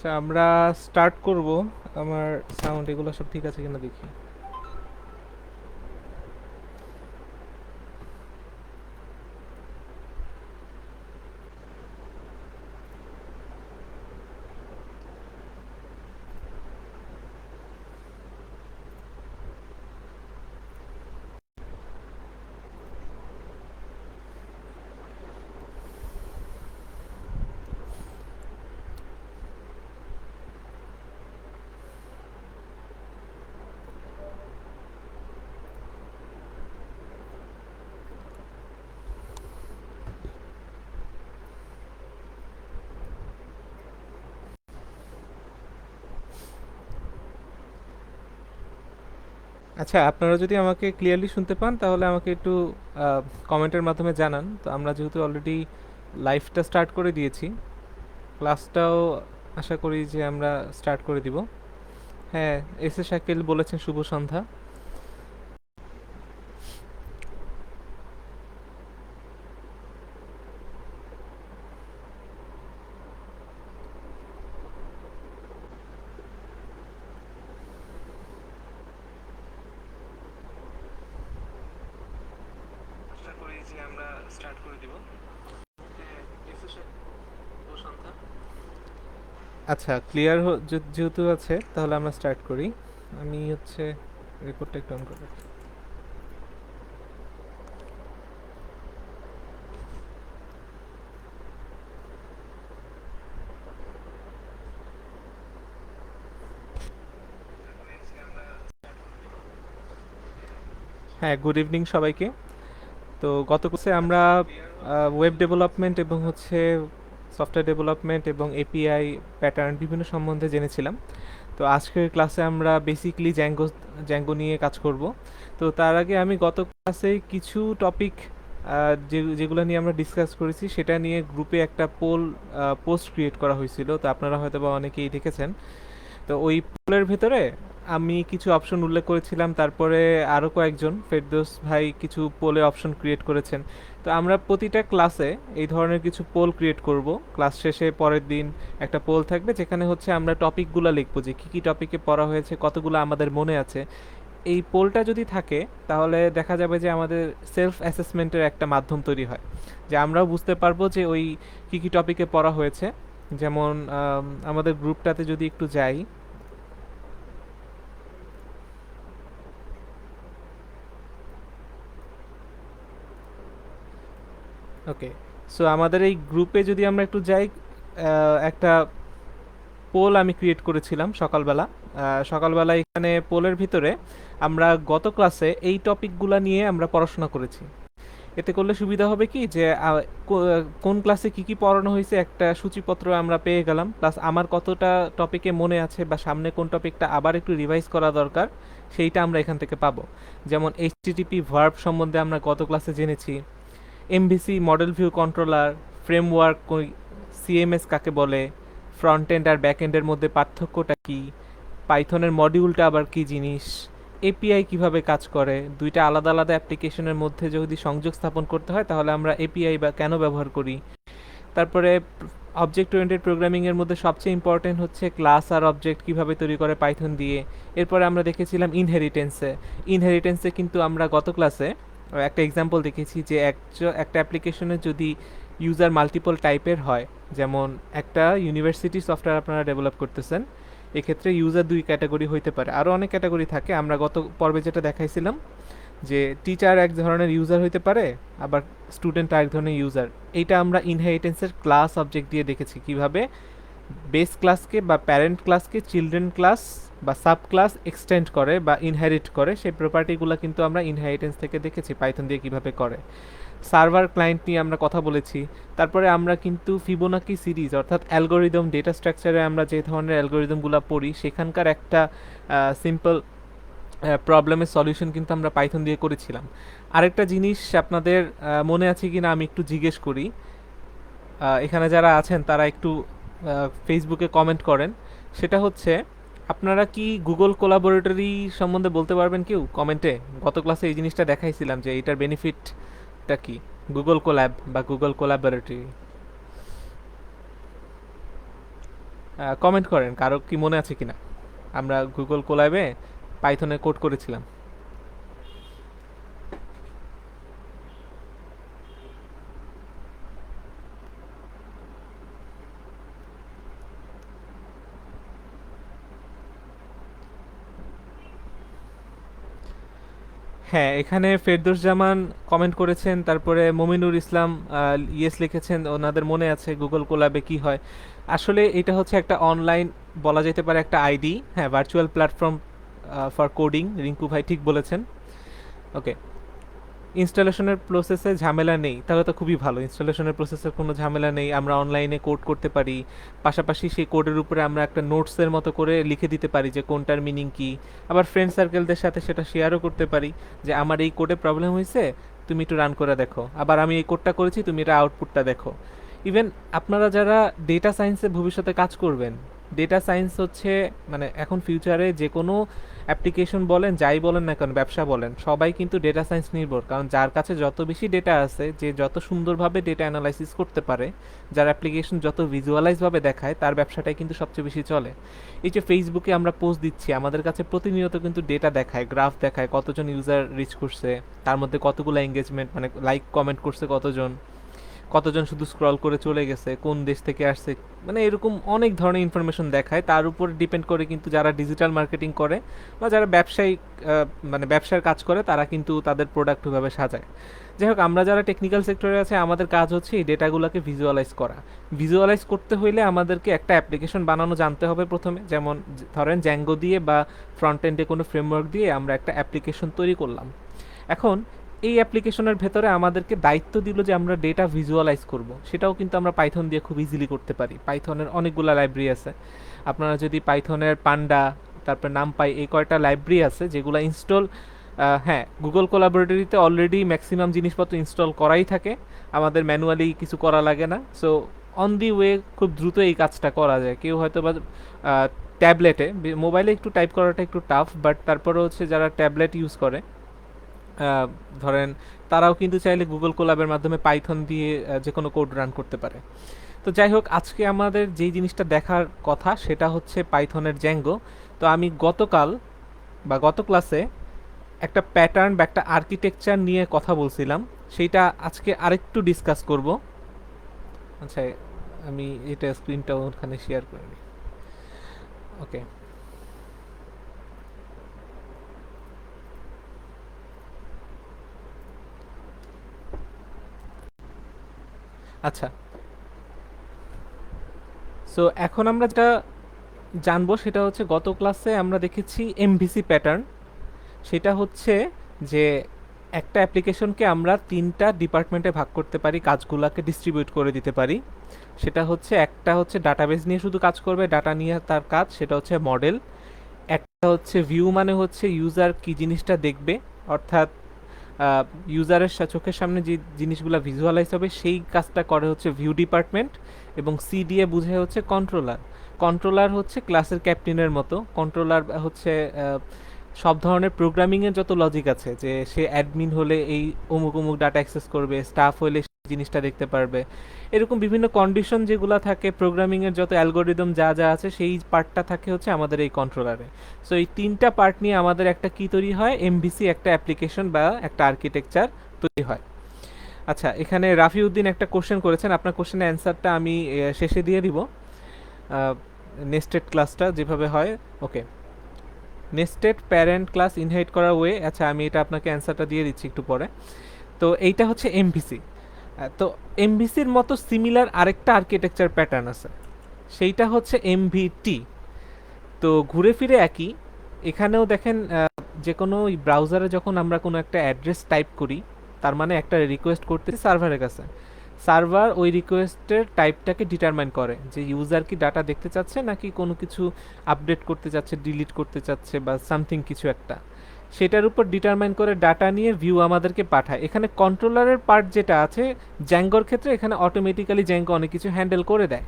আচ্ছা, আমরা স্টার্ট করব। আমার সাউন্ড এগুলো সব ঠিক আছে কিনা দেখি। আচ্ছা, আপনারা যদি আমাকে ক্লিয়ারলি শুনতে পান তাহলে আমাকে একটু কমেন্টের মাধ্যমে জানান। তো আমরা যেহেতু অলরেডি লাইভটা স্টার্ট করে দিয়েছি, ক্লাসটাও আশা করি যে আমরা স্টার্ট করে দিব। হ্যাঁ, এস এ শাকিল বলেছেন শুভ সন্ধ্যা। আশা করি যে আমরা স্টার্ট করে দিব। হ্যাঁ, এস এ শাকিল, শুভ সন্ধ্যা। আচ্ছা, ক্লিয়ার যেহেতু আছে তাহলে আমরা স্টার্ট করি। আমি হচ্ছে রেকর্ডটা একটু অন করে রাখি। হ্যাঁ, গুড ইভিনিং সবাইকে। তো গত কোর্সে আমরা ওয়েব ডেভেলপমেন্ট এবং হচ্ছে সফটওয়্যার ডেভেলপমেন্ট এবং এপিআই প্যাটার্ন বিভিন্ন সম্বন্ধে জেনেছিলাম। তো আজকের ক্লাসে আমরা বেসিকলি জ্যাঙ্গো নিয়ে কাজ করব। তো তার আগে আমি গত ক্লাসে কিছু টপিক যেগুলো নিয়ে আমরা ডিসকাস করেছি সেটা নিয়ে গ্রুপে একটা পোস্ট ক্রিয়েট করা হয়েছিল, তো আপনারা হয়তো বা অনেকেই দেখেছেন। তো ওই পোলের ভেতরে আমি কিছু অপশন উল্লেখ করেছিলাম, তারপরে আরও কয়েকজন ফেরদৌস ভাই কিছু পোলে অপশন ক্রিয়েট করেছেন। তো আমরা প্রতিটা ক্লাসে এই ধরনের কিছু পোল ক্রিয়েট করব। ক্লাস শেষে পরের দিন একটা পোল থাকবে যেখানে হচ্ছে আমরা টপিকগুলো লিখবো যে কী কী টপিকে পড়া হয়েছে, কতগুলো আমাদের মনে আছে। এই পোলটা যদি থাকে তাহলে দেখা যাবে যে আমাদের সেলফ অ্যাসেসমেন্টের একটা মাধ্যম তৈরি হয়, যে আমরাও বুঝতে পারবো যে ওই কী কী টপিকে পড়া হয়েছে। যেমন আমাদের গ্রুপটাতে যদি একটু যাই। ওকে, সো আমাদের এই গ্রুপে যদি আমরা একটু যাই, একটা পোল আমি ক্রিয়েট করেছিলাম সকালবেলা। সকালবেলা এখানে পোলের ভিতরে আমরা গত ক্লাসে এই টপিকগুলো নিয়ে আমরা পড়াশোনা করেছি। এতে করলে সুবিধা হবে কি যে কোন ক্লাসে কি কি পড়ানো হয়েছে একটা সূচিপত্র আমরা পেয়ে গেলাম, প্লাস আমার কতটা টপিকে মনে আছে বা সামনে কোন টপিকটা আবার একটু রিভাইজ করা দরকার সেইটা আমরা এখান থেকে পাবো। যেমন এইচটিটিপি ভার্ব সম্বন্ধে আমরা গত ক্লাসে জেনেছি, MVC model view controller, framework, CMS কাকে বলে, ফ্রন্ট এন্ড আর ব্যাক এন্ডের মধ্যে পার্থক্যটা কি, পাইথনের মডিউলটা আবার কি জিনিস, এপিআই কিভাবে কাজ করে, দুইটা আলাদা আলাদা অ্যাপ্লিকেশনের মধ্যে যদি সংযোগ স্থাপন করতে হয় তাহলে আমরা এপিআই বা কেন ব্যবহার করি। তারপরে অবজেক্ট ওরিয়েন্টেড প্রোগ্রামিংয়ের মধ্যে সবচেয়ে ইম্পর্টেন্ট হচ্ছে ক্লাস আর অবজেক্ট কিভাবে তৈরি করে পাইথন দিয়ে। এরপরে আমরা দেখেছিলাম ইনহেরিটেন্সে কিন্তু আমরা গত ক্লাসে একটা এক্সাম্পল দেখেছি যে একটা অ্যাপ্লিকেশনে যদি ইউজার মাল্টিপল টাইপের হয়, যেমন একটা ইউনিভার্সিটি সফটওয়্যার আপনারা ডেভেলপ করতেছেন, এক্ষেত্রে ইউজার দুই ক্যাটাগরি হইতে পারে, আরও অনেক ক্যাটাগরি থাকে। আমরা গত পর্বে যেটা দেখাইছিলাম যে টিচার এক ধরনের ইউজার হইতে পারে, আবার স্টুডেন্ট আরেক ধরনের ইউজার। এইটা আমরা ইনহেরিটেন্সের ক্লাস অবজেক্ট দিয়ে দেখেছি কিভাবে বেস ক্লাসকে বা প্যারেন্ট ক্লাসকে চিলড্রেন ক্লাস বা সাব ক্লাস এক্সটেন্ড করে বা ইনহেরিট করে, সেই প্রপার্টিগুলো কিন্তু আমরা ইনহেরিটেন্স থেকে দেখেছি পাইথন দিয়ে কিভাবে করে। সার্ভার ক্লায়েন্ট নিয়ে আমরা কথা বলেছি। তারপরে আমরা কিন্তু ফিবোনাকি সিরিজ অর্থাৎ অ্যালগোরিদম ডেটা স্ট্রাকচারে আমরা যে ধরনের অ্যালগোরিদমগুলো পড়ি সেখানকার একটা সিম্পল প্রবলেমের সলিউশন কিন্তু আমরা পাইথন দিয়ে করেছিলাম। আরেকটা জিনিস আপনাদের মনে আছে কি না আমি একটু জিজ্ঞেস করি, এখানে যারা আছেন তারা একটু ফেসবুকে কমেন্ট করেন। সেটা হচ্ছে, আপনারা কি গুগল কোলাবোরেটরি সম্বন্ধে বলতে পারবেন কেউ কমেন্টে? গত ক্লাসে এই জিনিসটা দেখাইছিলাম যে এটার বেনিফিটটা কি, গুগল কোল্যাব বা গুগল কোলাবোরেটরি। কমেন্ট করেন কারো কি মনে আছে কিনা আমরা গুগল কোল্যাবে পাইথনে কোড করেছিলাম। হ্যাঁ, এখানে ফেরদৌস জামান কমেন্ট করেছেন, তারপরে মমিনুর ইসলাম ইয়েস লিখেছেন, ওনাদের মনে আছে গুগল কোল্যাবে কি হয়। আসলে এটা হচ্ছে একটা অনলাইন, বলা যেতে পারে একটা আইডি, হ্যাঁ, virtual platform for coding. Rinku ভাই ঠিক বলেছেন। ওকে, ইনস্টলেশনের প্রসেসে ঝামেলা নেই, তাহলে তো খুবই ভালো। ইনস্টলেশনের প্রসেসের কোনো ঝামেলা নেই, আমরা অনলাইনে কোড করতে পারি। পাশাপাশি সেই কোডের উপরে আমরা একটা নোটসের মতো করে লিখে দিতে পারি যে কোনটার মিনিং কি। আবার ফ্রেন্ড সার্কেলদের সাথে সেটা শেয়ারও করতে পারি যে আমার এই কোডে প্রবলেম হয়েছে, তুমি একটু রান করে দেখো, আবার আমি এই কোডটা করেছি, তুমি এটা আউটপুটটা দেখো। ইভেন আপনারা যারা ডেটা সায়েন্সে ভবিষ্যতে কাজ করবেন, ডেটা সায়েন্স হচ্ছে মানে এখন ফিউচারে যে কোনো অ্যাপ্লিকেশন বলেন, যাই বলেন না কেন, ব্যবসা বলেন, সবাই কিন্তু ডেটা সায়েন্স নির্ভর। কারণ যার কাছে যত বেশি ডেটা আছে, যে যত সুন্দরভাবে ডেটা অ্যানালাইসিস করতে পারে, যার অ্যাপ্লিকেশন যত ভিজুয়ালাইজভাবে দেখায়, তার ব্যবসাটাই কিন্তু সবচেয়ে বেশি চলে। এই যে ফেসবুকে আমরা পোস্ট দিচ্ছি, আমাদের কাছে প্রতিনিয়ত কিন্তু ডেটা দেখায়, গ্রাফ দেখায়, কতজন ইউজার রিচ করছে, তার মধ্যে কতগুলো এঙ্গেজমেন্ট, মানে লাইক কমেন্ট করছে কতজন, কতজন শুধু স্ক্রল করে চলে গেছে, কোন দেশ থেকে আসছে, মানে এরকম অনেক ধরনের ইনফরমেশন দেখায়। তার উপর ডিপেন্ড করে কিন্তু যারা ডিজিটাল মার্কেটিং করে বা যারা ব্যবসায়িক মানে ব্যবসার কাজ করে, তারা কিন্তু তাদের প্রোডাক্ট ওইভাবে সাজায়। যাই হোক, আমরা যারা টেকনিক্যাল সেক্টরে আছে, আমাদের কাজ হচ্ছে এই ডেটাগুলোকে ভিজুয়ালাইজ করা। ভিজুয়ালাইজ করতে হইলে আমাদেরকে একটা অ্যাপ্লিকেশন বানানো জানতে হবে প্রথমে। যেমন ধরেন জ্যাঙ্গো দিয়ে বা ফ্রন্ট এন্ডে কোনো ফ্রেমওয়ার্ক দিয়ে আমরা একটা অ্যাপ্লিকেশন তৈরি করলাম। এখন এই অ্যাপ্লিকেশনের ভেতরে আমাদেরকে দায়িত্ব দিল যে আমরা ডেটা ভিজুয়ালাইজ করব, সেটাও কিন্তু আমরা পাইথন দিয়ে খুব ইজিলি করতে পারি। পাইথনের অনেকগুলো লাইব্রেরি আছে। আপনারা যদি পাইথনের পান্ডা, তারপর নামপাই, এই কয়টা লাইব্রেরি আছে যেগুলো ইনস্টল, হ্যাঁ, গুগল কোলাবরেটরিতে অলরেডি ম্যাক্সিমাম জিনিসপত্র ইনস্টল করাই থাকে, আমাদের ম্যানুয়ালি কিছু করা লাগে না। সো অন দি ওয়ে খুব দ্রুত এই কাজটা করা যায়। কেউ হয়তো বা ট্যাবলেটে, মোবাইলে একটু টাইপ করাটা একটু টাফ, বাট তারপরে হচ্ছে যারা ট্যাবলেট ইউজ করে, ধরেন তারাও কিন্তু চাইলে গুগল কোলাবের মাধ্যমে পাইথন দিয়ে যে কোনো কোড রান করতে পারে। তো যাই হোক, আজকে আমাদের যেই জিনিসটা দেখার কথা সেটা হচ্ছে পাইথনের জ্যাঙ্গো। তো আমি গতকাল বা গত ক্লাসে একটা প্যাটার্ন বা একটা আর্কিটেকচার নিয়ে কথা বলছিলাম, সেইটা আজকে আরেকটু ডিসকাস করব। আচ্ছা, আমি এটা স্ক্রিনটা ওখানে শেয়ার করে নিই। ওকে, আচ্ছা। সো এখন আমরা যেটা জানবো সেটা হচ্ছে, গত ক্লাসে আমরা দেখেছি এমভিসি প্যাটার্ন। সেটা হচ্ছে যে একটা অ্যাপ্লিকেশনকে আমরা তিনটা ডিপার্টমেন্টে ভাগ করতে পারি, কাজগুলোকে ডিস্ট্রিবিউট করে দিতে পারি। সেটা হচ্ছে, একটা হচ্ছে ডাটাবেস নিয়ে শুধু কাজ করবে, ডাটা নিয়ে তার কাজ, সেটা হচ্ছে মডেল। একটা হচ্ছে ভিউ, মানে হচ্ছে ইউজার কি জিনিসটা দেখবে, অর্থাৎ ইউজারের চোখের সামনে যে জিনিসগুলো ভিজুয়ালাইজ হবে সেই কাজটা করে হচ্ছে ভিউ ডিপার্টমেন্ট। এবং সি দিয়ে বুঝে হচ্ছে কন্ট্রোলার। কন্ট্রোলার হচ্ছে ক্লাসের ক্যাপ্টেনের মতো। কন্ট্রোলার হচ্ছে সব ধরনের প্রোগ্রামিংয়ের যত লজিক আছে, যে সে অ্যাডমিন হলে এই অমুক অমুক ডাটা অ্যাক্সেস করবে, স্টাফ হলে সেই জিনিসটা দেখতে পারবে, এরকম বিভিন্ন কন্ডিশন যেগুলো থাকে, প্রোগ্রামিংয়ের যত অ্যালগোরিদম যা যা আছে, সেই পার্টটা থাকে হচ্ছে আমাদের এই কন্ট্রোলারে। সো এই তিনটা পার্ট নিয়ে আমাদের একটা কি তৈরি হয়, এমভিসি একটা অ্যাপ্লিকেশন বা একটা আর্কিটেকচার তৈরি হয়। আচ্ছা, এখানে রাফিউদ্দিন একটা কোশ্চেন করেছেন, আপনার কোশ্চেনের অ্যান্সারটা আমি শেষে দিয়ে দিব, নেস্টেড ক্লাসটা যেভাবে হয়। ওকে, নেস্টেড প্যারেন্ট ক্লাস ইনহেরিট করার ওয়ে। আচ্ছা, আমি এটা আপনাকে অ্যান্সারটা দিয়ে দিচ্ছি একটু পরে। তো এইটা হচ্ছে এমভিসি। তো এমভিসির মতো সিমিলার আরেকটা আর্কিটেকচার প্যাটার্ন আছে, সেইটা হচ্ছে এমভিটি। তো ঘুরে ফিরে একই। এখানেও দেখেন, যে কোনো ব্রাউজারে যখন আমরা কোনো একটা অ্যাড্রেস টাইপ করি, তার মানে একটা রিকোয়েস্ট করতেছি সার্ভারের কাছে। সার্ভার ওই রিকোয়েস্টের টাইপটাকে ডিটারমাইন করে যে ইউজার কি ডাটা দেখতে চাচ্ছে নাকি কোনো কিছু আপডেট করতে চাচ্ছে, ডিলিট করতে চাচ্ছে বা সামথিং কিছু একটা, সেটার উপর ডিটারমাইন করে ডাটা নিয়ে ভিউ আমাদেরকে পাঠায়। এখানে কন্ট্রোলারের পার্ট যেটা আছে জ্যাঙ্গোর ক্ষেত্রে, এখানে অটোমেটিক্যালি জ্যাঙ্গো অনেক কিছু হ্যান্ডেল করে দেয়।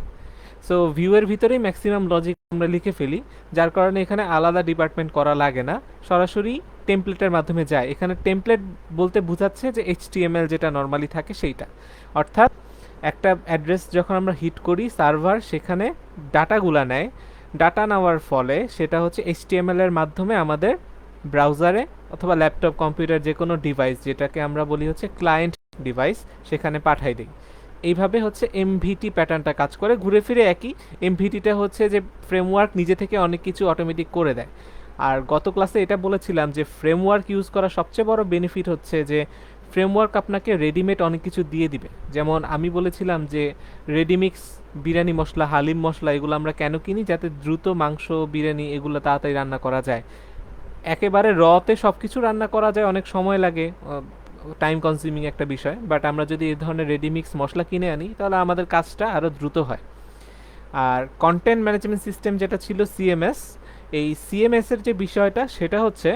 সো ভিউয়ের ভিতরেই ম্যাক্সিমাম লজিক আমরা লিখে ফেলি, যার কারণে এখানে আলাদা ডিপার্টমেন্ট করা লাগে না, সরাসরি টেমপ্লেটের মাধ্যমে যায়। এখানে টেমপ্লেট বলতে বোঝাচ্ছে যে এইচটিএমএল যেটা নর্মালি থাকে সেইটা, অর্থাৎ একটা অ্যাড্রেস যখন আমরা হিট করি সার্ভার সেখানে ডাটাগুলা নেয়, ডাটা নেওয়ার ফলে সেটা হচ্ছে এইচটিএমএল এর মাধ্যমে আমাদের ব্রাউজারে অথবা ল্যাপটপ কম্পিউটার যে কোনো ডিভাইস, যেটাকে আমরা বলি হচ্ছে ক্লায়েন্ট ডিভাইস, সেখানে পাঠাই দিই। এইভাবে হচ্ছে এমভিটি প্যাটার্নটা কাজ করে, ঘুরে ফিরে একই। এমভিটিটা হচ্ছে যে ফ্রেমওয়ার্ক নিজে থেকে অনেক কিছু অটোমেটিক করে দেয়। আর গত ক্লাসে এটা বলেছিলাম যে ফ্রেমওয়ার্ক ইউজ করার সবচেয়ে বড় বেনিফিট হচ্ছে যে ফ্রেমওয়ার্ক আপনাকে রেডিমেড অনেক কিছু দিয়ে দিবে। যেমন আমি বলেছিলাম যে রেডিমিক্স বিরিয়ানি মশলা, হালিম মশলা, এগুলো আমরা কেন কিনি? যাতে দ্রুত মাংস, বিরিয়ানি এগুলো তাড়াতাড়ি রান্না করা যায়। একেবারে রতে সব কিছু রান্না করা যায়, অনেক সময় লাগে, টাইম কনজিউমিং একটা বিষয়। বাট আমরা যদি এই ধরনের রেডিমিক্স মশলা কিনে আনি তাহলে আমাদের কাজটা আরও দ্রুত হয়। আর কন্টেন্ট ম্যানেজমেন্ট সিস্টেম যেটা ছিল সিএমএস, এই সিএমএস এর যে বিষয়টা সেটা হচ্ছে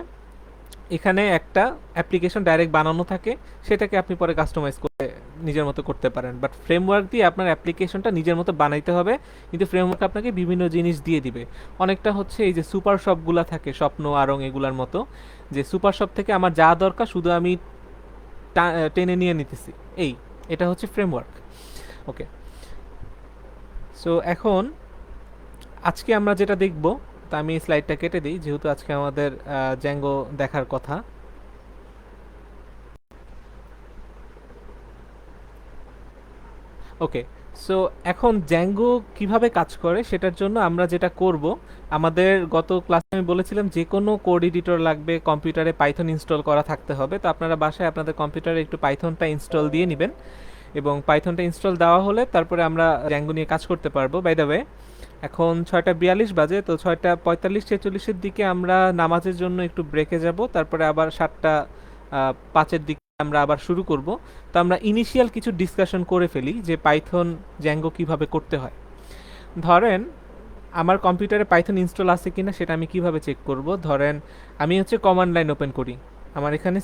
এখানে একটা অ্যাপ্লিকেশন ডাইরেক্ট বানানো থাকে, সেটাকে আপনি পরে কাস্টমাইজ করে নিজের মতো করতে পারেন। বাট ফ্রেমওয়ার্ক দিয়ে আপনার অ্যাপ্লিকেশনটা নিজের মতো বানাইতে হবে, কিন্তু ফ্রেমওয়ার্ক আপনাকে বিভিন্ন জিনিস দিয়ে দিবে। অনেকটা হচ্ছে এই যে সুপার শপগুলো থাকে, স্বপ্ন আরং এগুলার মতো, যে সুপার শপ থেকে আমার যা দরকার শুধু আমি টেনে নিয়ে নিতেছি, এটা হচ্ছে ফ্রেমওয়ার্ক। ওকে, সো এখন আজকে আমরা যেটা দেখব, তা আমি স্লাইডটা কেটে দিই যেহেতু আজকে আমাদের জ্যাঙ্গো দেখার কথা। ওকে, সো এখন জ্যাঙ্গো কিভাবে কাজ করে সেটার জন্য আমরা যেটা করব, আমাদের গত ক্লাসে আমি বলেছিলাম যে কোনো কোড এডিটর লাগবে, কম্পিউটারে পাইথন ইনস্টল করা থাকতে হবে। তো আপনারা বাসায় আপনাদের কম্পিউটারে একটু পাইথনটা ইনস্টল দিয়ে নেবেন, এবং পাইথনটা ইনস্টল দেওয়া হলে তারপরে আমরা জ্যাঙ্গো নিয়ে কাজ করতে পারবো। বাই দ্য ওয়ে, এখন 6:42 বাজে, তো 6:45-46-এর দিকে আমরা নামাজের জন্য একটু ব্রেকে যাব, তারপরে আবার 7:05-এর দিকে আমরা আবার শুরু করব। তো আমরা ইনিশিয়াল কিছু ডিসকাশন করে ফেলি যে পাইথন জ্যাঙ্গো কিভাবে করতে হয়। ধরেন আমার কম্পিউটারে পাইথন ইনস্টল আছে কিনা সেটা আমি কিভাবে চেক করব। ধরেন আমি হচ্ছে কমান্ড লাইন ওপেন করি, আমার এখানে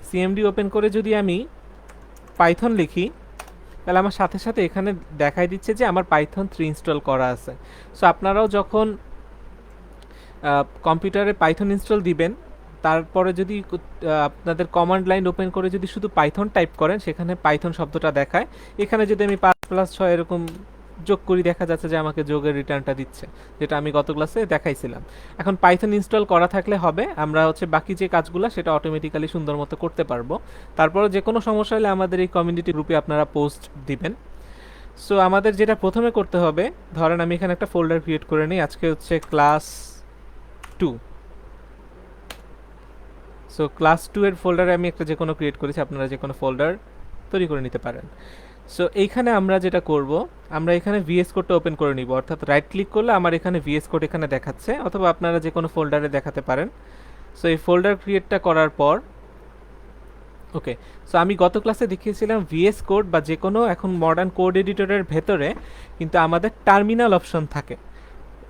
সিএমডি ওপেন করে যদি আমি পাইথন লিখি তাহলে আমার সাথে সাথে এখানে দেখাই দিচ্ছে যে আমার পাইথন 3 ইনস্টল করা আছে। সো আপনারাও যখন কম্পিউটারে পাইথন ইনস্টল দিবেন, তারপরে যদি আপনাদের কমান্ড লাইন ওপেন করে যদি শুধু পাইথন টাইপ করেন, সেখানে পাইথন শব্দটা দেখায়। এখানে যদি আমি 5+6 এরকম যোগ করি, দেখা যাচ্ছে যে আমাকে যোগের রিটার্নটা দিচ্ছে, যেটা আমি গত ক্লাসে দেখাইছিলাম। এখন পাইথন ইনস্টল করা থাকলে হবে, আমরা হচ্ছে বাকি যে কাজগুলো সেটা অটোমেটিক্যালি সুন্দর মতো করতে পারবো। তারপরে যে কোনো সমস্যা হলে আমাদের এই কমিউনিটি গ্রুপে আপনারা পোস্ট দিবেন। সো আমাদের যেটা প্রথমে করতে হবে, ধরেন আমি এখানে একটা ফোল্ডার ক্রিয়েট করে নিই, আজকে হচ্ছে ক্লাস 2। সো ক্লাস 2 এর ফোল্ডারে আমি একটা যে কোনো ক্রিয়েট করেছি, আপনারা যে কোনো ফোল্ডার তৈরি করে নিতে পারেন। সো এইখানে আমরা যেটা করব, আমরা এখানে ভিএস কোডটা ওপেন করে নিব, অর্থাৎ রাইট ক্লিক করলে আমার এখানে ভিএস কোড এখানে দেখাচ্ছে, অথবা আপনারা যে কোনো ফোল্ডারে দেখাতে পারেন। সো এই ফোল্ডার ক্রিয়েটটা করার পর, ওকে, সো আমি গত ক্লাসে দেখিয়েছিলাম ভিএস কোড বা যে কোনো এখন মডার্ন কোড এডিটরের ভেতরে কিন্তু আমাদের টার্মিনাল অপশন থাকে।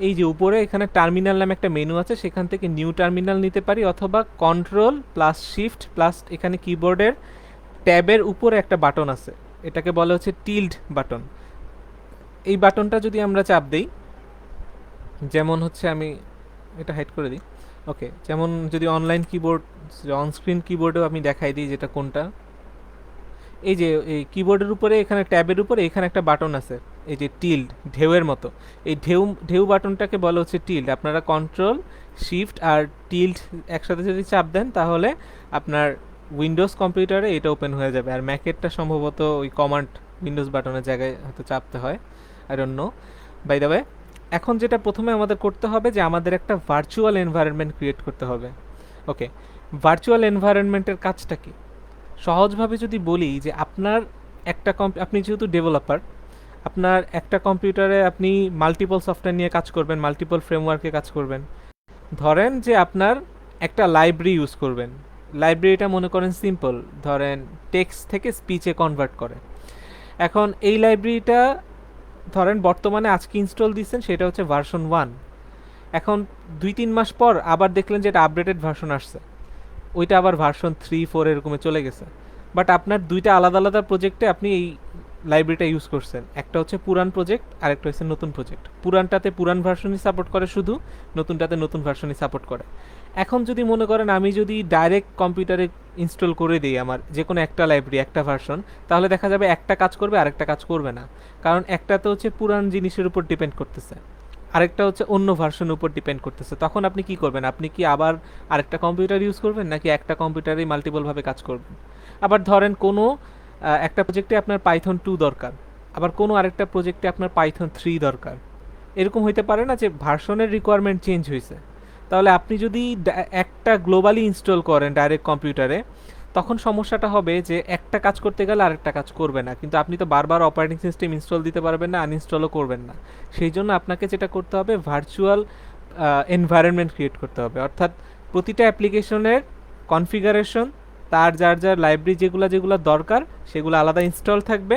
এই যে উপরে এখানে টার্মিনাল নামে একটা মেনু আছে, সেখান থেকে নিউ টার্মিনাল নিতে পারি, অথবা Ctrl+Shift+ এখানে কিবোর্ডের ট্যাবের উপরে একটা বাটন আছে, এটাকে বলা হচ্ছে টিল্ড বাটন। এই বাটনটা যদি আমরা চাপ দিই, যেমন হচ্ছে আমি এটা হাইড করে দিই। ওকে, যেমন যদি অনলাইন কিবোর্ড, অনস্ক্রিন কিবোর্ডেও আমি দেখাই দিই যেটা কোনটা। এই যে এই কিবোর্ডের উপরে এখানে ট্যাবের উপরে এখানে একটা বাটন আছে, এই যে টিল্ড, ঢেউয়ের মতো। এই ঢেউ বাটনটাকে বলা হচ্ছে টিল্ড। আপনারা Ctrl+Shift আর টিল্ড একসাথে যদি চাপ দেন তাহলে আপনার উইন্ডোজ কম্পিউটারে এটা ওপেন হয়ে যাবে। আর ম্যাকেরটা সম্ভবত ওই কমান্ড উইন্ডোজ বাটনের জায়গায় হয়তো চাপতে হয়, I don't know. By the way, এখন যেটা প্রথমে আমাদের করতে হবে যে আমাদের একটা ভার্চুয়াল এনভায়রনমেন্ট ক্রিয়েট করতে হবে। ওকে, ভার্চুয়াল এনভায়রনমেন্টের কাজটা কি? সহজভাবে যদি বলি যে আপনার একটা আপনি যেহেতু ডেভেলপার, আপনার একটা কম্পিউটারে আপনি মাল্টিপল সফটওয়্যার নিয়ে কাজ করবেন, মাল্টিপল ফ্রেমওয়ার্কে কাজ করবেন। ধরেন যে আপনার একটা লাইব্রেরি ইউজ করবেন, লাইব্রেরিটা মনে করেন সিম্পল, ধরেন টেক্সট থেকে স্পিচে কনভার্ট করে। এখন এই লাইব্রেরিটা ধরেন বর্তমানে আজকে ইনস্টল দিচ্ছেন, সেটা হচ্ছে ভার্সন 1। এখন 2-3 মাস পর আবার দেখলেন যে এটা আপডেটেড ভার্সন আসছে, ওইটা আবার ভার্সন 3-4 এরকমে চলে গেছে। বাট আপনার দুইটা আলাদা আলাদা প্রজেক্টে আপনি এই লাইব্রেরিটা ইউজ করছেন, একটা হচ্ছে পুরান প্রজেক্ট আর একটা হচ্ছে নতুন প্রজেক্ট। পুরানটাতে পুরান ভার্সনই সাপোর্ট করে শুধু, নতুনটাতে নতুন ভার্সনই সাপোর্ট করে। এখন যদি মনে করেন আমি যদি ডাইরেক্ট কম্পিউটারে ইনস্টল করে দিই আমার যে কোনো একটা লাইব্রেরি একটা ভার্সন, তাহলে দেখা যাবে একটা কাজ করবে আরেকটা কাজ করবে না। কারণ একটা তো হচ্ছে পুরান জিনিসের উপর ডিপেন্ড করতেছে, আরেকটা হচ্ছে অন্য ভার্সনের উপর ডিপেন্ড করতেছে। তখন আপনি কি করবেন? আপনি কি আবার আরেকটা কম্পিউটার ইউজ করবেন, নাকি একটা কম্পিউটারেই মাল্টিপলভাবে কাজ করবেন? আবার ধরেন কোনো একটা প্রজেক্টে আপনার পাইথন 2 দরকার, আবার কোনো আরেকটা প্রজেক্টে আপনার পাইথন 3 দরকার। এরকম হইতে পারে না যে ভার্সনের রিকোয়ারমেন্ট চেঞ্জ হয়েছে? তাহলে আপনি যদি একটা গ্লোবালি ইনস্টল করেন ডাইরেক্ট কম্পিউটারে, তখন সমস্যাটা হবে যে একটা কাজ করতে গেলে আরেকটা কাজ করবে না, কিন্তু আপনি তো বারবার অপারেটিং সিস্টেম ইনস্টল দিতে পারবেন না, আনইনস্টলও করবেন না। সেই জন্য আপনাকে যেটা করতে হবে, ভার্চুয়াল এনভায়রনমেন্ট ক্রিয়েট করতে হবে। অর্থাৎ প্রতিটা অ্যাপ্লিকেশনের কনফিগারেশন, তার যার যার লাইব্রেরি যেগুলো যেগুলো দরকার সেগুলো আলাদা ইনস্টল থাকবে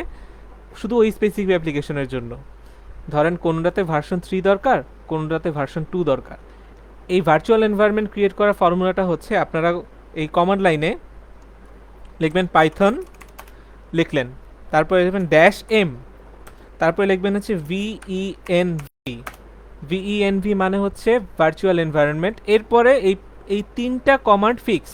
শুধু ওই স্পেসিফিক অ্যাপ্লিকেশনের জন্য। ধরেন কোনটাতে ভার্সন 3 দরকার, কোনটাতে ভার্সন 2 দরকার। এই ভার্চুয়াল এনভায়রনমেন্ট ক্রিয়েট করার ফর্মুলাটা হচ্ছে, আপনারা এই কমান্ড লাইনে লিখবেন পাইথন, লিখলেন, তারপরে লিখবেন ড্যাশ এম, তারপরে লিখবেন হচ্ছে ভিইএনভি। ভিইএনভি মানে হচ্ছে ভার্চুয়াল এনভায়রনমেন্ট। এরপরে এই এই তিনটা কমান্ড ফিক্স।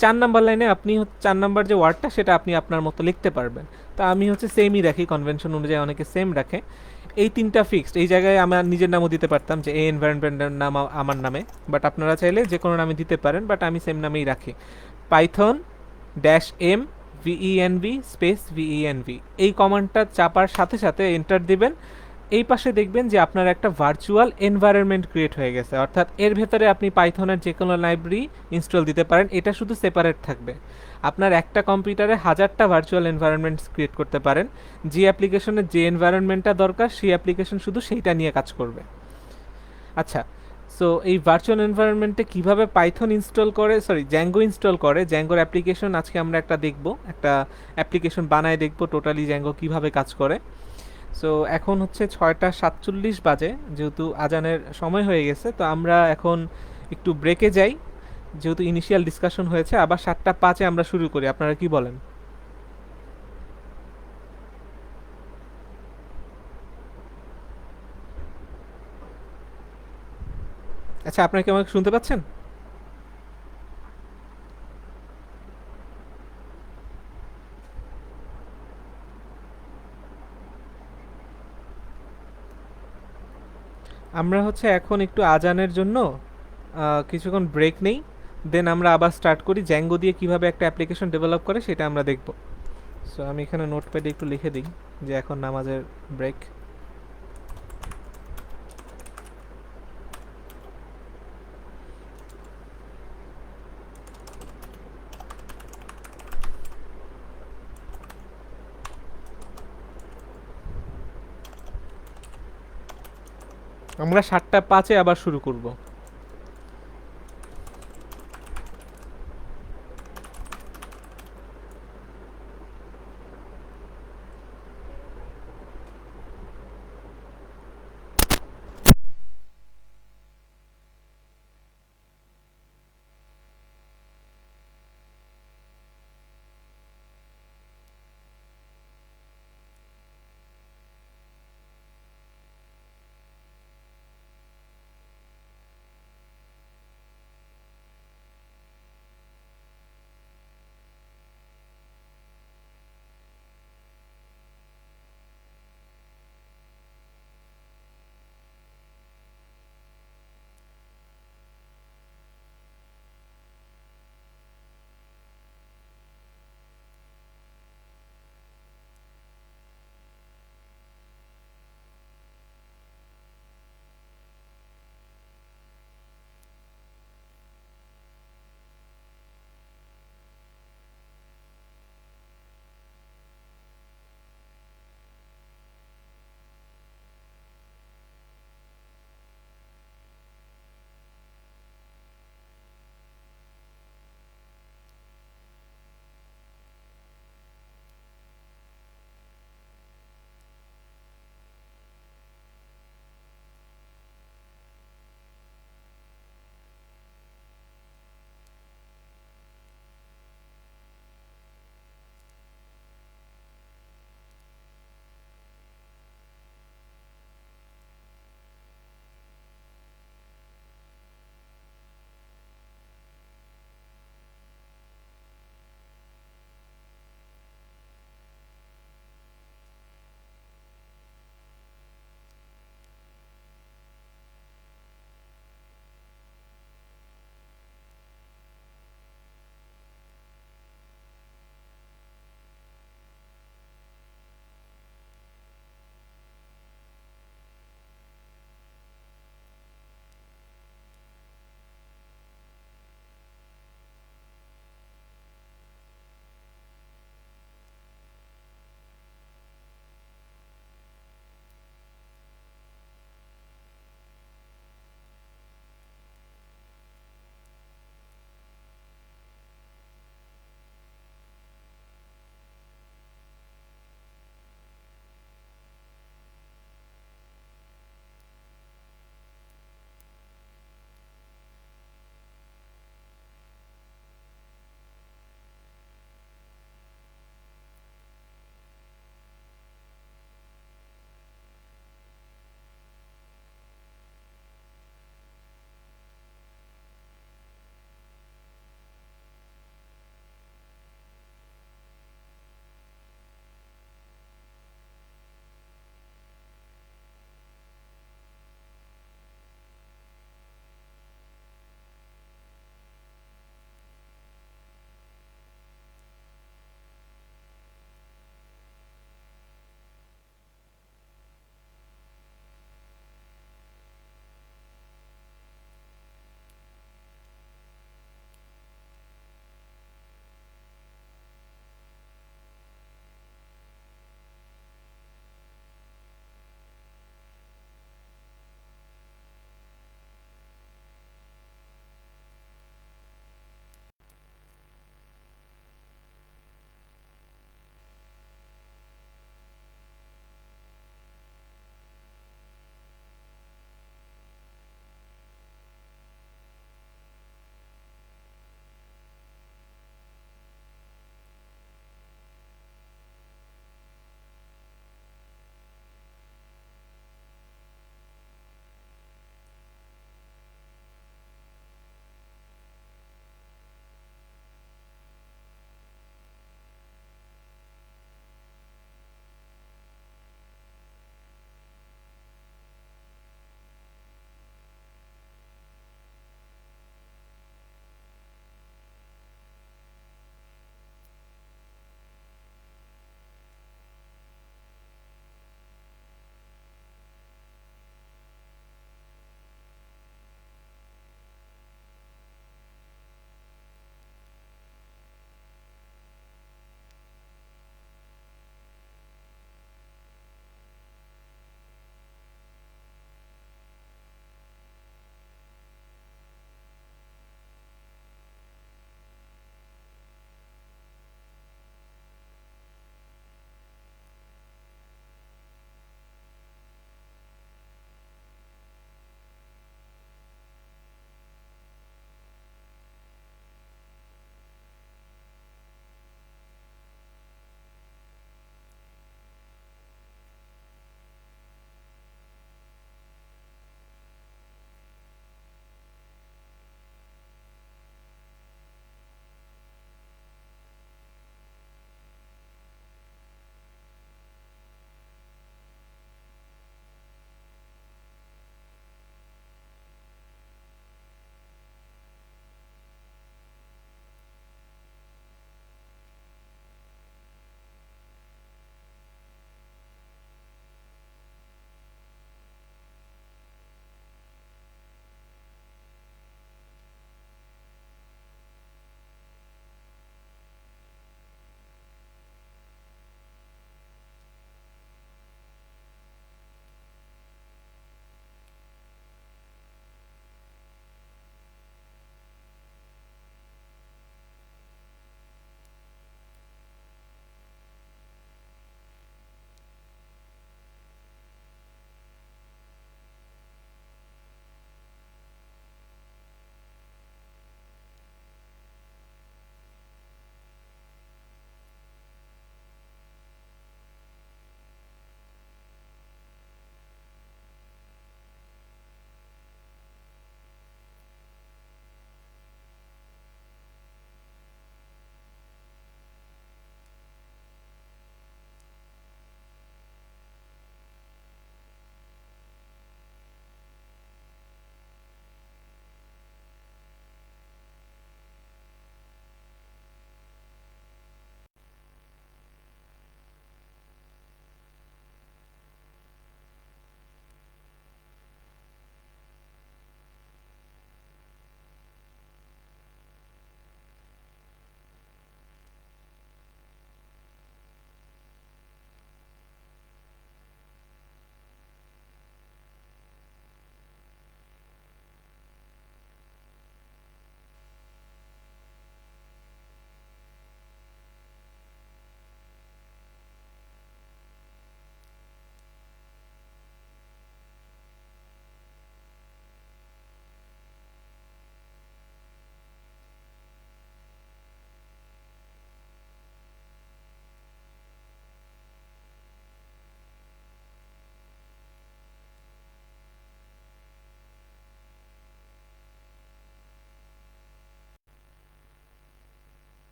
4 নাম্বার লাইনে আপনি 4 নাম্বার যে ওয়ার্ডটা সেটা আপনি আপনার মতো লিখতে পারবেন। তো আমি হচ্ছে সেমই রাখি, কনভেনশন অনুযায়ী অনেকে সেম রাখে। এই তিনটা ফিক্সড। এই জায়গায় আমার নিজের নামও দিতে পারতাম, যে এই এনভায়রনমেন্টের নাম আমার নামে, বাট আপনারা চাইলে যে কোনো নামে দিতে পারেন, বাট আমি সেম নামেই রাখি। পাইথন ড্যাশ এম ভিইএনভি স্পেস ভিইএনভি, এই কমান্ডটা চাপার সাথে সাথে এন্টার দিবেন। এই পাশে দেখবেন যে আপনার একটা ভার্চুয়াল এনভায়রনমেন্ট ক্রিয়েট হয়ে গেছে, অর্থাৎ এর ভেতরে আপনি পাইথনের যে কোনো লাইব্রেরি ইনস্টল দিতে পারেন। এটা শুধু সেপারেট থাকবে। আপনার একটা কম্পিউটারে হাজারটা ভার্চুয়াল এনভায়রনমেন্টস ক্রিয়েট করতে পারেন। যে অ্যাপ্লিকেশনের যে এনভায়রনমেন্টটা দরকার সেই অ্যাপ্লিকেশন শুধু সেইটা নিয়ে কাজ করবে। আচ্ছা, সো এই ভার্চুয়াল এনভায়রনমেন্টে কিভাবে পাইথন ইনস্টল করে, সরি জ্যাঙ্গো ইনস্টল করে, জ্যাঙ্গোর অ্যাপ্লিকেশন আজকে আমরা একটা দেখব, একটা অ্যাপ্লিকেশন বানায় দেখব টোটালি জ্যাঙ্গো কিভাবে কাজ করে। সো এখন হচ্ছে 6টা 47 বাজে, যেহেতু আজানের সময় হয়ে গেছে, তো আমরা এখন একটু ব্রেকে যাই। যেহেতু ইনিশিয়াল ডিসকাশন হয়েছে, আবার 7টা 5-এ আমরা শুরু করি, আপনারা কি বলেন? আচ্ছা, আপনারা কি আমাকে শুনতে পাচ্ছেন? আমরা হচ্ছে এখন একটু আজানের জন্য কিছুক্ষণ ব্রেক নেই, দেন আমরা আবার স্টার্ট করি। জ্যাঙ্গো দিয়ে কিভাবে একটা অ্যাপ্লিকেশন ডেভেলপ করে সেটা আমরা দেখব। সো আমি এখানে নোটপ্যাডে একটু লিখে দিই যে এখন নামাজের ব্রেক। আমরা 7টা 5-এ আবার শুরু করব।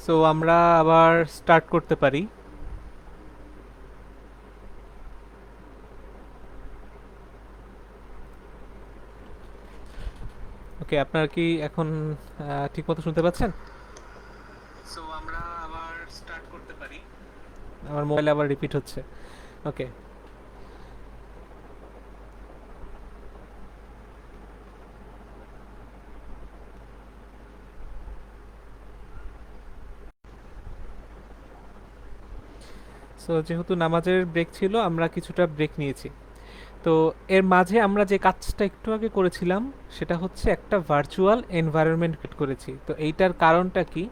সো আমরা আবার স্টার্ট করতে পারি। ওকে, আপনারা কি এখন ঠিকমতো শুনতে পাচ্ছেন? সো আমরা আবার স্টার্ট করতে পারি। আমার মোবাইলে আবার রিপিট হচ্ছে। ওকে, সো যেহেতু নামাজের ব্রেক ছিল, আমরা কিছুটা ব্রেক নিয়েছি। তো এর মাঝে আমরা যে কাজটা একটু আগে করেছিলাম সেটা হচ্ছে একটা ভার্চুয়াল এনভায়রনমেন্ট ক্রিয়েট করেছি। তো এইটার কারণটা কি?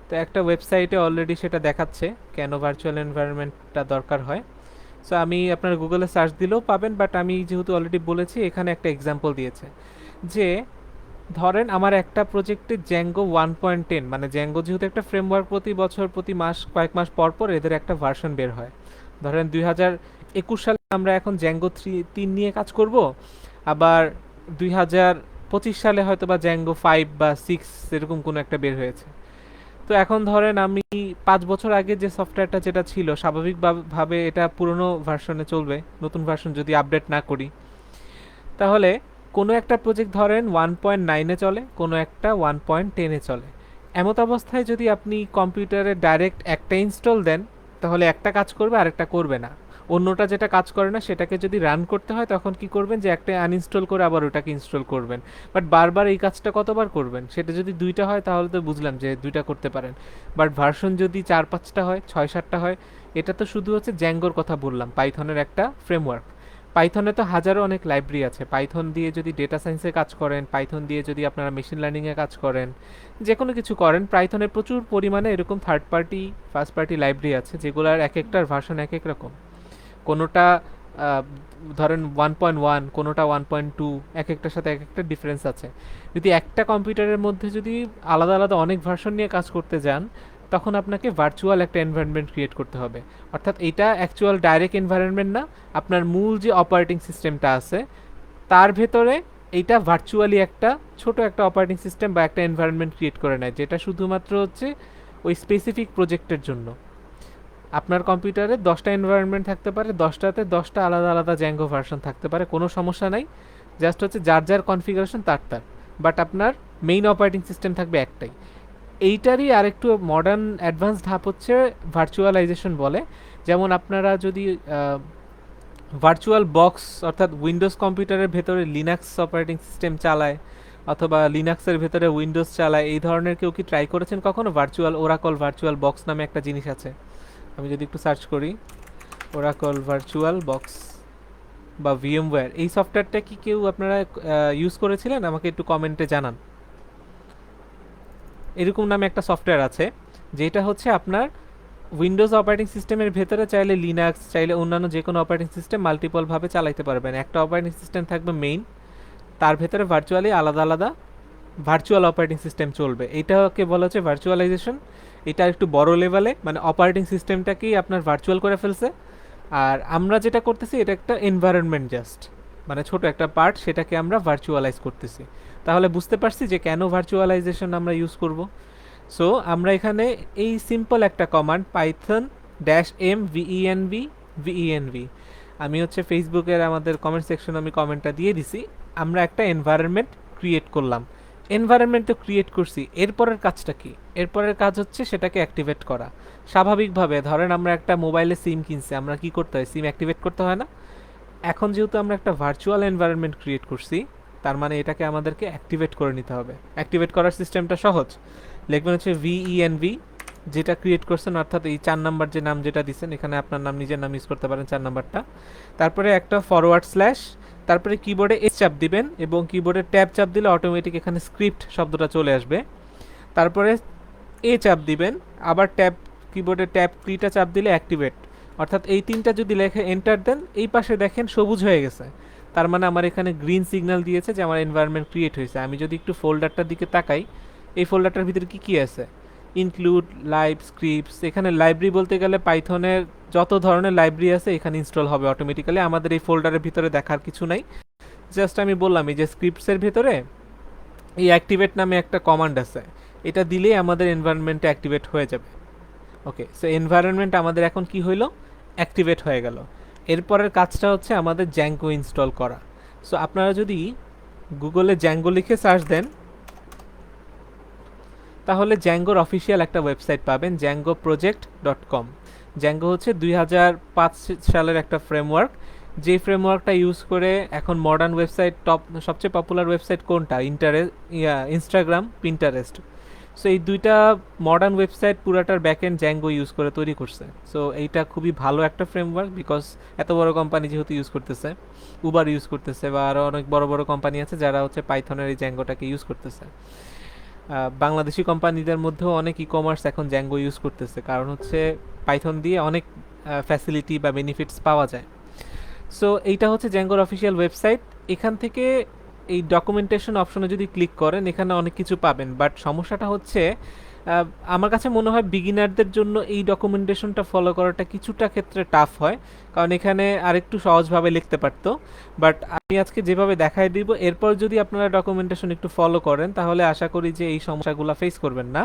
তো একটা ওয়েবসাইটে অলরেডি সেটা দেখাচ্ছে কেন ভার্চুয়াল এনভায়রনমেন্টটা দরকার হয়। সো আমি আপনার গুগলে সার্চ দিলেও পাবেন, বাট আমি যেহেতু অলরেডি বলেছি এখানে একটা এক্সাম্পল দিয়েছে যে ধরেন আমার একটা প্রজেক্টে জ্যাঙ্গো 1.10, মানে জ্যাঙ্গো যেহেতু একটা ফ্রেমওয়ার্ক, প্রতি বছর প্রতি মাস কয়েক মাস পর পর এদের একটা ভার্সন বের হয়। ধরেন 2021 সালে আমরা এখন জ্যাঙ্গো 3 নিয়ে কাজ করব, আবার 2025 সালে হয়তো বা জ্যাঙ্গো 5 বা 6 এরকম কোনো একটা বের হয়েছে। তো এখন ধরেন আমি 5 বছর আগে যে সফটওয়্যারটা যেটা ছিল স্বাভাবিকভাবে এটা পুরনো ভার্সনে চলবে, নতুন ভার্সন যদি আপডেট না করি। তাহলে কোনো একটা প্রজেক্ট ধরেন 1.9-এ চলে, কোনো একটা 1.10-এ চলে। এমত অবস্থায় যদি আপনি কম্পিউটারে ডাইরেক্ট একটা ইনস্টল দেন, তাহলে একটা কাজ করবে আরেকটা করবে না। অন্যটা যেটা কাজ করে না সেটাকে যদি রান করতে হয় তখন কি করবেন, যে একটা আনইনস্টল করে আবার ওটাকে ইনস্টল করবেন। বাট বারবার এই কাজটা কতবার করবেন? সেটা যদি দুইটা হয় তাহলে তো বুঝলাম যে দুইটা করতে পারেন। বাট ভার্সন যদি 4-5টা হয়, 6-7টা হয়, এটা তো শুধু হচ্ছে জ্যাঙ্গোর কথা বললাম, পাইথনের একটা ফ্রেমওয়ার্ক। পাইথনে তো হাজারো অনেক লাইব্রেরি আছে। পাইথন দিয়ে যদি ডেটা সায়েন্সে কাজ করেন, পাইথন দিয়ে যদি আপনারা মেশিন লার্নিংয়ে কাজ করেন, যে কোনো কিছু করেন, পাইথনে প্রচুর পরিমাণে এরকম third party first party library আছে যেগুলোর এক একটার ভার্সন এক এক রকম। কোনোটা ধরেন 1.1, কোনোটা 1.2, এক একটার সাথে এক একটা ডিফারেন্স আছে। যদি একটা কম্পিউটারের মধ্যে যদি আলাদা আলাদা অনেক ভার্সন নিয়ে কাজ করতে যান, তখন আপনাকে ভার্চুয়াল একটা এনভায়রনমেন্ট ক্রিয়েট করতে হবে। অর্থাৎ এটা অ্যাকচুয়াল ডাইরেক্ট এনভায়রনমেন্ট না, আপনার মূল যে অপারেটিং সিস্টেমটা আছে তার ভেতরে এইটা ভার্চুয়ালি একটা ছোট একটা অপারেটিং সিস্টেম বা একটা এনভায়রনমেন্ট ক্রিয়েট করে নেয়, যেটা শুধুমাত্র হচ্ছে ওই স্পেসিফিক প্রজেক্টের জন্য। আপনার কম্পিউটারে 10টা এনভায়রনমেন্ট থাকতে পারে, 10টাতে 10টা আলাদা আলাদা জ্যাঙ্গো ভার্সন থাকতে পারে, কোনো সমস্যা নাই। জাস্ট হচ্ছে যার যার কনফিগারেশন তার তার। বাট আপনার মেইন অপারেটিং সিস্টেম থাকবে একটাই। এইটারই আরেকটু মডার্ন অ্যাডভান্স ধাপ হচ্ছে ভার্চুয়ালাইজেশন বলে। যেমন আপনারা যদি ভার্চুয়াল বক্স, অর্থাৎ উইন্ডোজ কম্পিউটারের ভেতরে লিনাক্স অপারেটিং সিস্টেম চালায়, অথবা লিনাক্সের ভেতরে উইন্ডোজ চালায়, এই ধরনের কেউ কি ট্রাই করেছেন কখনো? ভার্চুয়াল ওরাকল ভার্চুয়াল বক্স নামে একটা জিনিস আছে। আমি যদি একটু সার্চ করি, ওরাকল ভার্চুয়াল বক্স বা ভিএমওয়্যার, এই সফটওয়্যারটা কি কেউ আপনারা ইউজ করেছিলেন? আমাকে একটু কমেন্টে জানান। এরকম নামে একটা সফটওয়্যার আছে, যেটা হচ্ছে আপনার উইন্ডোজ অপারেটিং সিস্টেমের ভেতরে চাইলে লিনাক্স, চাইলে অন্যান্য যে কোনো অপারেটিং সিস্টেম মাল্টিপলভাবে চালাইতে পারবেন। একটা অপারেটিং সিস্টেম থাকবে মেইন, তার ভেতরে ভার্চুয়ালি আলাদা আলাদা ভার্চুয়াল অপারেটিং সিস্টেম চলবে। এইটাকে বলা হচ্ছে ভার্চুয়ালাইজেশন। এটা একটু বড় লেভেলে, মানে অপারেটিং সিস্টেমটাকেই আপনার ভার্চুয়াল করে ফেলছে। আর আমরা যেটা করতেছি এটা একটা এনভায়রনমেন্ট জাস্ট, মানে ছোট একটা পার্ট, সেটাকে আমরা ভার্চুয়ালাইজ করতেছি। তাহলে বুঝতে পারছি যে কেন ভার্চুয়ালাইজেশন আমরা ইউজ করব। সো আমরা এখানে এই সিম্পল একটা কমান্ড, পাইথন -m venv, আমি হচ্ছে ফেসবুকের আমাদের কমেন্ট সেকশন আমি কমেন্টটা দিয়ে দিছি। আমরা একটা এনভায়রনমেন্ট ক্রিয়েট করলাম। এনভায়রনমেন্ট তো ক্রিয়েট করছি, এরপরের কাজটা কি? এরপরের কাজ হচ্ছে সেটাকে অ্যাক্টিভেট করা। স্বাভাবিকভাবে ধরেন আমরা একটা মোবাইলে সিম কিনছি, আমরা কি করতে হয়? সিম অ্যাক্টিভেট করতে হয় না? এখন যেহেতু আমরা একটা ভার্চুয়াল এনভায়রনমেন্ট ক্রিয়েট করছি, তার মানে এটাকে আমাদেরকে অ্যাক্টিভেট করে নিতে হবে। অ্যাক্টিভেট করার সিস্টেমটা সহজ। লিখবেন হচ্ছে venv, যেটা ক্রিয়েট করছেন, অর্থাৎ এই 4 নাম্বার যে নাম যেটা দিচ্ছেন, এখানে আপনার নাম, নিজের নাম ইউজ করতে পারেন 4 নাম্বারটা। তারপরে একটা ফরওয়ার্ড স্ল্যাশ, তারপরে কিবোর্ডে এস চাপ দিবেন এবং কিবোর্ডে ট্যাব চাপ দিলে অটোমেটিক এখানে স্ক্রিপ্ট শব্দটা চলে আসবে। তারপরে এ চাপ দিবেন, আবার ট্যাব, কিবোর্ডে ট্যাব কিটা চাপ দিলে অ্যাক্টিভেট। অর্থাৎ এই তিনটা যদি লেখে এন্টার দেন, এই পাশে দেখেন সবুজ হয়ে গেছে, তার মানে আমার এখানে গ্রিন সিগন্যাল দিয়েছে যে আমার এনভায়রনমেন্ট ক্রিয়েট হয়েছে। আমি যদি একটু ফোল্ডারটার দিকে তাকাই, এই ফোল্ডারটার ভিতরে কি কি আছে? Include, live, scripts. এখানে লাইব্রেরি বলতে গেলে পাইথনের যত ধরনের লাইব্রেরি আছে এখানে ইনস্টল হবে অটোমেটিক্যালি, আমাদের এই ফোল্ডারের ভিতরে দেখার কিছু নাই। জাস্ট আমি বললাম এই যে স্ক্রিপ্টসের ভেতরে এই অ্যাক্টিভেট নামে একটা কমান্ড আছে, এটা দিলেই আমাদের এনভায়রনমেন্টটা অ্যাক্টিভেট হয়ে যাবে। ওকে, সো এনভায়রনমেন্ট আমাদের এখন কি হইলো, অ্যাক্টিভেট হয়ে গেল। এরপরের কাজটা হচ্ছে আমাদের জ্যাঙ্গো ইনস্টল করা। সো আপনারা যদি গুগলে জ্যাঙ্গো লিখে সার্চ দেন তাহলে জ্যাঙ্গোর অফিসিয়াল একটা ওয়েবসাইট পাবেন, djangoproject.com। জ্যাঙ্গো হচ্ছে 2005 সালের একটা ফ্রেমওয়ার্ক, যে ফ্রেমওয়ার্কটা ইউজ করে এখন মডার্ন ওয়েবসাইট, সবচেয়ে পপুলার ওয়েবসাইট কোনটা, ইনস্টাগ্রাম, পিন্টারেস্ট। সো এই দুইটা মডার্ন ওয়েবসাইট পুরাটার ব্যাকএন্ড জ্যাঙ্গো ইউজ করে তৈরি করছে। সো এইটা খুবই ভালো একটা ফ্রেমওয়ার্ক, বিকজ এত বড় কোম্পানি যেহেতু ইউজ করতেছে, উবার ইউজ করতেছে বা আরও অনেক বড় বড় কোম্পানি আছে যারা হচ্ছে পাইথনের এই জ্যাঙ্গোটাকে ইউজ করতেছে। বাংলাদেশি কোম্পানিদের মধ্যেও অনেক ই কমার্স এখন জ্যাঙ্গো ইউজ করতেছে, কারণ হচ্ছে পাইথন দিয়ে অনেক ফ্যাসিলিটি বা বেনিফিটস পাওয়া যায়। সো এইটা হচ্ছে জ্যাঙ্গোর অফিসিয়াল ওয়েবসাইট। এখান থেকে এই ডকুমেন্টেশন অপশনে যদি ক্লিক করেন এখানে অনেক কিছু পাবেন, বাট সমস্যাটা হচ্ছে আমার কাছে মনে হয় বিগিনারদের জন্য এই ডকুমেন্টেশনটা ফলো করাটা কিছুটা ক্ষেত্রে টাফ হয়, কারণ এখানে আরেকটু সহজভাবে লিখতে পারতো। বাট আমি আজকে যেভাবে দেখাই দিব, এরপর যদি আপনারা ডকুমেন্টেশন একটু ফলো করেন তাহলে আশা করি যে এই সমস্যাগুলো ফেস করবেন না।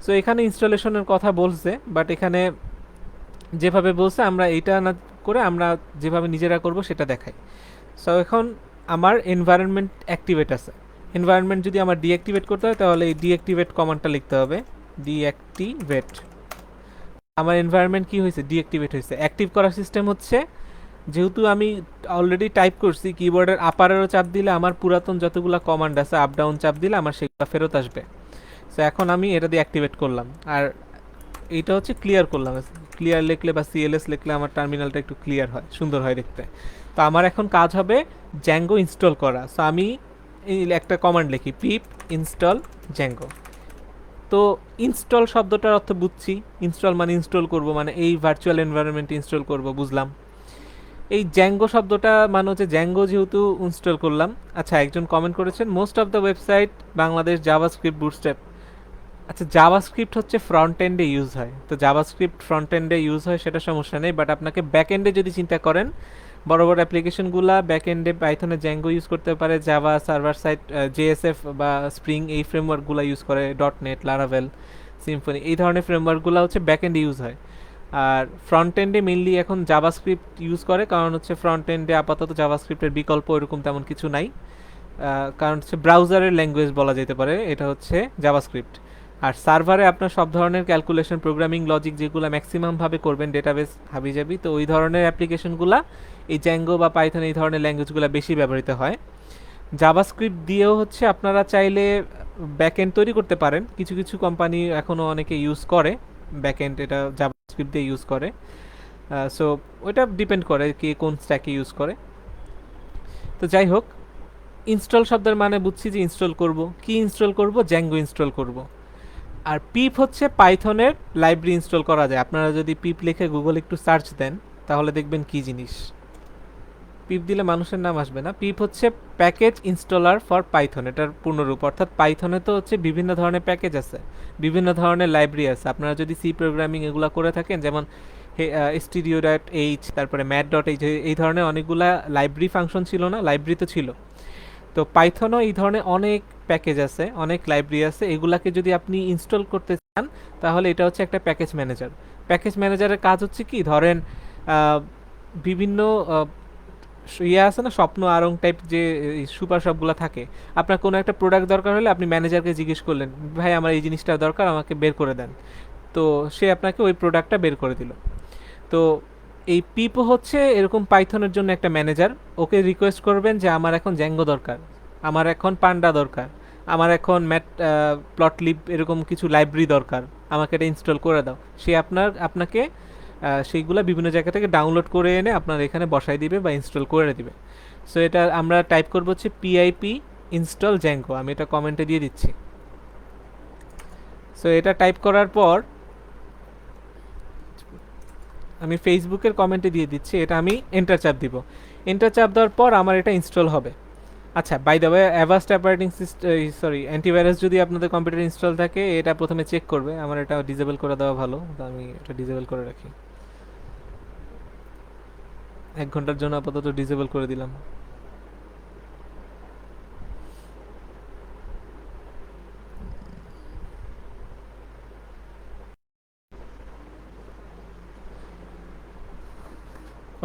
সো এখানে ইনস্টলেশনের কথা বলছে, বাট এখানে যেভাবে বলছে আমরা এইটা না করে আমরা যেভাবে নিজেরা করব সেটা দেখাই। সো এখন আমার এনভায়রনমেন্ট অ্যাক্টিভেট আছে। এনভায়রনমেন্ট যদি আমার ডিঅ্যাক্টিভেট করতে হয় তাহলে এই ডিঅ্যাক্টিভেট কমান্ডটা লিখতে হবে, ডিঅ্যাক্টিভেট। আমার এনভায়রনমেন্ট কি হয়েছে, ডিঅ্যাক্টিভেট হয়েছে। অ্যাক্টিভ করার সিস্টেম হচ্ছে, যেহেতু আমি অলরেডি টাইপ করছি, কিবোর্ডের আপারেরও চাপ দিলে আমার পুরাতন যতগুলো কমান্ড আছে আপ ডাউন চাপ দিলে আমার সেগুলো ফেরত আসবে। সো এখন আমি এটা দিয়ে অ্যাক্টিভেট করলাম, আর এইটা হচ্ছে ক্লিয়ার করলাম। ক্লিয়ার লিখলে বা সিএলএস লিখলে আমার টার্মিনালটা একটু ক্লিয়ার হয়, সুন্দর হয় দেখতে। তো আমার এখন কাজ হবে জ্যাঙ্গো ইনস্টল করা। সো আমি এই একটা কমান্ড লিখি, পিপ ইনস্টল জ্যাঙ্গো। তো ইনস্টল শব্দটার অর্থ বুঝছি, ইনস্টল মানে ইনস্টল করব, মানে এই ভার্চুয়াল এনভায়রনমেন্ট ইনস্টল করব, বুঝলাম। এই জ্যাঙ্গো শব্দটা মানে হচ্ছে জ্যাঙ্গো যেহেতু ইনস্টল করলাম। আচ্ছা, একজন কমেন্ট করেছেন most of the website Bangladesh JavaScript bootstrap. আচ্ছা, জাভাস্ক্রিপ্ট হচ্ছে ফ্রন্ট এন্ডে ইউজ হয়, তো জাভাস্ক্রিপ্ট ফ্রন্ট এন্ডে ইউজ হয় সেটা সমস্যা নেই, বাট আপনাকে ব্যাক এন্ডে যদি চিন্তা করেন, বড় বড় অ্যাপ্লিকেশনগুলো ব্যাক এন্ডে পাইথনের জ্যাঙ্গো ইউজ করতে পারে, জাভা সার্ভার সাইড জেএসএফ বা স্প্রিং এই ফ্রেমওয়ার্কগুলো ইউজ করে, ডট নেট, লারাভেল, সিম্ফনি এই ধরনের ফ্রেমওয়ার্কগুলো হচ্ছে ব্যাক এন্ডে ইউজ হয়। আর ফ্রন্ট এন্ডে মেইনলি এখন জাভাস্ক্রিপ্ট ইউজ করে, কারণ হচ্ছে ফ্রন্ট এন্ডে আপাতত জাভাস্ক্রিপ্টের বিকল্প এরকম তেমন কিছু নাই। কারণ হচ্ছে ব্রাউজারের ল্যাঙ্গুয়েজ বলা যেতে পারে এটা হচ্ছে জাভাস্ক্রিপ্ট। আর সার্ভারে আপনার সব ধরনের ক্যালকুলেশন, প্রোগ্রামিং লজিক যেগুলো ম্যাক্সিমামভাবে করবেন ডেটাবেস হাবিজাবি, তো ওই ধরনের অ্যাপ্লিকেশনগুলো এই জ্যাঙ্গো বা পাইথন এই ধরনের ল্যাঙ্গুয়েজগুলো বেশি ব্যবহৃত হয়। জাভাস্ক্রিপ্ট দিয়েও হচ্ছে আপনারা চাইলে ব্যাকএন্ড তৈরি করতে পারেন, কিছু কিছু কোম্পানি এখনও অনেকে ইউজ করে ব্যাকএন্ড, এটা জাভাস্ক্রিপ্ট দিয়ে ইউজ করে। সো ওইটা ডিপেন্ড করে কি কোন স্ট্যাকে ইউজ করে। তো যাই হোক, ইনস্টল শব্দের মানে বুঝছি যে ইনস্টল করব, কি ইনস্টল করব, জ্যাঙ্গো ইনস্টল করব। আর পিপ হচ্ছে পাইথনের লাইব্রেরি ইনস্টল করা যায়। আপনারা যদি পিপ লিখে গুগল একটু সার্চ দেন তাহলে দেখবেন কি জিনিস। পিপ দিলে মানুষের নাম আসবে না, পিপ হচ্ছে প্যাকেজ ইনস্টলার ফর পাইথন, এটার পূর্ণরূপ। অর্থাৎ পাইথনে তো হচ্ছে বিভিন্ন ধরনের প্যাকেজ আছে, বিভিন্ন ধরনের লাইব্রেরি আছে। আপনারা যদি সি প্রোগ্রামিং এগুলো করে থাকেন, যেমন studio.h, তারপরে mat.h, এই ধরনের অনেকগুলা লাইব্রেরি ফাংশন ছিল না, লাইব্রেরি তো ছিল। তো পাইথনও এই ধরনের অনেক প্যাকেজ আছে, অনেক লাইব্রেরি আছে। এগুলাকে যদি আপনি ইনস্টল করতে চান তাহলে এটা হচ্ছে একটা প্যাকেজ ম্যানেজার। প্যাকেজ ম্যানেজারের কাজ হচ্ছে কি, ধরেন বিভিন্ন ইয়ে আছে না, স্বপ্ন আরং টাইপ যে সুপার শপগুলো থাকে, আপনার কোনো একটা প্রোডাক্ট দরকার হলে আপনি ম্যানেজারকে জিজ্ঞেস করলেন, ভাই আমার এই জিনিসটা দরকার, আমাকে বের করে দেন। তো সে আপনাকে ওই প্রোডাক্টটা বের করে দিল। তো এই পিপো হচ্ছে এরকম পাইথনের জন্য একটা ম্যানেজার। ওকে রিকোয়েস্ট করবেন যে আমার এখন জ্যাঙ্গো দরকার, আমার এখন পান্ডা দরকার, আমার এখন ম্যাট প্লটলিব এরকম কিছু লাইব্রেরি দরকার, আমাকে এটা ইনস্টল করে দাও। সে আপনাকে সেইগুলো বিভিন্ন জায়গা থেকে ডাউনলোড করে এনে আপনার এখানে বসাই দিবে বা ইনস্টল করে দিবে। সো এটা আমরা টাইপ করবো হচ্ছে পিআইপি ইনস্টল জ্যাঙ্গো। আমি এটা কমেন্টে দিয়ে দিচ্ছি। সো এটা টাইপ করার পর আমি ফেসবুকের কমেন্টে দিয়ে দিচ্ছি, এটা আমি এন্টার চাপ দিব। এন্টার চাপ দেওয়ার পর আমার এটা ইনস্টল হবে। আচ্ছা, by the way, Avast operating system, sorry, antivirus যদি আপনাদের কম্পিউটার ইনস্টল থাকে এটা প্রথমে চেক করবে। আমার এটা ডিসেবল করে দেওয়া ভালো, তো আমি এটা ডিসেবল করে রাখি। 1 ঘন্টার জন্য আপাতত ডিসেবল করে দিলাম।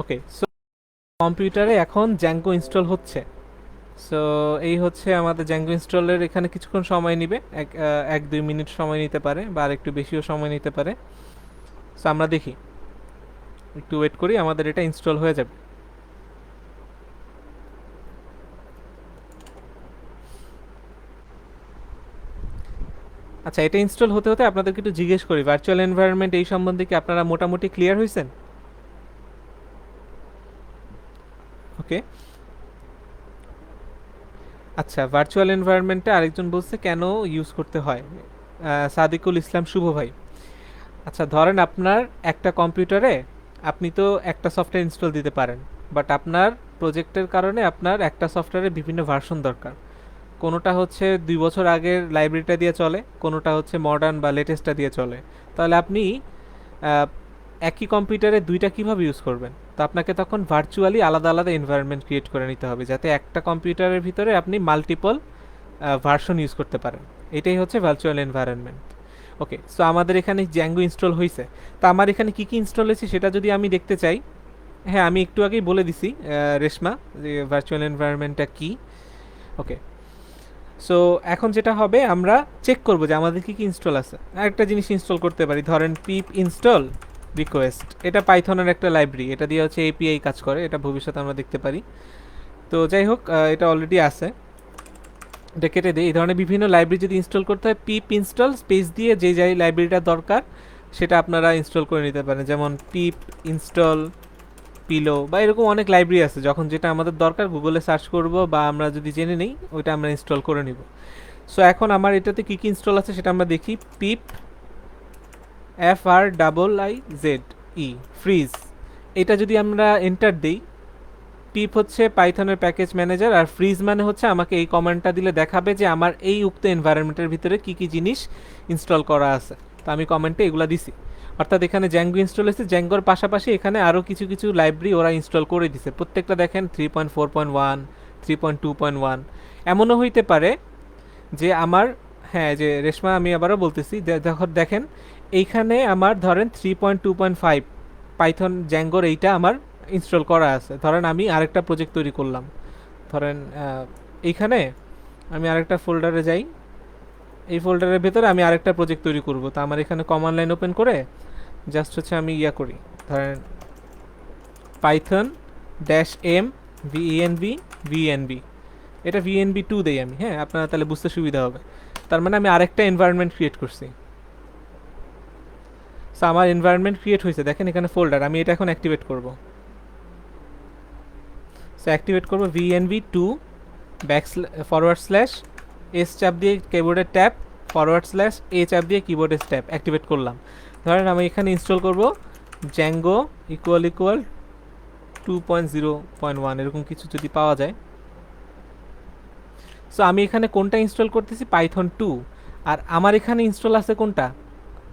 ওকে, সো কম্পিউটারে এখন জ্যাঙ্গো ইনস্টল হচ্ছে। সো এই হচ্ছে আমাদের জ্যাঙ্গো ইনস্টলের, এখানে কিছুক্ষণ সময় নেবে, 1-2 মিনিট সময় নিতে পারে বা আর একটু বেশিও সময় নিতে পারে। সো আমরা দেখি, একটু ওয়েট করি, আমাদের এটা ইনস্টল হয়ে যাবে। আচ্ছা, এটা ইনস্টল হতে হতে আপনাদেরকে একটু জিজ্ঞেস করি, ভার্চুয়াল এনভায়রনমেন্ট এই সম্বন্ধে কি আপনারা মোটামুটি ক্লিয়ার হয়েছেন? ওকে, আচ্ছা, ভার্চুয়াল এনভায়রনমেন্টে আরেকজন বলছে কেন ইউজ করতে হয়, সাদিকুল ইসলাম শুভ ভাই। আচ্ছা, ধরেন আপনার একটা কম্পিউটারে আপনি তো একটা সফটওয়্যার ইনস্টল দিতে পারেন, বাট আপনার প্রজেক্টের কারণে আপনার একটা সফটওয়্যারের বিভিন্ন ভার্সন দরকার। কোনোটা হচ্ছে 2 বছর আগের লাইব্রেরিটা দিয়ে চলে, কোনোটা হচ্ছে মডার্ন বা লেটেস্টটা দিয়ে চলে। তাহলে আপনি আহ, একই কম্পিউটারে দুইটা কিভাবে ইউজ করবেন? তো আপনাকে তখন ভার্চুয়ালি আলাদা আলাদা এনভায়রনমেন্ট ক্রিয়েট করে নিতে হবে, যাতে একটা কম্পিউটারের ভিতরে আপনি মাল্টিপল ভার্সন ইউজ করতে পারেন। এটাই হচ্ছে ভার্চুয়াল এনভায়রনমেন্ট। ওকে, সো আমাদের এখানে জ্যাঙ্গো ইনস্টল হয়েছে। তো আমার এখানে কি কি ইনস্টল হয়েছে সেটা যদি আমি দেখতে চাই, হ্যাঁ আমি একটু আগেই বলে দিছি রেশমা, যে ভার্চুয়াল এনভায়রনমেন্টটা কি। ওকে, সো এখন যেটা হবে, আমরা চেক করব যে আমাদের কি কি ইনস্টল আছে। আরেকটা জিনিস ইনস্টল করতে পারি, ধরেন পিপ ইনস্টল রিকোয়েস্ট, এটা পাইথনের একটা লাইব্রেরি, এটা দিয়ে হচ্ছে এপিআই কাজ করে, এটা ভবিষ্যতে আমরা দেখতে পারি। তো যাই হোক, এটা অলরেডি আছে, এটা কেটে দিই। এই ধরনের বিভিন্ন লাইব্রেরি যদি ইনস্টল করতে হয়, পিপ ইনস্টল স্পেস দিয়ে যে যাই লাইব্রেরিটা দরকার সেটা আপনারা ইনস্টল করে নিতে পারেন, যেমন পিপ ইনস্টল পিলো বা এরকম অনেক লাইব্রেরি আছে। যখন যেটা আমাদের দরকার গুগলে সার্চ করব বা আমরা যদি জেনে নেই, ওইটা আমরা ইনস্টল করে নিব। সো এখন আমার এটাতে কী কী ইনস্টল আছে সেটা আমরা দেখি। পিপ FRIIZ ফ্রিজ, এটা যদি আমরা এন্টার দিই, পিপ হচ্ছে পাইথনের প্যাকেজ ম্যানেজার, আর ফ্রিজ মানে হচ্ছে আমাকে এই কমান্ডটা দিলে দেখাবে যে আমার এই উক্ত এনভায়রনমেন্টের ভিতরে কী কী জিনিস ইনস্টল করা আছে। তো আমি কমেন্টে এগুলো দিছি, অর্থাৎ এখানে জ্যাঙ্গো ইনস্টল হয়েছে, জ্যাঙ্গোর পাশাপাশি এখানে আরও কিছু কিছু লাইব্রেরি ওরা ইনস্টল করে দিছে। প্রত্যেকটা দেখেন 3.4.1, 3.2.1। এমনও হইতে পারে যে আমার, হ্যাঁ যে রেশমা আমি আবারও বলতেছি, দেখেন এইখানে আমার ধরেন 3.2.5 পাইথন জ্যাঙ্গোর এইটা আমার ইনস্টল করা আছে। ধরেন আমি আরেকটা প্রজেক্ট তৈরি করলাম, ধরেন এইখানে আমি আরেকটা ফোল্ডারে যাই, এই ফোল্ডারের ভেতরে আমি আরেকটা প্রজেক্ট তৈরি করব। তো আমার এখানে কমান্ড লাইন ওপেন করে জাস্ট হচ্ছে আমি করি, ধরেন পাইথন -m venv, এটা VNV2 দেই আমি, হ্যাঁ আপনারা তাহলে বুঝতে সুবিধা হবে। তার মানে আমি আরেকটা এনভায়রনমেন্ট ক্রিয়েট করছি। সো আমার এনভায়রনমেন্ট ক্রিয়েট হয়েছে, দেখেন এখানে ফোল্ডার, আমি এটা এখন অ্যাক্টিভেট করব। সো অ্যাক্টিভেট করব venv2 /s চাপ দিয়ে কিবোর্ডের ট্যাপ /a চাপ দিয়ে কিবোর্ডের ট্যাপ অ্যাক্টিভেট করলাম। ধরেন আমি এখানে ইনস্টল করব জ্যাঙ্গো == 2.0.1 এরকম কিছু যদি পাওয়া যায়। সো আমি এখানে কোনটা ইনস্টল করতেছি, পাইথন 2, আর আমার এখানে ইনস্টল আছে কোনটা,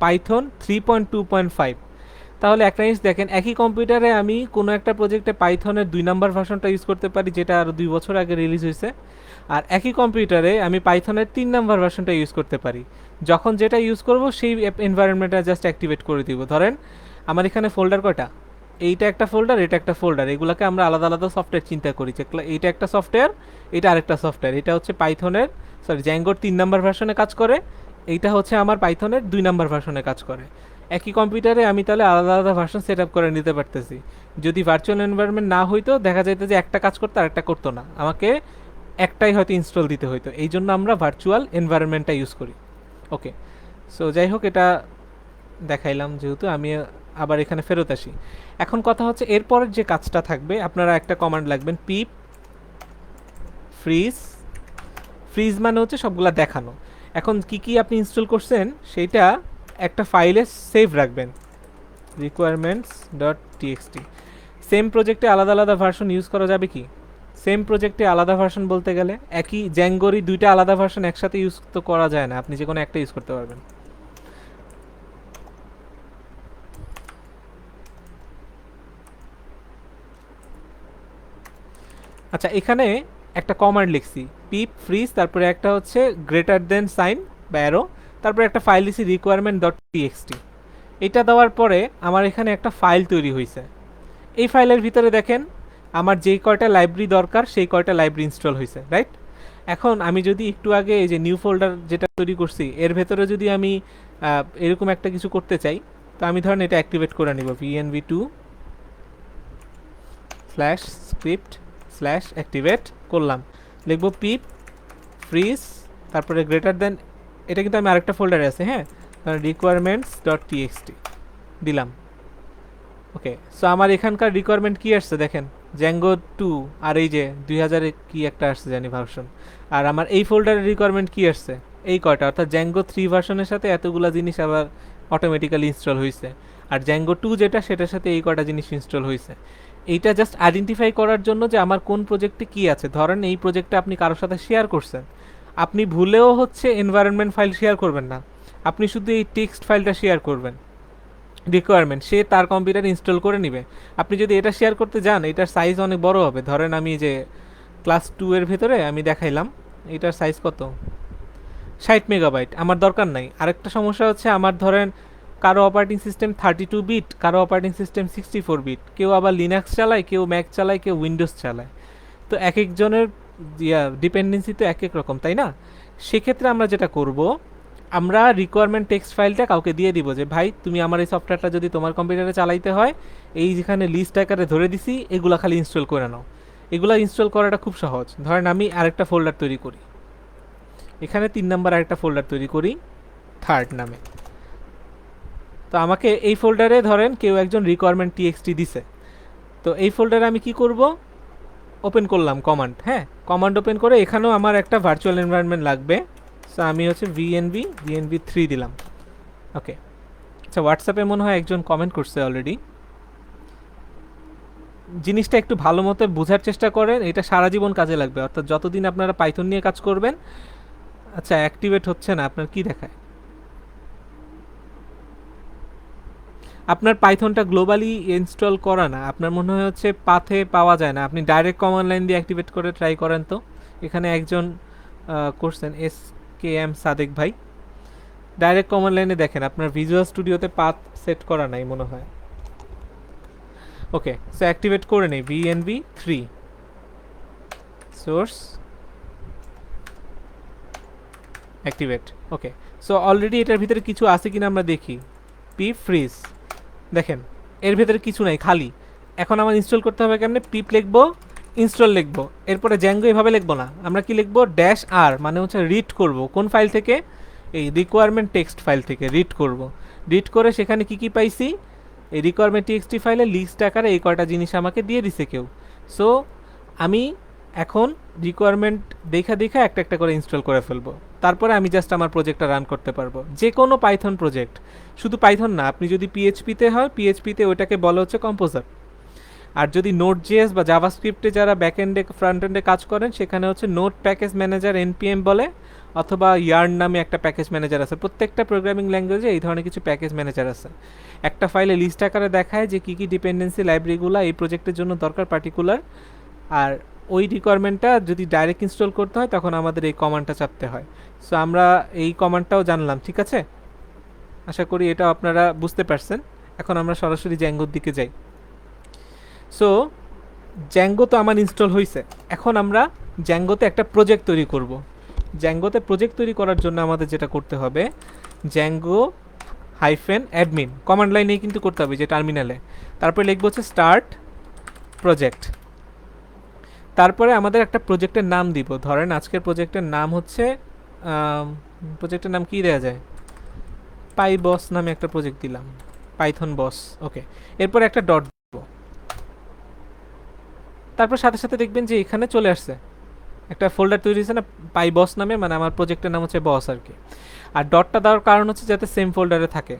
পাইথন 3.2.5। তাহলে একটা জিনিস দেখেন, একই কম্পিউটারে আমি কোনো একটা প্রজেক্টে পাইথনের 2 নম্বর ভার্সনটা ইউজ করতে পারি, যেটা আরও 2 বছর আগে রিলিজ হয়েছে, আর একই কম্পিউটারে আমি পাইথনের 3 নম্বর ভার্সনটা ইউজ করতে পারি। যখন যেটা ইউজ করব সেই এনভায়রনমেন্টটা জাস্ট অ্যাক্টিভেট করে দিব। ধরেন আমার এখানে ফোল্ডার কয়টা, এইটা একটা ফোল্ডার, এটা একটা ফোল্ডার, এগুলোকে আমরা আলাদা আলাদা সফটওয়্যার চিন্তা করি, যে এইটা একটা সফটওয়্যার, এটা আরেকটা সফটওয়্যার। এটা হচ্ছে পাইথনের, জ্যাঙ্গোর 3 নম্বর ভার্সনে কাজ করে, এইটা হচ্ছে আমার পাইথনের 2 নম্বর ভার্সনে কাজ করে। একই কম্পিউটারে আমি তাহলে আলাদা আলাদা ভার্সন সেট আপ করে নিতে পারতেছি। যদি ভার্চুয়াল এনভায়রনমেন্ট না হইতো, দেখা যেত যে একটা কাজ করতে আর একটা করতো না, আমাকে একটাই হয়তো ইনস্টল দিতে হইতো। এই জন্য আমরা ভার্চুয়াল এনভায়রনমেন্টটা ইউজ করি। ওকে, সো যাই হোক, এটা দেখাইলাম যেহেতু, আমি আবার এখানে ফেরত আসি। এখন কথা হচ্ছে এরপরের যে কাজটা থাকবে, আপনারা একটা কমান্ড লাগবেন, পিপ ফ্রিজ। ফ্রিজ মানে হচ্ছে সবগুলা দেখানো। এখন কি কি আপনি ইনস্টল করছেন সেইটা একটা ফাইলে সেভ রাখবেন, requirements.txt। সেম প্রজেক্টে আলাদা আলাদা ভার্সন ইউজ করা যাবে কি? সেম প্রজেক্টে আলাদা ভার্সন বলতে গেলে একই জ্যাঙ্গোরই দুইটা আলাদা ভার্সন একসাথে ইউজ তো করা যায় না, আপনি যে কোনো একটা ইউজ করতে পারবেন। আচ্ছা, এখানে একটা কমান্ড লিখছি, পিপ ফ্রিজ, তারপরে একটা হচ্ছে > সাইন বা অ্যারো, তারপরে একটা ফাইল লিখছি requirement.txt। এটা দেওয়ার পরে আমার এখানে একটা ফাইল তৈরি হয়েছে। এই ফাইলের ভিতরে দেখেন আমার যেই কয়টা লাইব্রেরি দরকার সেই কয়টা লাইব্রেরি ইনস্টল হয়েছে, রাইট? এখন আমি যদি একটু আগে এই যে নিউ ফোল্ডার যেটা তৈরি করছি এর ভেতরে যদি আমি এরকম একটা কিছু করতে চাই, তো আমি ধরেন এটা অ্যাক্টিভেট করে নিব, vnv2 slash script slash activate করলাম, লিখব পিপ ফ্রিজ, তারপরে গ্রেটার দেন, এটা কিন্তু আমি আরেকটা ফোল্ডারে আছে, হ্যাঁ, রিকোয়ারমেন্টস ডট টিএক্সটি দিলাম। ওকে, সো আমার এখানকার রিকোয়ারমেন্ট কি আসছে দেখেন, জ্যাঙ্গো 2, আর এই যে 2000 কি একটা আসছে জানি ভার্সন, আর আমার এই ফোল্ডারের রিকোয়ারমেন্ট কি আসছে এই কয়টা, অর্থাৎ জ্যাঙ্গো 3 ভার্সনের সাথে এতগুলা জিনিস আবার অটোমেটিক্যালি ইনস্টল হয়েছে, আর জ্যাঙ্গো 2 যেটা সেটার সাথে এই কয়টা জিনিস ইনস্টল হয়েছে। এইটা জাস্ট আইডেন্টিফাই করার জন্য যে আমার কোন প্রজেক্টে কি আছে। ধরেন এই প্রজেক্টটা আপনি কারোর সাথে শেয়ার করছেন, আপনি ভুলেও হচ্ছে এনভায়রনমেন্ট ফাইল শেয়ার করবেন না, আপনি শুধু এই টেক্সট ফাইলটা শেয়ার করবেন, রিকোয়ারমেন্ট সে তার কম্পিউটার ইনস্টল করে নেবে। আপনি যদি এটা শেয়ার করতে যান এটার সাইজ অনেক বড় হবে। ধরেন আমি যে ক্লাস 2 এর ভেতরে আমি দেখাইলাম, এটার সাইজ কত, 60 মেগাবাইট, আমার দরকার নাই। আরেকটা সমস্যা হচ্ছে আমার ধরেন কারো অপারেটিং সিস্টেম 32 বিট, কারো অপারেটিং সিস্টেম 64 বিট, কেউ আবার লিনাক্স চালায়, কেউ ম্যাক চালায়, কেউ উইন্ডোজ চালায়, তো এক একজনের ডিপেন্ডেন্সি তো এক এক রকম, তাই না? সেক্ষেত্রে আমরা যেটা করব, আমরা রিকোয়ারমেন্ট টেক্সট ফাইলটা কাউকে দিয়ে দিব যে ভাই তুমি আমার এই সফটওয়্যারটা যদি তোমার কম্পিউটারে চালাইতে হয়, এই যেখানে লিস্ট আকারে ধরে দিছি এগুলা খালি ইনস্টল করে নাও। এগুলা ইনস্টল করাটা খুব সহজ। ধরেন আমি আরেকটা ফোল্ডার তৈরি করি, এখানে 3 নাম্বার আরেকটা ফোল্ডার তৈরি করি থার্ড নামে। তো আমাকে এই ফোল্ডারে ধরেন কেউ একজন রিকোয়ারমেন্ট টিএক্সটি দিছে, তো এই ফোল্ডারে আমি কি করব, ওপেন করলাম কমান্ড, হ্যাঁ, কমান্ড ওপেন করে এখানেও আমার একটা ভার্চুয়াল এনভায়রনমেন্ট লাগবে, সো আমি হচ্ছে vnv3 দিলাম। ওকে, আচ্ছা হোয়াটসঅ্যাপে মনে হয় একজন কমেন্ট করছে অলরেডি। জিনিসটা একটু ভালো মতো বোঝার চেষ্টা করেন, এটা সারা জীবন কাজে লাগবে, অর্থাৎ যতদিন আপনারা পাইথন নিয়ে কাজ করবেন। আচ্ছা অ্যাক্টিভেট হচ্ছে না, আপনার কি দেখায়? আপনার পাইথনটা গ্লোবালি ইনস্টল করা না, আপনার মনে হয় হচ্ছে পাথে পাওয়া যায় না। আপনি ডাইরেক্ট কমান্ড লাইন দিয়ে অ্যাক্টিভেট করে ট্রাই করেন তো। এখানে একজন করছেন SKM সাদেক ভাই, ডাইরেক্ট কমান্ড লাইনে দেখেন আপনার ভিজুয়াল স্টুডিওতে পাথ সেট করা নাই মনে হয়। ওকে, সো অ্যাক্টিভেট করে নেই vnv3 সোর্স অ্যাক্টিভেট। ওকে, সো অলরেডি এটার ভিতরে কিছু আছে কিনা আমরা দেখি। পিপ ফ্রিজ, দেখেন এর ভিতরে কিছু নাই, খালি। এখন আমার ইনস্টল করতে হবে কেমনে, পিপ লিখবো, ইনস্টল লিখবো, এরপরে জ্যাঙ্গো এভাবে লিখবো না, আমরা কি লিখবো, -r, মানে হচ্ছে রিড করব। কোন ফাইল থেকে? এই রিকোয়ারমেন্ট টেক্সট ফাইল থেকে রিড করব। রিড করে সেখানে কি কি পাইছি, এই রিকোয়ারমেন্ট টিএক্সটি ফাইলে লিস্ট আকারে এই কয়টা জিনিস আমাকে দিয়ে দিছে কেউ। সো আমি এখন রিকোয়ারমেন্ট দেখা দেখা একটা একটা করে ইনস্টল করে ফেলবো, তারপরে আমি জাস্ট আমার প্রজেক্টটা রান করতে পারবো। যে কোনো পাইথন প্রজেক্ট, শুধু পাইথন না, আপনি যদি পিএইচপিতে হয় পিএইচপিতে ওইটাকে বলা হচ্ছে কম্পোজার, আর যদি নোট জেএস বা জাভাস্ক্রিপ্টে যারা ব্যাক এন্ডে ফ্রন্ট এন্ডে কাজ করেন সেখানে হচ্ছে নোট প্যাকেজ ম্যানেজার এনপিএম বলে, অথবা ইয়ার্ন নামে একটা প্যাকেজ ম্যানেজার আছে। প্রত্যেকটা প্রোগ্রামিং ল্যাঙ্গুয়েজে এই ধরনের কিছু প্যাকেজ ম্যানেজার আছে। একটা ফাইলে লিস্ট আকারে দেখায় যে কী কী ডিপেন্ডেন্সি লাইব্রেরিগুলো এই প্রজেক্টের জন্য দরকার পার্টিকুলার, আর ওই রিকোয়ারমেন্টটা যদি ডাইরেক্ট ইনস্টল করতে হয় তখন আমাদের এই কমান্ডটা চাপতে হয়। সো আমরা এই কমান্ডটাও জানলাম, ঠিক আছে? আশা করি এটা আপনারা বুঝতে পারছেন। এখন আমরা সরাসরি জ্যাঙ্গোর দিকে যাই। সো জ্যাঙ্গো তো আমার ইনস্টল হয়েছে, এখন আমরা জ্যাঙ্গোতে একটা প্রজেক্ট তৈরি করব। জ্যাঙ্গোতে প্রজেক্ট তৈরি করার জন্য আমাদের যেটা করতে হবে, জ্যাঙ্গো -admin কমান্ড লাইনেই কিন্তু করতে হবে, যে টার্মিনালে। তারপরে লিখবো হচ্ছে স্টার্ট প্রজেক্ট। তারপরে আমাদের একটা প্রজেক্টের নাম দিব। ধরেন আজকের প্রজেক্টের নাম হচ্ছে, প্রজেক্টের নাম কি দেওয়া যায়, পাই বস নামে একটা প্রজেক্ট দিলাম, পাইথন বস। ওকে, এরপর একটা ডট দিব। তারপর সাথে সাথে দেখবেন যে এখানে চলে আসছে একটা ফোল্ডার তৈরি হয়েছে না, পাই বস নামে, মানে আমার প্রজেক্টের নাম হচ্ছে বস আর কি। আর ডটটা দেওয়ার কারণ হচ্ছে যাতে সেম ফোল্ডারে থাকে,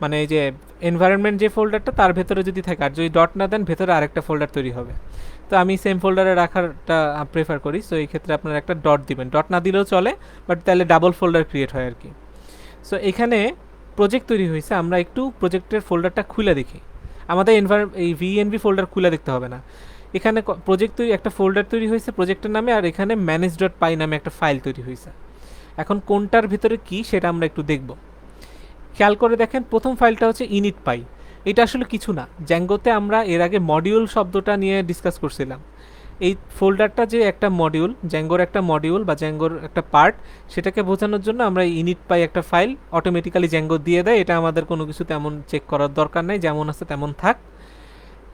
মানে এই যে এনভায়রনমেন্ট যে ফোল্ডারটা তার ভেতরে যদি থাকে, আর যদি ডট না দেন ভেতরে আরেকটা ফোল্ডার তৈরি হবে। তো আমি সেম ফোল্ডারে রাখারটা প্রেফার করি। সো এই ক্ষেত্রে আপনারা একটা ডট দিবেন, ডট না দিলেও চলে, বাট তাহলে ডাবল ফোল্ডার ক্রিয়েট হয় আর কি। সো এখানে প্রজেক্ট তৈরি হয়েছে, আমরা একটু প্রজেক্টের ফোল্ডারটা খুলে দেখি। আমাদের এই ভিএনভি ফোল্ডার খুলে দেখতে হবে না, এখানে প্রজেক্ট তৈরি একটা ফোল্ডার তৈরি হয়েছে প্রজেক্টের নামে, আর এখানে manage.py নামে একটা ফাইল তৈরি হয়েছে। এখন কোনটার ভিতরে কি সেটা আমরা একটু দেখব। খেয়াল করে দেখেন, প্রথম ফাইলটা হচ্ছে init.py। এটা আসলে কিছু না। জ্যাঙ্গোতে আমরা এর আগে মডিউল শব্দটা নিয়ে ডিসকাস করছিলাম। এই ফোল্ডারটা যে একটা মডিউল, জ্যাঙ্গোর একটা মডিউল বা জ্যাঙ্গোর একটা পার্ট, সেটাকে বোঝানোর জন্য আমরা ইনিট পাই একটা ফাইল, অটোমেটিক্যালি জ্যাঙ্গো দিয়ে দেয়। এটা আমাদের কোনো কিছু তেমন চেক করার দরকার নেই, যেমন আছে তেমন থাক।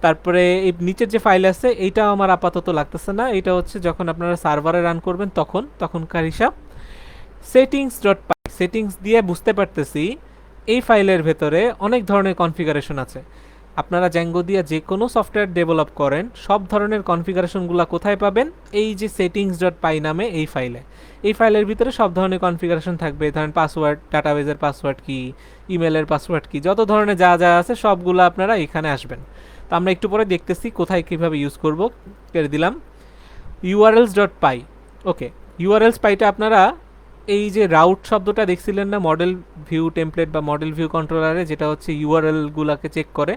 তারপরে এই নিচের যে ফাইল আছে এইটাও আমার আপাতত লাগতেছে না, এটা হচ্ছে যখন আপনারা সার্ভারে রান করবেন তখনকার হিসাব। সেটিংস ডট পাই, সেটিংস দিয়ে বুঝতে পারতেছি এই ফাইলের ভেতরে অনেক ধরনের কনফিগারেশন আছে। আপনারা জ্যাঙ্গো দিয়ে যে কোনো সফটওয়্যার ডেভেলপ করেন, সব ধরনের কনফিগারেশনগুলো কোথায় পাবেন? এই যে সেটিংস ডট পাই নামে এই ফাইলে। এই ফাইলের ভিতরে সব ধরনের কনফিগারেশন থাকবে, ধরেন পাসওয়ার্ড, ডাটাবেজের পাসওয়ার্ড কি, ইমেলের পাসওয়ার্ড কি, যত ধরনের যা যা আছে সবগুলো আপনারা এখানে আসবেন। তো আমরা একটু পরে দেখতেছি কোথায় কীভাবে ইউজ করব। করে দিলাম ইউআরএলস ডট পাই। ওকে, ইউআরএলস পাইটা আপনারা এই যে রাউট শব্দটা দেখছিলেন না মডেল ভিউ টেমপ্লেট বা মডেল ভিউ কন্ট্রোলারে, যেটা হচ্ছে ইউআরএলগুলোকে চেক করে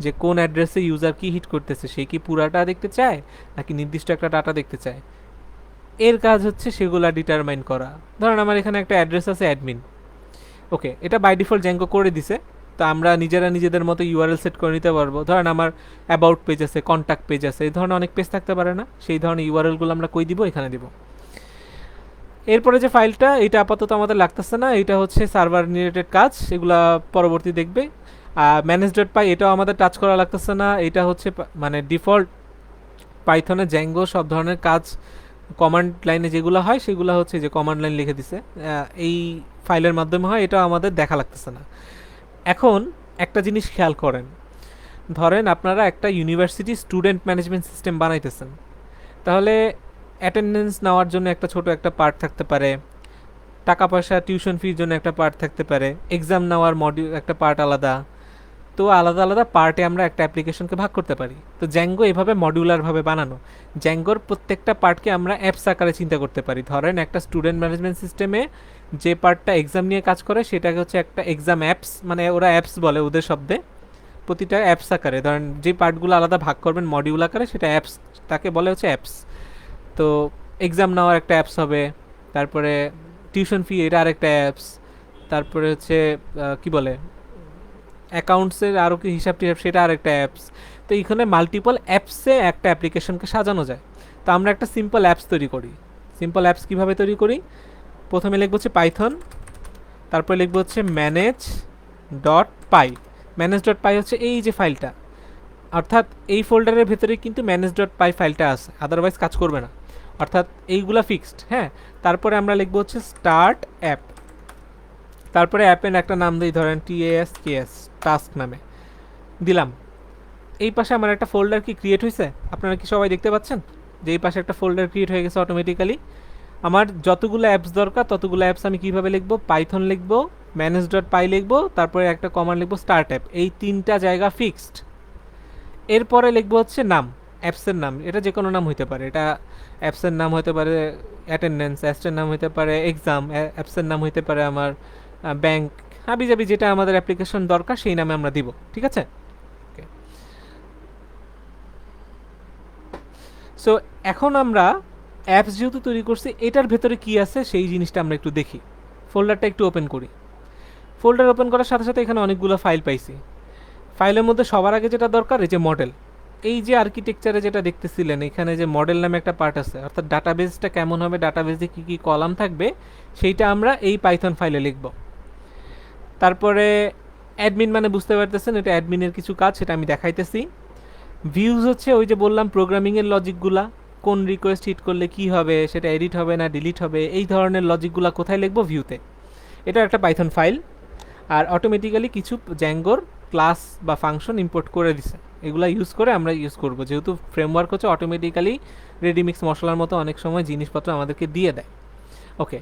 যে কোন অ্যাড্রেসে ইউজার কি হিট করতেছে, সে কি পুরাটা দেখতে চায় নাকি নির্দিষ্ট একটা ডাটা দেখতে চায়। এর কাজ হচ্ছে সেগুলা ডিটারমাইন করা। ধরেন আমার এখানে একটা অ্যাড্রেস আছে অ্যাডমিন, ওকে, এটা বাই ডিফল্ট জ্যাঙ্গো করে দিছে। তো আমরা নিজেরা নিজেদের মতো ইউআরএল সেট করে নিতে পারবো। ধরেন আমার অ্যাবাউট পেজ আছে, কন্ট্যাক্ট পেজ আছে, এই ধরনের অনেক পেজ থাকতে পারে না, সেই ধরনের ইউআরএলগুলো আমরা কই দিব? এখানে দিব। এরপরে যে ফাইলটা, এটা আপাতত আমাদের লাগতেছে না, এটা হচ্ছে সার্ভার রিলেটেড কাজ, এগুলা পরবর্তী দেখবে। ম্যানেজ ডট পাই, এটাও আমাদের টাচ করা লাগতেছে না, এটা হচ্ছে মানে ডিফল্ট পাইথনে জ্যাঙ্গো সব ধরনের কাজ কমান্ড লাইনে যেগুলো হয় সেগুলো হচ্ছে যে কমান্ড লাইন লিখে দিছে, এই ফাইলের মাধ্যমে হয়, এটাও আমাদের দেখা লাগতেছে না। এখন একটা জিনিস খেয়াল করেন, ধরেন আপনারা একটা ইউনিভার্সিটি স্টুডেন্ট ম্যানেজমেন্ট সিস্টেম বানাইতেছেন, তাহলে অ্যাটেন্ডেন্স নেওয়ার জন্য একটা ছোট একটা পার্ট থাকতে পারে, টাকা পয়সা টিউশন ফির জন্য একটা পার্ট থাকতে পারে, এক্সাম নেওয়ার মডিউল একটা পার্ট আলাদা। তো আলাদা আলাদা পার্টে আমরা একটা অ্যাপ্লিকেশনকে ভাগ করতে পারি। তো জ্যাঙ্গো এভাবে মডিউলারভাবে বানানো, জ্যাঙ্গোর প্রত্যেকটা পার্টকে আমরা অ্যাপস আকারে চিন্তা করতে পারি। ধরেন একটা স্টুডেন্ট ম্যানেজমেন্ট সিস্টেমে যে পার্টটা এক্সাম নিয়ে কাজ করে সেটাকে হচ্ছে একটা এক্সাম অ্যাপস, মানে ওরা অ্যাপস বলে ওদের শব্দে, প্রতিটা অ্যাপস আকারে। ধরেন যে পার্টগুলো আলাদা ভাগ করবেন মডিউল আকারে, সেটা অ্যাপস, তাকে বলে হচ্ছে অ্যাপস। তো এক্সাম নেওয়ার একটা অ্যাপস হবে, তারপরে টিউশন ফি এটা আরেকটা অ্যাপস, তারপরে হচ্ছে কি বলে অ্যাকাউন্টসের আরও কি হিসাব টিসাব সেটা আরেকটা অ্যাপস। তো এইখানে মাল্টিপল অ্যাপসে একটা অ্যাপ্লিকেশনকে সাজানো যায়। তো আমরা একটা সিম্পল অ্যাপস তৈরি করি। সিম্পল অ্যাপস কীভাবে তৈরি করি? প্রথমে লিখবো হচ্ছে পাইথন, তারপরে লিখবো হচ্ছে ম্যানেজ ডট পাই। ম্যানেজ ডট পাই হচ্ছে এই যে ফাইলটা, অর্থাৎ এই ফোল্ডারের ভেতরে কিন্তু ম্যানেজ ডট পাই ফাইলটা আছে, আদারওয়াইজ কাজ করবে না, অর্থাৎ এইগুলা ফিক্সড। হ্যাঁ, তারপরে আমরা লিখবো হচ্ছে স্টার্ট অ্যাপ, তারপরে অ্যাপের একটা নাম দিই, ধরেন TASKS, টাস্ক নামে দিলাম। এই পাশে আমার একটা ফোল্ডার কি ক্রিয়েট হয়েছে, আপনারা কি সবাই দেখতে পাচ্ছেন যে এই পাশে একটা ফোল্ডার ক্রিয়েট হয়ে গেছে অটোমেটিক্যালি। আমার যতগুলো অ্যাপস দরকার ততগুলো অ্যাপস আমি কীভাবে লিখবো? পাইথন লিখবো, ম্যানেজ ডট পাই লিখবো, তারপরে একটা কমান্ড লিখবো স্টার্ট অ্যাপ, এই তিনটা জায়গা ফিক্সড। এরপরে লিখবো হচ্ছে নাম, অ্যাপসের নাম, এটা যে কোনো নাম হতে পারে, এটা অ্যাপসের নাম হতে পারে অ্যাটেন্ডেন্স, অ্যাপসের নাম হতে পারে এক্সাম, অ্যাপসের নাম হতে পারে আমার ব্যাংক, হাবি জাবি যেটা আমাদের অ্যাপ্লিকেশন দরকার সেই নামে আমরা দিব। ঠিক আছে? ওকে, সো এখন আমরা অ্যাপস যেহেতু তৈরি করছি, এটার ভেতরে কি আছে সেই জিনিসটা আমরা একটু দেখি। ফোল্ডারটা একটু ওপেন করি। ফোল্ডার ওপেন করার সাথে সাথে এখানে অনেকগুলো ফাইল পাইছি। ফাইলের মধ্যে সবার আগে যেটা দরকার, এই যে মডেল, এই যে আর্কিটেকচারে যেটা দেখতেছিলেন এখানে যে মডেল নামে একটা পার্ট আছে, অর্থাৎ ডাটাবেসটা কেমন হবে, ডাটাবেসে কী কী কলাম থাকবে সেইটা আমরা এই পাইথন ফাইলে লিখব। তারপরে অ্যাডমিন মানে বুঝতে পারতেছেন এটা অ্যাডমিনের কিছু কাজ, সেটা আমি দেখাইতেছি। ভিউজ হচ্ছে ওই যে বললাম প্রোগ্রামিংয়ের লজিকগুলা, কোন রিকোয়েস্ট হিট করলে কি হবে, সেটা এডিট হবে না ডিলিট হবে, এই ধরনের লজিকগুলা কোথায় লিখবো? ভিউতে। এটা একটা পাইথন ফাইল, আর অটোমেটিক্যালি কিছু জ্যাঙ্গোর ক্লাস বা ফাংশন ইম্পোর্ট করে দিছে, এগুলো ইউজ করে আমরা ইউজ করব, যেহেতু ফ্রেমওয়ার্ক হচ্ছে অটোমেটিক্যালি রেডিমিক্স মশলার মতো অনেক সময় জিনিসপত্র আমাদেরকে দিয়ে দেয়। ওকে,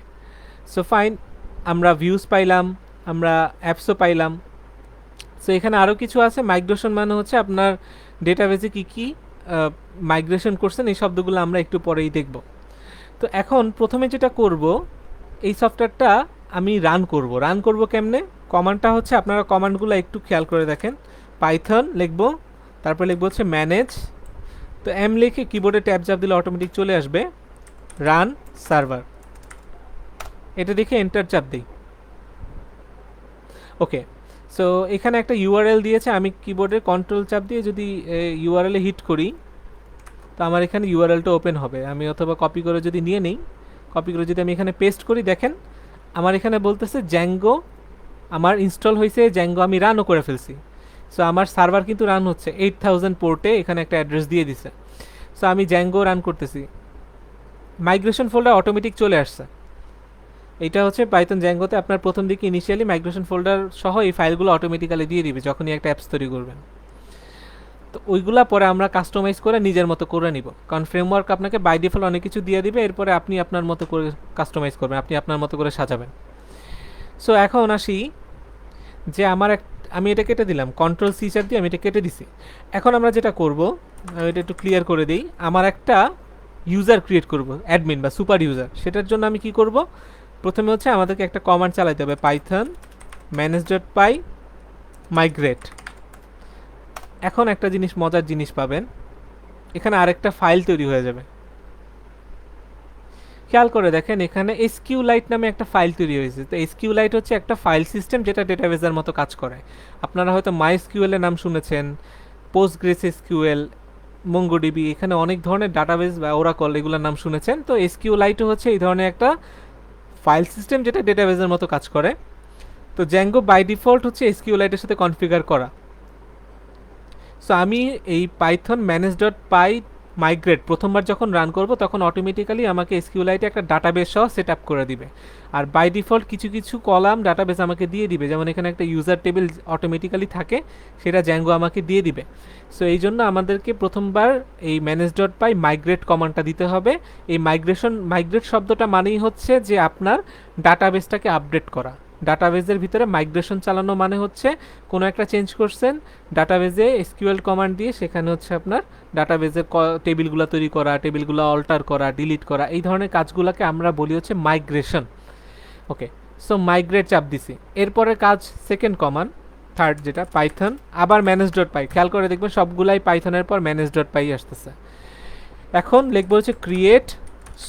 সো ফাইন, আমরা ভিউজ পাইলাম, আমরা অ্যাপসও পাইলাম। সো এখানে আরও কিছু আছে। মাইগ্রেশন মানে হচ্ছে আপনার ডেটাবেসে কী কী মাইগ্রেশন করছেন, এই শব্দগুলো আমরা একটু পরেই দেখব। তো এখন প্রথমে যেটা করব, এই সফটওয়্যারটা আমি রান করব কেমনে? কমান্ডটা হচ্ছে, আপনারা কমান্ডগুলো একটু খেয়াল করে দেখেন। পাইথন লিখব, তারপর লিখব হচ্ছে ম্যানেজ, তো এম লিখে কিবোর্ডে ট্যাব জাপ দিলে অটোমেটিক চলে আসবে রান সার্ভার, এটা দেখে এন্টার চাপ দিই। ওকে, সো এখানে একটা ইউআরএল দিয়েছে, আমি কিবোর্ডের কন্ট্রোল চাপ দিয়ে যদি ইউআরএলে হিট করি তো আমার এখানে ইউআরএলটা ওপেন হবে। আমি অথবা কপি করে যদি নিয়ে নিই, কপি করে যদি আমি এখানে পেস্ট করি, দেখেন আমার এখানে বলতেছে জ্যাঙ্গো আমার ইনস্টল হয়েছে, জ্যাঙ্গো আমি রানও করে ফেলছি। সো আমার সার্ভার কিন্তু রান হচ্ছে 8000 পোর্টে, এখানে একটা অ্যাড্রেস দিয়ে দিছে। সো আমি জ্যাঙ্গো রান করতেছি, মাইগ্রেশন ফোল্ডার অটোমেটিক চলে আসছে। এটা হচ্ছে পাইথন জ্যাঙ্গোতে আপনার প্রথম দিকে ইনিশিয়ালি মাইগ্রেশন ফোল্ডার সহ এই ফাইলগুলো অটোমেটিক্যালি দিয়ে দিবে যখনই একটা অ্যাপস তৈরি করবেন। তো ওইগুলা পরে আমরা কাস্টমাইজ করে নিজের মতো করে নিব, কারণ ফ্রেমওয়ার্ক আপনাকে বাই ডিফল্ট অনেক কিছু দিয়ে দিবে, এরপরে আপনি আপনার মতো করে কাস্টমাইজ করবেন, আপনি আপনার মতো করে সাজাবেন। সো এখন আসি যে আমি এটা কেটে দিলাম, কন্ট্রোল সি চাপ দিয়ে আমি এটা কেটে দিছি। এখন আমরা যেটা করব, আমি এটা একটু ক্লিয়ার করে দিই, আমার একটা ইউজার ক্রিয়েট করব, অ্যাডমিন বা সুপার ইউজার। সেটার জন্য আমি কি করব, প্রথমে হচ্ছে আমাদেরকে একটা কমান্ড চালাতে হবে, পাইথন manage.py migrate। এখন একটা জিনিস, মজার জিনিস পাবেন, এখানে আরেকটা ফাইল তৈরি হয়ে যাবে। খেয়াল করে দেখেন এখানে SQLite নামে একটা ফাইল তৈরি হয়েছে। তো SQLite হচ্ছে একটা ফাইল সিস্টেম যেটা ডেটাবেজের মতো কাজ করে। আপনারা হয়তো MySQL এর নাম শুনেছেন, PostgreSQL, MongoDB, এখানে অনেক ধরনের ডাটাবেস বা ওরাকল এগুলোর নাম শুনেছেন। তো SQLite হচ্ছে এই ধরনের একটা ফাইল সিস্টেম যেটা ডেটাবেজের মতো কাজ করে। তো জ্যাঙ্গো বাই ডিফল্ট হচ্ছে SQLite এর সাথে কনফিগার করা। সো আমি এই পাইথন manage.py migrate প্রথমবার যখন রান করব তখন অটোমেটিক্যালি আমাকে SQLite একটা ডাটাবেস সহ সেট আপ করে দিবে। আর বাই ডিফল্ট কিছু কিছু কলাম ডাটাবেস আমাকে দিয়ে দিবে, যেমন এখানে একটা ইউজার টেবিল অটোমেটিক্যালি থাকে, সেটা জ্যাঙ্গো আমাকে দিয়ে দিবে। সো এই জন্য আমাদেরকে প্রথমবার এই manage.py migrate কমান্ডটা দিতে হবে। এই মাইগ্রেট শব্দটা মানেই হচ্ছে যে আপনার ডাটাবেসটাকে আপডেট করা। ডাটাবেজের ভিতরে মাইগ্রেশন চালানো মানে হচ্ছে কোনো একটা চেঞ্জ করছেন, ডাটাবেজে SQL কমান্ড দিয়ে সেখানে হচ্ছে আপনার ডাটাবেজের টেবিলগুলো তৈরি করা, টেবিলগুলো অল্টার করা, ডিলিট করা, এই ধরনের কাজগুলোকে আমরা বলি হচ্ছে মাইগ্রেশন। ওকে, সো মাইগ্রেট চাপ দিছি। এরপরে কাজ সেকেন্ড কমান্ড, থার্ড যেটা পাইথন, আবার manage.py। খেয়াল করে দেখবেন সবগুলাই পাইথনের পর manage.py আসতেছে। এখন লিখবো হচ্ছে create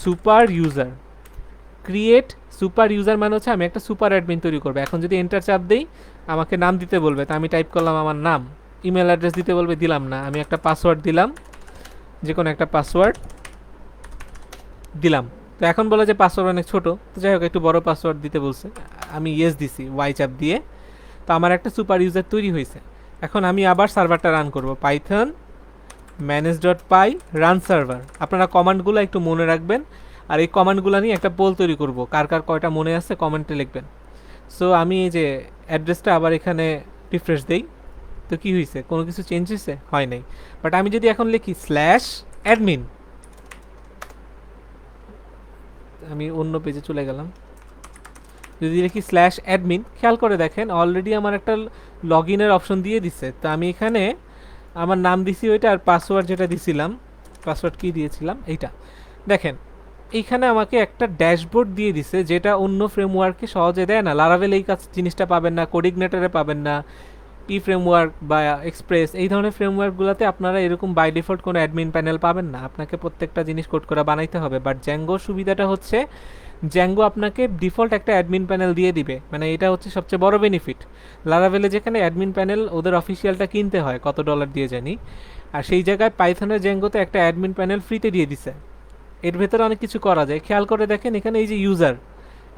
super user. Create super user মানে হচ্ছে আমি একটা সুপার অ্যাডমিন তৈরি করবো। এখন যদি এন্টার চাপ দেই আমাকে নাম দিতে বলবে, তো আমি টাইপ করলাম আমার নাম, ইমেল অ্যাড্রেস দিতে বলবে, দিলাম না, আমি একটা পাসওয়ার্ড দিলাম, যে কোনো একটা পাসওয়ার্ড দিলাম। তো এখন বলে যে পাসওয়ার্ড অনেক ছোট, তো যাই হোক একটু বড় পাসওয়ার্ড দিতে বলছে, আমি ইয়েস দিছি ওয়াই চাপ দিয়ে। তো আমার একটা সুপার ইউজার তৈরি হয়েছে। এখন আমি আবার সার্ভারটা রান করব, পাইথন manage.py রান সার্ভার। আপনারা কমান্ডগুলো একটু মনে রাখবেন, আর এই কমান্ডগুলো নিয়ে একটা পোল তৈরি করব, কার কার কয়টা মনে আছে কমেন্টে লিখবেন। সো আমি এই যে অ্যাড্রেসটা আবার এখানে রিফ্রেশ দেই, তো কি হয়েছে, কোনো কিছু চেঞ্জ হয়েছে? হয় নাই। বাট আমি যদি এখন লিখি /admin, আমি অন্য পেজে চলে গেলাম, যদি লিখি /admin, খেয়াল করে দেখেন অলরেডি আমার একটা লগ ইনের অপশন দিয়ে দিছে। তো আমি এখানে আমার নাম দিছি ওইটা, আর পাসওয়ার্ড যেটা দিছিলাম, পাসওয়ার্ড কি দিয়েছিলাম এইটা, দেখেন এইখানে আমাকে একটা ড্যাশবোর্ড দিয়ে দিছে, যেটা অন্য ফ্রেমওয়ার্কে সহজে দেয় না। লারাভেল এই কাজ জিনিসটা পাবেন না, কোডিগনেটরে পাবেন না, পি ফ্রেমওয়ার্ক বা এক্সপ্রেস এই ধরনের ফ্রেমওয়ার্কগুলোতে আপনারা এরকম বাই ডিফল্ট কোনো অ্যাডমিন প্যানেল পাবেন না, আপনাকে প্রত্যেকটা জিনিস কোড করে বানাইতে হবে। বাট জ্যাঙ্গোর সুবিধাটা হচ্ছে জ্যাঙ্গো আপনাকে ডিফল্ট একটা অ্যাডমিন প্যানেল দিয়ে দিবে, মানে এটা হচ্ছে সবচেয়ে বড় বেনিফিট। লারাভেলে যেখানে অ্যাডমিন প্যানেল ওদের অফিসিয়ালটা কিনতে হয় কত ডলার দিয়ে জানি, আর সেই জায়গায় পাইথনের জ্যাঙ্গোতে একটা অ্যাডমিন প্যানেল ফ্রিতে দিয়ে দিছে। এর ভেতরে অনেক কিছু করা যায়, খেয়াল করে দেখেন এখানে এই যে ইউজার,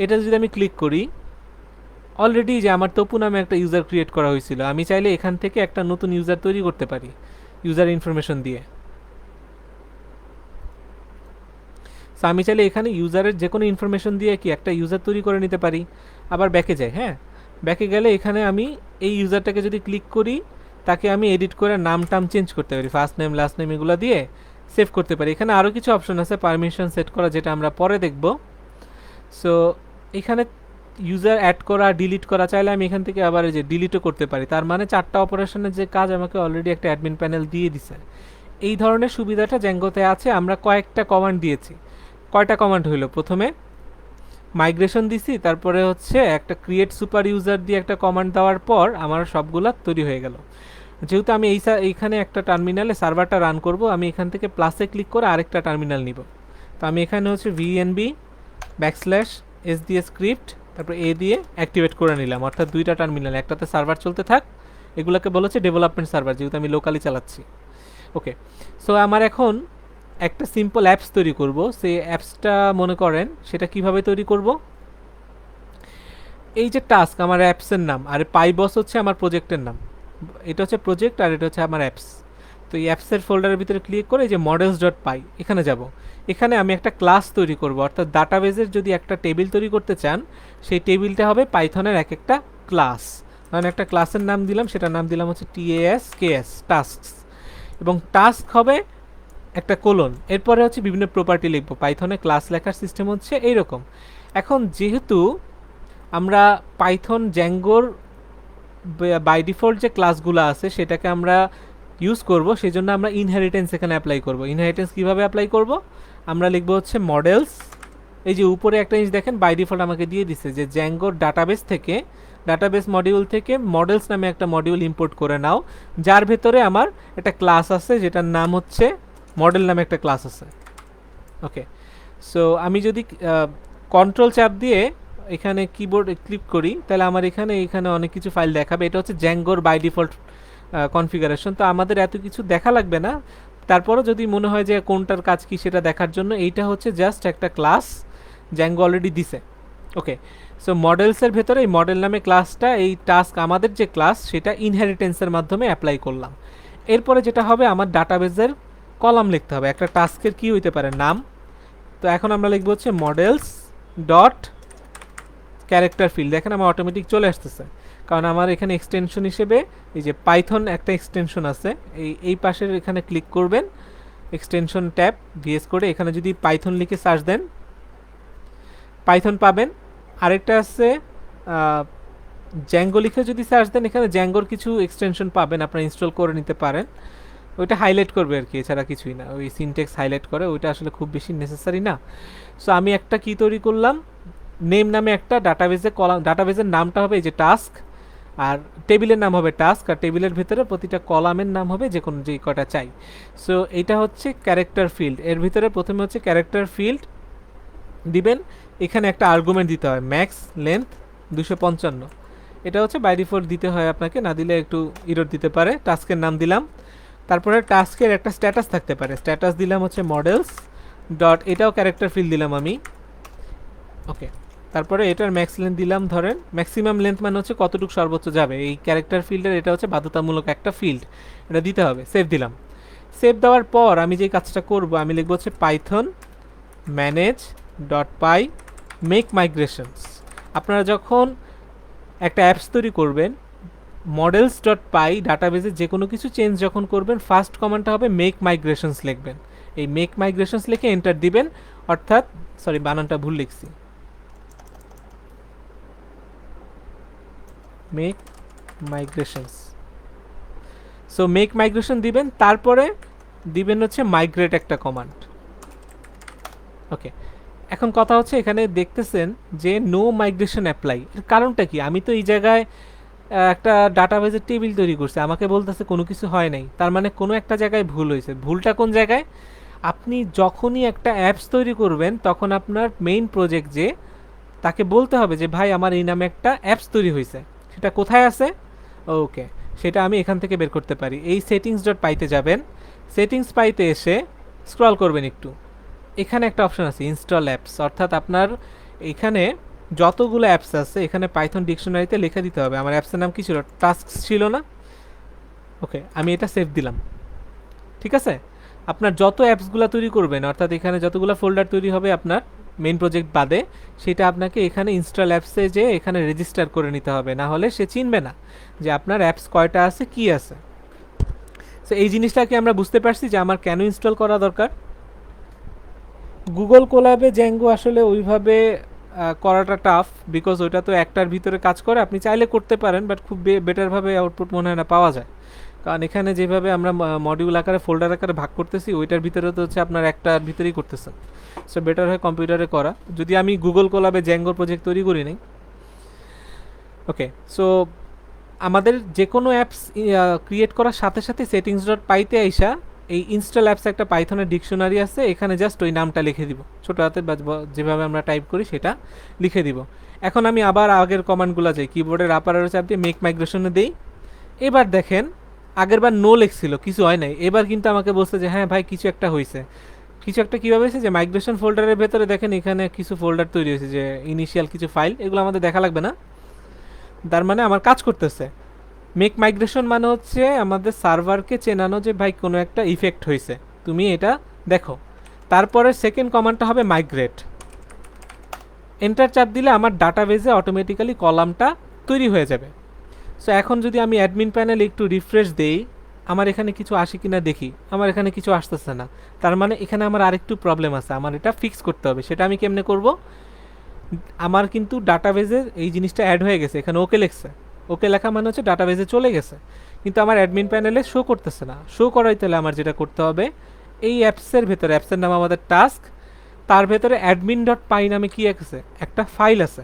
এটা যদি আমি ক্লিক করি, অলরেডি যে আমার তপু নামে একটা ইউজার ক্রিয়েট করা হয়েছিল, আমি চাইলে এখান থেকে একটা নতুন ইউজার তৈরি করতে পারি ইউজার ইনফরমেশন দিয়ে। সো আমি চাইলে এখানে ইউজারের যে কোনো ইনফরমেশন দিয়ে কি একটা ইউজার তৈরি করে নিতে পারি। আবার ব্যাকে যাই, হ্যাঁ ব্যাকে গেলে এখানে আমি এই ইউজারটাকে যদি ক্লিক করি, তাকে আমি এডিট করে নাম টাম চেঞ্জ করতে পারি, ফার্স্ট নেম লাস্ট নেম এগুলো দিয়ে সেভ করতে পারি। এখানে আরও কিছু অপশন আছে পারমিশন সেট করা, যেটা আমরা পরে দেখব। সো এখানে ইউজার অ্যাড করা, ডিলিট করা, চাইলে আমি এখান থেকে আবার এই যে ডিলিটও করতে পারি। তার মানে 4টা অপারেশনের যে কাজ আমাকে অলরেডি একটা অ্যাডমিন প্যানেল দিয়ে দিছে। এই ধরনের সুবিধাটা জ্যাঙ্গোতে আছে। আমরা কয়েকটা কমান্ড দিয়েছি। কয়টা কমান্ড হইলো, প্রথমে মাইগ্রেশন দিছি, তারপরে হচ্ছে একটা ক্রিয়েট সুপার ইউজার দিয়ে একটা কমান্ড দেওয়ার পর আমার সবগুলা তৈরি হয়ে গেল। যেহেতু আমি এইখানে একটা টার্মিনালে সার্ভারটা রান করব, আমি এখান থেকে প্লাসে ক্লিক করে আরেকটা টার্মিনাল নিব। তো আমি এখানে হচ্ছে VNB \sds script তারপর এ দিয়ে অ্যাক্টিভেট করে নিলাম, অর্থাৎ দুইটা টার্মিনাল, একটাতে সার্ভার চলতে থাক, এগুলোকে বলা হচ্ছে ডেভেলপমেন্ট সার্ভার, যেহেতু আমি লোকালি চালাচ্ছি। ওকে, সো আমার এখন একটা সিম্পল অ্যাপস তৈরি করব। সেই অ্যাপসটা মনে করেন সেটা কিভাবে তৈরি করব, এই যে টাস্ক আমার অ্যাপসের নাম, আর পাইবস হচ্ছে আমার প্রজেক্টের নাম, এটা হচ্ছে প্রজেক্ট আর এটা হচ্ছে আমার অ্যাপস। তো এই অ্যাপসের ফোল্ডারের ভিতরে ক্লিক করে এই যে মডেলস ডট পাই এখানে যাব। এখানে আমি একটা ক্লাস তৈরি করব, অর্থাৎ ডাটাবেজের যদি একটা টেবিল তৈরি করতে চান সেই টেবিলটা হবে পাইথনের এক একটা ক্লাস। মানে একটা ক্লাসের নাম দিলাম, সেটার নাম দিলাম হচ্ছে TASKS টাস্কস, এবং টাস্ক হবে একটা কোলন, এরপরে হচ্ছে বিভিন্ন প্রপার্টি লিখবো। পাইথনে ক্লাস লেখার সিস্টেম হচ্ছে এইরকম। এখন যেহেতু আমরা পাইথন জ্যাঙ্গোর বাই ডিফল্ট যে ক্লাসগুলো আছে সেটাকে আমরা ইউজ করব, সেই জন্য আমরা ইনহেরিটেন্স এখানে অ্যাপ্লাই করব। ইনহেরিটেন্স কিভাবে অ্যাপ্লাই করব, আমরা লিখবো হচ্ছে মডেলস, এই যে উপরে একটা জিনিস দেখেন বাই ডিফল্ট আমাকে দিয়ে দিচ্ছে যে জ্যাঙ্গোর ডাটাবেস থেকে, ডাটাবেস মডিউল থেকে মডেলস নামে একটা মডিউল ইম্পোর্ট করে নাও, যার ভেতরে আমার একটা ক্লাস আছে যেটার নাম হচ্ছে মডেল নামে একটা ক্লাস আছে। ওকে, সো আমি যদি কন্ট্রোল চাপ দিয়ে এখানে কিবোর্ডে ক্লিক করি তাহলে আমার এখানে অনেক কিছু ফাইল দেখাবে। এটা হচ্ছে জ্যাঙ্গোর বাই ডিফল্ট কনফিগারেশন, তো আমাদের এত কিছু দেখা লাগবে না। তারপরও যদি মনে হয় যে কোনটার কাজ কি সেটা দেখার জন্য, এইটা হচ্ছে জাস্ট একটা ক্লাস জ্যাঙ্গো অলরেডি দিছে। ওকে, সো মডেলসের ভেতরে এই মডেল নামে ক্লাসটা, এই টাস্ক আমাদের যে ক্লাস সেটা ইনহেরিটেন্সের মাধ্যমে অ্যাপ্লাই করলাম। এরপরে যেটা হবে, আমার ডাটাবেজের কলাম লিখতে হবে। একটা টাস্কের কি হইতে পারে, নাম। তো এখন আমরা লিখবো হচ্ছে মডেলস ডট ক্যারেক্টার ফিল্ড, দেখেন আমার অটোমেটিক চলে আসতেছে, কারণ আমার এখানে এক্সটেনশন হিসেবে এই যে পাইথন একটা এক্সটেনশন আছে, এই পাশের এখানে ক্লিক করবেন, এক্সটেনশন ট্যাব ভিএস করে এখানে যদি পাইথন লিখে সার্চ দেন পাইথন পাবেন। আরেকটা আছে জ্যাঙ্গো লিখে যদি সার্চ দেন এখানে জ্যাঙ্গোর কিছু এক্সটেনশন পাবেন, আপনারা ইনস্টল করে নিতে পারেন। ওইটা হাইলাইট করবে আর কি, এছাড়া কিছুই না, ওই সিনটেক্স হাইলাইট করে, ওইটা আসলে খুব বেশি নেসেসারি না। সো আমি একটা কি তৈরি করলাম, নেম নামে একটা ডাটাবেজে কলাম, ডাটাবেজের নামটা হবে এই যে টাস্ক, আর টেবিলের নাম হবে টাস্ক, আর টেবিলের ভিতরে প্রতিটা কলামের নাম হবে যে কোনো যে কটা চাই। সো এটা হচ্ছে ক্যারেক্টার ফিল্ড, এর ভিতরে প্রথমে হচ্ছে ক্যারেক্টার ফিল্ড দিবেন, এখানে একটা আর্গুমেন্ট দিতে হয় ম্যাক্স লেন্থ 255, এটা হচ্ছে বাই ডিফল্ট দিতে হয় আপনাকে, না দিলে একটু ইরর দিতে পারে। টাস্কের নাম দিলাম, তারপরে টাস্কের একটা স্ট্যাটাস থাকতে পারে, স্ট্যাটাস দিলাম হচ্ছে মডেলস ডট, এটাও ক্যারেক্টার ফিল্ড দিলাম আমি। ওকে, তারপরে এটার ম্যাক্স লেন্থ দিলাম, ধরেন ম্যাক্সিমাম লেন্থ মানে হচ্ছে কতটুকু সর্বোচ্চ যাবে এই ক্যারেক্টার ফিল্ডের, এটা হচ্ছে বাধ্যতামূলক একটা ফিল্ড, এটা দিতে হবে। সেভ দিলাম। সেভ দেওয়ার পর আমি যে কাজটা করব, আমি লিখবো হচ্ছে পাইথন ম্যানেজ ডট পাই মেক মাইগ্রেশনস। আপনারা যখন একটা অ্যাপস তৈরি করবেন, মডেলস ডট পাই ডাটাবেজে যে কোনো কিছু চেঞ্জ যখন করবেন, ফার্স্ট কমান্ডটা হবে মেক মাইগ্রেশনস লিখবেন। এই মেক মাইগ্রেশনস লিখে এন্টার দিবেন, অর্থাৎ সরি বানানটা ভুল লিখছি, মেক মাইগ্রেশনস। সো মেক মাইগ্রেশন দিবেন, তারপরে দিবেন হচ্ছে মাইগ্রেট একটা কমান্ড। ওকে, এখন কথা হচ্ছে এখানে দেখতেছেন যে নো মাইগ্রেশন অ্যাপ্লাই, এর কারণটা কি, আমি তো এই জায়গায় একটা ডাটাবেজের টেবিল তৈরি করছি, আমাকে বলতেছে কোনো কিছু হয় নাই, তার মানে কোনো একটা জায়গায় ভুল হয়েছে। ভুলটা কোন জায়গায়, আপনি যখনই একটা অ্যাপস তৈরি করবেন তখন আপনার মেইন প্রজেক্ট যে, তাকে বলতে হবে যে ভাই আমার এই নামে একটা অ্যাপস তৈরি হয়েছে, সেটা কোথায় আছে। ওকে, সেটা আমি এখান থেকে বের করতে পারি। এই সেটিংস ডট পাইতে যাবেন, সেটিংস পাইতে এসে স্ক্রল করবেন একটু, এখানে একটা অপশন আছে ইনস্টল অ্যাপস, অর্থাৎ আপনার এখানে যতগুলো অ্যাপস আছে এখানে পাইথন ডিকশনারিতে লিখে দিতে হবে। আমার অ্যাপসের নাম কি ছিল, টাস্ক ছিল না। ওকে, আমি এটা সেভ দিলাম। ঠিক আছে, আপনার যত অ্যাপসগুলো তৈরি করবেন, অর্থাৎ এখানে যতগুলো ফোল্ডার তৈরি হবে আপনার মেইন প্রজেক্ট বাদে, সেটা আপনাকে এখানে ইনস্টল অ্যাপসে যে এখানে রেজিস্টার করে নিতে হবে, না হলে সে চিনবে না যে আপনার অ্যাপস কয়টা আছে কি আছে। সো এই জিনিসটাকে আমরা বুঝতে পারছি যে আমার কেন ইনস্টল করা দরকার। গুগল কোল্যাবে জ্যাঙ্গো আসলে ওইভাবে করাটা টাফ, বিকজ ওইটা তো একটার ভিতরে কাজ করে, আপনি চাইলে করতে পারেন বাট খুব বেটারভাবে আউটপুট মনে হয় না পাওয়া যায়, কারণ এখানে যেভাবে আমরা মডিউল আকারে ফোল্ডার আকারে ভাগ করতেছি ওইটার ভিতরে তো হচ্ছে আপনার একটার ভিতরেই করতেছেন। সো বেটার হয় কম্পিউটারে করা, যদি আমি গুগল কোল্যাবে জ্যাঙ্গোর প্রজেক্ট তৈরি করি নাই। ওকে, সো আমাদের যে কোনো অ্যাপস ক্রিয়েট করার সাথে সাথে সেটিংস ডট পাইতে আইসা এই ইনস্টল অ্যাপস একটা পাইথনের ডিকশনারি আছে, এখানে জাস্ট ওই নামটা লিখে দিব, ছোটো হাতে যেভাবে আমরা টাইপ করি সেটা লিখে দিব। এখন আমি আবার আগের কমান্ডগুলো যাই, কিবোর্ডের আপার অ্যারো চাপ দিয়ে মেক মাইগ্রেশনে দেই। এবার দেখেন আগেরবার নো লেখছিল, কিছু হয় নাই, এবার কিন্তু আমাকে বলছে যে হ্যাঁ ভাই কিছু একটা হয়েছে। কিছু একটা কীভাবে হয়েছে, যে মাইগ্রেশন ফোল্ডারের ভেতরে দেখেন এখানে কিছু ফোল্ডার তৈরি হয়েছে, যে ইনিশিয়াল কিছু ফাইল, এগুলো আমাদের দেখা লাগবে না, তার মানে আমার কাজ করতেছে। মেক মাইগ্রেশন মানে হচ্ছে আমাদের সার্ভারকে চেনানো যে ভাই কোনো একটা ইফেক্ট হয়েছে, তুমি এটা দেখো। তারপরে সেকেন্ড কমান্ডটা হবে মাইগ্রেট। এন্টার চাপ দিলে আমার ডাটাবেজে অটোমেটিক্যালি কলামটা তৈরি হয়ে যাবে। সো এখন যদি আমি অ্যাডমিন প্যানেলে একটু রিফ্রেশ দেই, আমার এখানে কিছু আসে কিনা দেখি, আমার এখানে কিছু আসতেছে না, তার মানে এখানে আমার আরেকটু প্রবলেম আছে, আমার এটা ফিক্স করতে হবে। সেটা আমি কেমনে করব, আমার কিন্তু ডাটাবেজে এই জিনিসটা অ্যাড হয়ে গেছে, এখানে ওকে লেখছে, ওকে লেখা মানে হচ্ছে ডাটাবেজে চলে গেছে, কিন্তু আমার অ্যাডমিন প্যানেলে শো করতেছে না। শো করাইতে হলে আমার যেটা করতে হবে, এই অ্যাপসের ভেতরে, অ্যাপসের নাম আমাদের টাস্ক, তার ভেতরে অ্যাডমিন ডট পাই নামে কি আছে, একটা ফাইল আছে।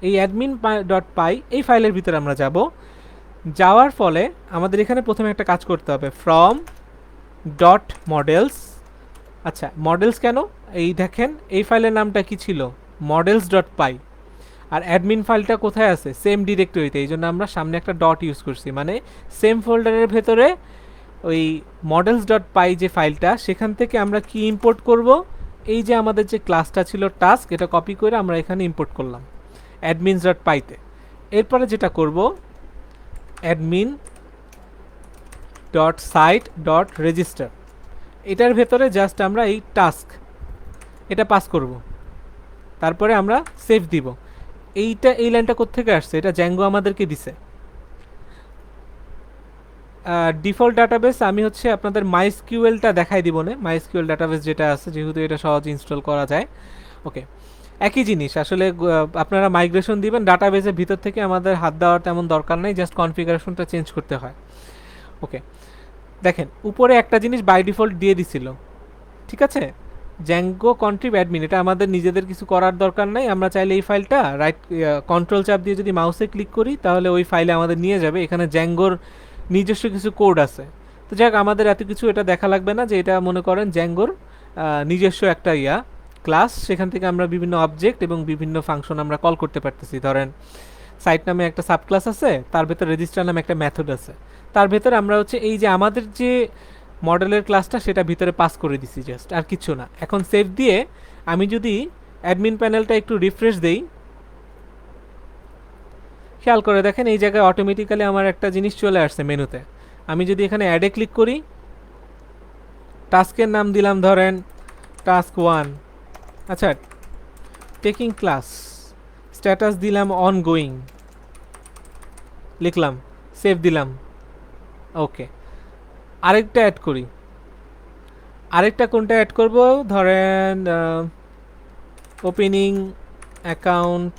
এই অ্যাডমিন ডট পাই এই ফাইলের ভিতরে আমরা যাব। যাওয়ার ফলে আমাদের এখানে প্রথমে একটা কাজ করতে হবে, ফ্রম ডট মডেলস। আচ্ছা মডেলস কেন, এই দেখেন এই ফাইলের নামটা কি ছিল, মডেলস ডট পাই, আর অ্যাডমিন ফাইলটা কোথায় আছে, সেম ডিরেক্টরিতে, এই জন্য আমরা সামনে একটা ডট ইউজ করছি, মানে সেম ফোল্ডারের ভেতরে ওই মডেলস ডট পাই যে ফাইলটা, সেখান থেকে আমরা কি ইম্পোর্ট করব, এই যে আমাদের যে ক্লাসটা ছিল টাস্ক, এটা কপি করে আমরা এখানে ইম্পোর্ট করলাম অ্যাডমিনস ডট পাইতে। এরপরে যেটা করব, admin dot site dot register, এটার ভেতরে জাস্ট আমরা এই টাস্ক এটা পাস করব, তারপরে আমরা সেভ দিব। এই লাইনটা কোত্থেকে আসছে, এটা জ্যাঙ্গো আমাদেরকে দিছে। ডিফল্ট ডাটাবেস আমি হচ্ছে আপনাদের মাইএসকিউএলটা দেখাই দিব না, মাইএসকিউএল ডাটাবেস যেটা আছে, যেহেতু এটা সহজ ইনস্টল করা যায়। ওকে, একই জিনিস আসলে, আপনারা মাইগ্রেশন দিবেন ডাটাবেসের ভিতর থেকে, আমাদের হাত দেওয়ার তেমন দরকার নেই, জাস্ট কনফিগারেশনটা চেঞ্জ করতে হয়। ওকে, দেখেন উপরে একটা জিনিস বাই ডিফল্ট দিয়ে দিছিল, ঠিক আছে, জ্যাঙ্গো কন্ট্রিব অ্যাডমিন, এটা আমাদের নিজেদের কিছু করার দরকার নাই। আমরা চাইলে এই ফাইলটা রাইট কন্ট্রোল চাপ দিয়ে যদি মাউসে ক্লিক করি, তাহলে ওই ফাইলে আমাদের নিয়ে যাবে, এখানে জ্যাঙ্গোর নিজস্ব কিছু কোড আছে। তো যাক, আমাদের এত কিছু এটা দেখা লাগবে না, যে এটা মনে করেন জ্যাঙ্গোর নিজস্ব একটা ক্লাস, সেখান থেকে আমরা বিভিন্ন অবজেক্ট এবং বিভিন্ন ফাংশন আমরা কল করতে পারতেছি। ধরেন সাইট নামে একটা সাব ক্লাস আছে, তার ভেতরে রেজিস্টার নামে একটা মেথড আছে, তার ভেতরে আমরা হচ্ছে এই যে আমাদের যে মডেলের ক্লাসটা সেটা ভিতরে পাস করে দিছি, জাস্ট আর কিছু না। এখন সেভ দিয়ে আমি যদি অ্যাডমিন প্যানেলটা একটু রিফ্রেশ দেই, খেয়াল করে দেখেন এই জায়গায় অটোমেটিক্যালি আমার একটা জিনিস চলে আসছে মেনুতে। আমি যদি এখানে অ্যাডে ক্লিক করি, টাস্কের নাম দিলাম ধরেন টাস্ক 1, আচ্ছা টেকিং ক্লাস, স্ট্যাটাস দিলাম অনগোয়িং, লিখলাম, সেভ দিলাম। ওকে, আরেকটা অ্যাড করি, আরেকটা কোনটা অ্যাড করব, ধরেন opening account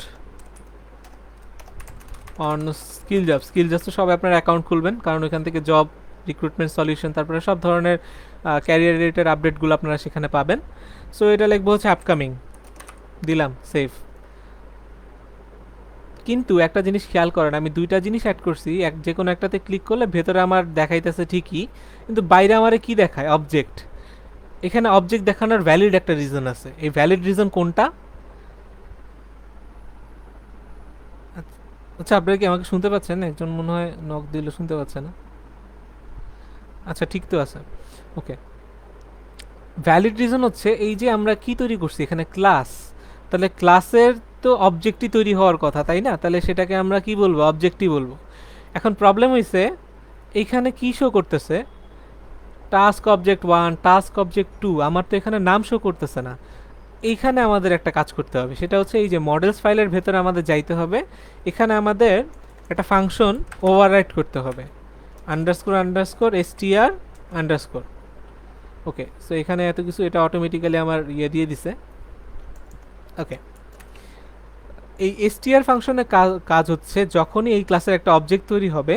on skill job. Skill job তো সবাই আপনার অ্যাকাউন্ট খুলবেন, কারণ ওইখান থেকে জব রিক্রুটমেন্ট সলিউশন, তারপরে সব ধরনের ক্যারিয়ার রিলেটেড আপডেটগুলো আপনারা সেখানে পাবেন। সো এটা লিখবো হচ্ছে আপকামিং, দিলাম, সেভ। কিন্তু একটা জিনিস খেয়াল করেন, আমি দুইটা জিনিস অ্যাড করছি, যে কোনো একটাতে ক্লিক করলে ভেতরে আমার দেখাইতেছে ঠিকই, কিন্তু বাইরে আমার কি দেখায়, অবজেক্ট। এখানে অবজেক্ট দেখানোর ভ্যালিড একটা রিজন আছে, এই ভ্যালিড রিজন কোনটা? আচ্ছা আপনারা কি আমাকে শুনতে পাচ্ছেন? একজন মনে হয় নক দিলে শুনতে পাচ্ছে না। আচ্ছা ঠিক তো আছে। ওকে, ভ্যালিড রিজন হচ্ছে এই যে আমরা কি তৈরি করছি এখানে, ক্লাস, তাহলে ক্লাসের তো অবজেক্টই তৈরি হওয়ার কথা, তাই না? তাহলে সেটাকে আমরা কি বলবো, অবজেক্টই বলবো। এখন প্রবলেম হয়েছে এইখানে কি শো করতেছে, টাস্ক অবজেক্ট 1, টাস্ক অবজেক্ট 2, আমার তো এখানে নাম শো করতেছে না। এইখানে আমাদের একটা কাজ করতে হবে, সেটা হচ্ছে এই যে মডেলস ফাইলের ভেতরে আমাদের যাইতে হবে, এখানে আমাদের একটা ফাংশন ওভাররাইট করতে হবে, আন্ডারস্কোর আন্ডারস্কোর str আন্ডারস্কোর। ওকে, সো এখানে এত কিছু এটা অটোমেটিক্যালি আমার দিয়ে দিছে। ওকে, এই str ফাংশনের কাজ হচ্ছে যখনই এই ক্লাসের একটা অবজেক্ট তৈরি হবে,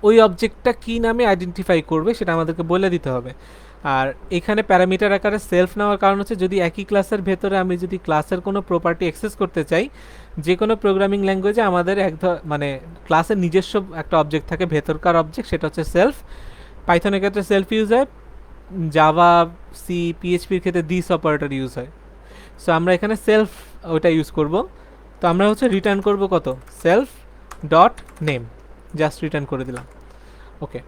ওই অবজেক্টটা কি নামে আইডেন্টিফাই করবে সেটা আমাদেরকে বলে দিতে হবে। আর এখানে প্যারামিটার আকারে সেলফ নেওয়ার কারণ হচ্ছে যদি একই ক্লাসের ভেতরে আমি যদি ক্লাসের কোনো প্রপার্টি অ্যাক্সেস করতে চাই, যে কোনো প্রোগ্রামিং ল্যাঙ্গুয়েজে আমাদের মানে ক্লাসের নিজস্ব একটা অবজেক্ট থাকে, ভেতরকার অবজেক্ট, সেটা হচ্ছে সেলফ। পাইথনের ক্ষেত্রে সেলফ ইউজ হয়, জাভা, পিএইচপির ক্ষেত্রে দিস অপারেটর ইউজ হয়। সো আমরা এখানে সেলফ ওটা ইউজ করব। তো আমরা হচ্ছে রিটার্ন করব কত, self dot name, just return করে দিলাম। ওকে,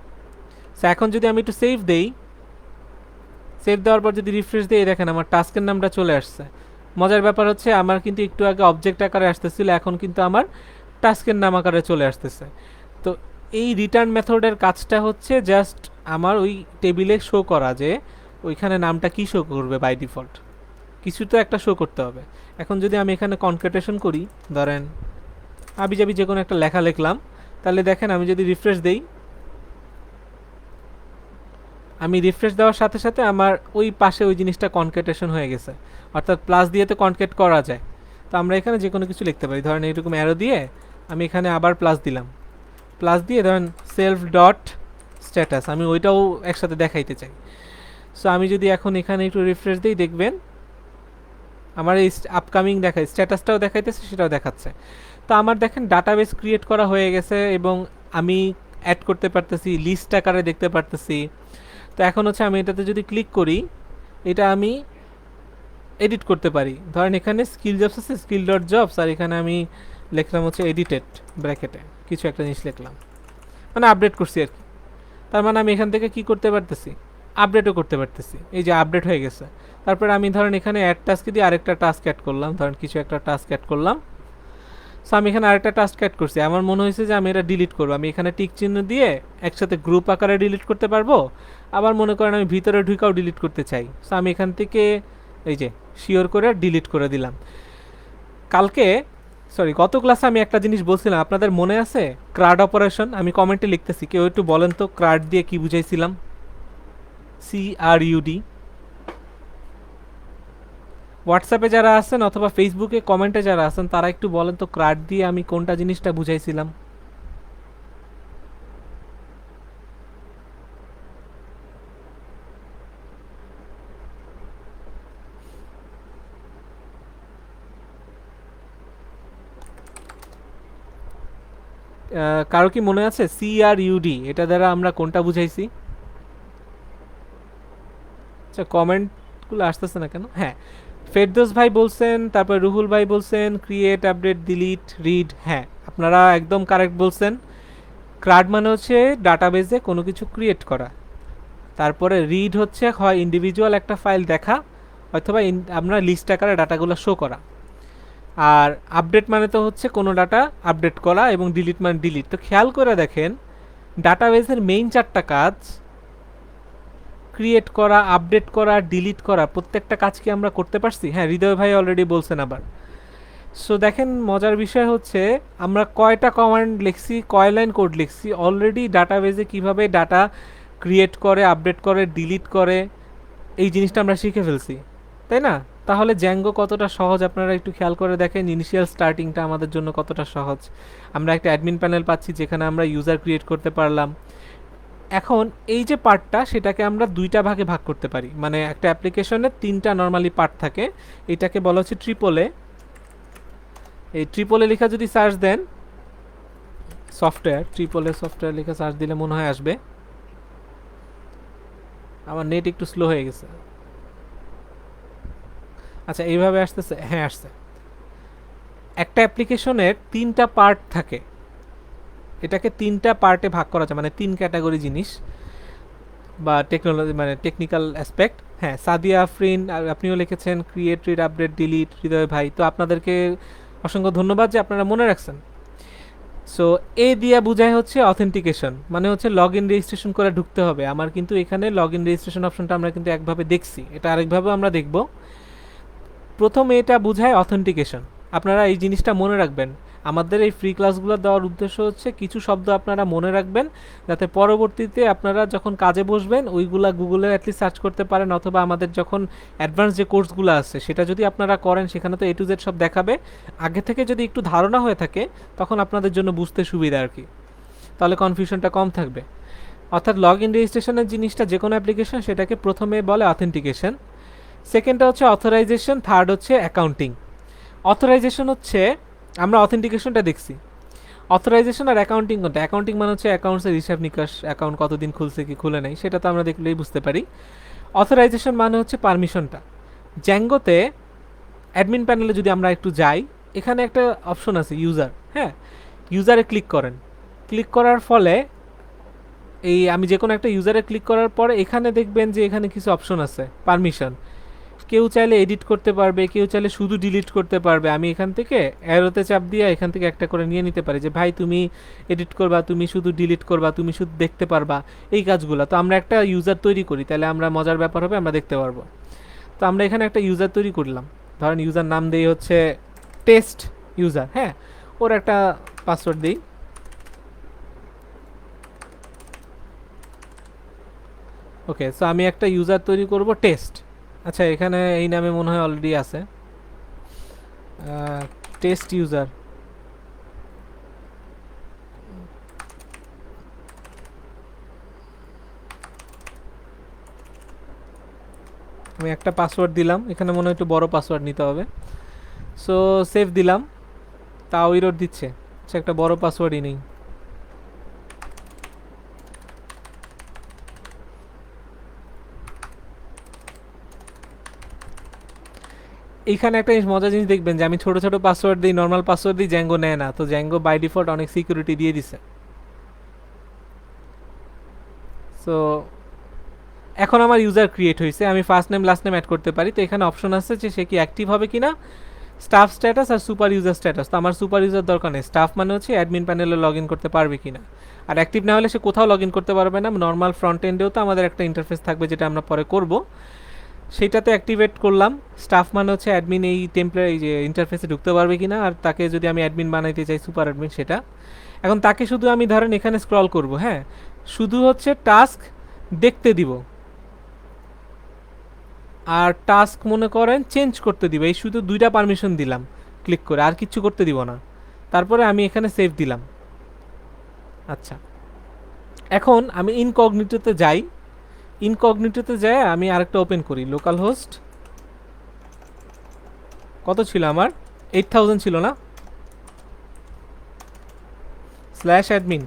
সো এখন যদি আমি একটু সেভ দেই, সেভ দেওয়ার পর যদি রিফ্রেশ দিই, দেখেন আমার টাস্কের নামটা চলে আসছে। মজার ব্যাপার হচ্ছে আমার কিন্তু একটু আগে অবজেক্ট আকারে আসতেছিল, এখন কিন্তু আমার টাস্কের নাম আকারে চলে আসতেছে। তো এই রিটার্ন মেথডের কাজটা হচ্ছে জাস্ট আমার ওই টেবিলে শো করা যে ওইখানে নামটা কি শো করবে বাই ডিফল্ট, কিছু তো একটা শো করতে হবে। এখন যদি আমি এখানে কনকেটেশন করি, ধরেন আবিজাবি যে কোনো একটা লেখা লিখলাম, তাহলে দেখেন আমি যদি রিফ্রেশ দেই, আমি রিফ্রেশ দেওয়ার সাথে সাথে আমার ওই পাশে ওই জিনিসটা কনকেটেশন হয়ে গেছে, অর্থাৎ প্লাস দিয়ে তো কনকেট করা যায়। তো আমরা এখানে যে কোনো কিছু লিখতে পারি, ধরেন এইরকম অ্যারো দিয়ে আমি এখানে আবার প্লাস দিলাম, প্লাস দিয়ে ধরেন সেলফ ডট স্ট্যাটাস, আমি ওইটাও একসাথে দেখাইতে চাই। সো আমি যদি এখন এখানে একটু রিফ্রেশ দিই, দেখবেন আমার এই আপকামিং দেখায়, স্ট্যাটাসটাও দেখাইতেছে, সেটাও দেখাচ্ছে। তো আমার দেখেন ডাটাবেস ক্রিয়েট করা হয়ে গেছে এবং আমি অ্যাড করতে পারতেছি, লিস্ট আকারে দেখতে পারতেছি। তো এখন হচ্ছে আমি এটাতে যদি ক্লিক করি, এটা আমি এডিট করতে পারি। ধরেন এখানে স্কিল জবস আছে, স্কিল ডট জবস, আর এখানে আমি লিখলাম হচ্ছে এডিটেড ব্র্যাকেটে কিছু একটা জিনিস লিখলাম, মানে আপডেট করছি আর কি। তার মানে আমি এখান থেকে কি করতে পারতেছি, আপডেটও করতে পারতেছি। এই যে আপডেট হয়ে গেছে। তারপর আমি ধরেন এখানে অ্যাড টাস্ক দিয়ে আরেকটা টাস্ক অ্যাড করলাম, ধরেন কিছু একটা টাস্ক অ্যাড করলাম। সো আমি এখানে আরেকটা টাস্ক অ্যাড করছি, আমার মনে হয়েছে যে আমি এটা ডিলিট করবো, আমি এখানে টিক চিহ্ন দিয়ে একসাথে গ্রুপ আকারে ডিলিট করতে পারবো। আবার মনে করেন আমি ভিতরে ঢুকাও ডিলিট করতে চাই, সো আমি এখান থেকে এই যে শিওর করে ডিলিট করে দিলাম। কালকে গত ক্লাসে আমি একটা জিনিস বলছিলাম, আপনাদের মনে আছে? ক্রাড অপারেশন। আমি কমেন্টে লিখতেছি, কেউ একটু বলেন তো ক্রাড দিয়ে কি বুঝাইছিলাম? CRUD। হোয়াটসঅ্যাপে যারা আছেন অথবা ফেসবুকে কমেন্টে যারা আছেন, তারা একটু বলেন তো ক্রাড দিয়ে আমি কোনটা জিনিসটা বুঝাইছিলাম? কারো কি মনে আছে CRUD এটা দ্বারা আমরা কোনটা বুঝাইছি? আচ্ছা, কমেন্টগুলো আসতেছে না কেন? হ্যাঁ, ফেরদৌস ভাই বলছেন, তারপর রুহুল ভাই বলছেন ক্রিয়েট, আপডেট, ডিলিট, রিড। হ্যাঁ, আপনারা একদম কারেক্ট বলছেন। ক্রাড মানে হচ্ছে ডাটাবেজে কোনো কিছু ক্রিয়েট করা। তারপরে রিড হচ্ছে হয় ইন্ডিভিজুয়াল একটা ফাইল দেখা, অথবা আমরা লিস্ট আকারে ডাটাগুলো শো করা। আর আপডেট মানে তো হচ্ছে কোনো ডাটা আপডেট করা, এবং ডিলিট মানে ডিলিট। তো খেয়াল করে দেখেন, ডাটাবেসের মেইন চারটা কাজ, ক্রিয়েট করা, আপডেট করা, ডিলিট করা, প্রত্যেকটা কাজ কি আমরা করতে পারছি? হ্যাঁ, হৃদয় ভাই অলরেডি বলছেন আবার। সো দেখেন, মজার বিষয় হচ্ছে আমরা কয়টা কমান্ড লিখছি, কয় লাইন কোড লিখছি, অলরেডি ডাটাবেসে কিভাবে ডাটা ক্রিয়েট করে, আপডেট করে, ডিলিট করে, এই জিনিসটা আমরা শিখে ফেলছি, তাই না? তাহলে জ্যাঙ্গো কতটা সহজ আপনারা একটু খেয়াল করে দেখেন। ইনিশিয়াল স্টার্টিংটা আমাদের জন্য কতটা সহজ। আমরা একটা অ্যাডমিন প্যানেল পাচ্ছি যেখানে আমরা ইউজার ক্রিয়েট করতে পারলাম। এখন এই যে পার্টটা, সেটাকে আমরা দুইটা ভাগে ভাগ করতে পারি, মানে একটা অ্যাপ্লিকেশনের তিনটা নর্মালি পার্ট থাকে। এটাকে বলা হচ্ছে ট্রিপলে। এই ট্রিপলে লেখা যদি সার্চ দেন, সফটওয়্যার, ট্রিপলে সফটওয়্যার লেখা সার্চ দিলে মনে হয় আসবে। আমার নেট একটু স্লো হয়ে গেছে। আচ্ছা, এইভাবে আসতেছে? হ্যাঁ, আসছে। একটা অ্যাপ্লিকেশনের তিনটা পার্ট থাকে, এটাকে তিনটা পার্টে ভাগ করা যায়, মানে তিন ক্যাটাগরি জিনিস বা টেকনোলজি, মানে টেকনিক্যাল অ্যাসপেক্ট। হ্যাঁ, সাদিয়া আফরিন আপনিও লিখেছেন ক্রিয়েট, রিড, আপডেট, ডিলিট। হৃদয় ভাই, তো আপনাদেরকে অসংখ্য ধন্যবাদ যে আপনারা মনে রাখছেন। সো এ দিয়া বোঝায় হচ্ছে অথেন্টিকেশন, মানে হচ্ছে লগ ইন রেজিস্ট্রেশন করে ঢুকতে হবে আমার। কিন্তু এখানে লগ ইন রেজিস্ট্রেশন অপশনটা আমরা কিন্তু একভাবে দেখছি, এটা আরেকভাবেও আমরা দেখব। প্রথমে এটা বোঝায় অথেন্টিকেশন। আপনারা এই জিনিসটা মনে রাখবেন। আমাদের এই ফ্রি ক্লাসগুলো দেওয়ার উদ্দেশ্য হচ্ছে কিছু শব্দ আপনারা মনে রাখবেন, যাতে পরবর্তীতে আপনারা যখন কাজে বসবেন ওইগুলা গুগলে অ্যাটলিস্ট সার্চ করতে পারেন, অথবা আমাদের যখন অ্যাডভান্স যে কোর্সগুলো আছে সেটা যদি আপনারা করেন, সেখানে তো A to Z সব দেখাবে। আগে থেকে যদি একটু ধারণা হয়ে থাকে, তখন আপনাদের জন্য বুঝতে সুবিধা আর কি, তাহলে কনফিউশনটা কম থাকবে। অর্থাৎ লগ ইন রেজিস্ট্রেশনের জিনিসটা, যে কোনো অ্যাপ্লিকেশন, সেটাকে প্রথমে বলে অথেন্টিকেশন। সেকেন্ডটা হচ্ছে অথরাইজেশন, থার্ড হচ্ছে অ্যাকাউন্টিং। অথরাইজেশন হচ্ছে, আমরা অথেন্টিকেশনটা দেখছি। অথরাইজেশন আর অ্যাকাউন্টিং কোনটা? অ্যাকাউন্টিং মানে হচ্ছে অ্যাকাউন্টসের হিসাব নিকাশ, অ্যাকাউন্ট কতদিন খুলছে কি খুলে নাই, সেটা তো আমরা দেখলেই বুঝতে পারি। অথরাইজেশন মানে হচ্ছে পারমিশনটা। জ্যাঙ্গোতে অ্যাডমিন প্যানেলে যদি আমরা একটু যাই, এখানে একটা অপশন আছে ইউজার, হ্যাঁ, ইউজারে ক্লিক করেন। ক্লিক করার ফলে এই আমি যে কোনো একটা ইউজারে ক্লিক করার পরে এখানে দেখবেন যে এখানে কিছু অপশন আছে পারমিশন। কেউ চাইলে এডিট করতে পারবে, কেউ চাইলে শুধু ডিলিট করতে পারবে। আমি এখান থেকে অ্যারোতে চাপ দিয়ে এখান থেকে একটা করে নিয়ে নিতে পারি যে ভাই তুমি এডিট করবা, তুমি শুধু ডিলিট করবা, তুমি শুধু দেখতে পারবা, এই কাজগুলো। তো আমরা একটা ইউজার তৈরি করি, তাহলে আমরা মজার ব্যাপার হবে, আমরা দেখতে পারবো। তো আমরা এখানে একটা ইউজার তৈরি করলাম, ধরেন ইউজার নাম দেই হচ্ছে টেস্ট ইউজার, হ্যাঁ, ওর একটা পাসওয়ার্ড দিই। ওকে, সো আমি একটা ইউজার তৈরি করব টেস্ট। আচ্ছা, এখানে এই নামে মনে হয় অলরেডি আছে টেস্ট ইউজার। আমি একটা পাসওয়ার্ড দিলাম, এখানে মনে হয় একটু বড় পাসওয়ার্ড নিতে হবে। সো সেভ দিলাম, তাও ইরোর দিচ্ছে। আচ্ছা, একটা বড় পাসওয়ার্ডই নেই। এইখানে একটা জিনিস মজার জিনিস দেখবেন যে আমি ছোট ছোট পাসওয়ার্ড দিই, নর্মাল পাসওয়ার্ড দিই, জ্যাঙ্গো নেয় না। তো জ্যাঙ্গো বাই ডিফল্ট অনেক সিকিউরিটি দিয়ে দিছে। সো এখন আমার ইউজার ক্রিয়েট হয়েছে, আমি first name last name add করতে পারি। তো এখানে অপশন আছে যে সে কি অ্যাক্টিভ হবে কিনা, স্টাফ স্ট্যাটাস আর সুপার ইউজার স্ট্যাটাস। তো আমার সুপার ইউজার দরকার নেই, স্টাফ মানে হচ্ছে অ্যাডমিন প্যানেলে লগ ইন করতে পারবে কিনা। আর অ্যাক্টিভ না হলে সে কোথাও লগ ইন করতে পারবে না। নর্মাল ফ্রন্ট এন্ডেও তো আমাদের একটা ইন্টারফেস থাকবে, যেটা আমরা পরে করব, সেইটাতে অ্যাক্টিভেট করলাম। স্টাফ মানে হচ্ছে অ্যাডমিন এই এই যে ইন্টারফেসে ঢুকতে পারবে কিনা, আর তাকে যদি আমি অ্যাডমিন বানাইতে চাই সুপার অ্যাডমিন সেটা। এখন তাকে শুধু আমি ধরেন এখানে স্ক্রল করব, হ্যাঁ, শুধু হচ্ছে টাস্ক দেখতে দিব, আর টাস্ক মনে করেন চেঞ্জ করতে দিব। এই শুধু দুইটা পারমিশন দিলাম ক্লিক করে, আর কিচ্ছু করতে দিব না। তারপরে আমি এখানে সেভ দিলাম। আচ্ছা, এখন আমি ইনকগনিটোতে যাই। ইনকগনিটোতে যাই আমি আরেকটা ওপেন করি, লোকাল হোস্ট কত ছিল আমার, 8000 ছিল না, স্ল্যাশ অ্যাডমিন।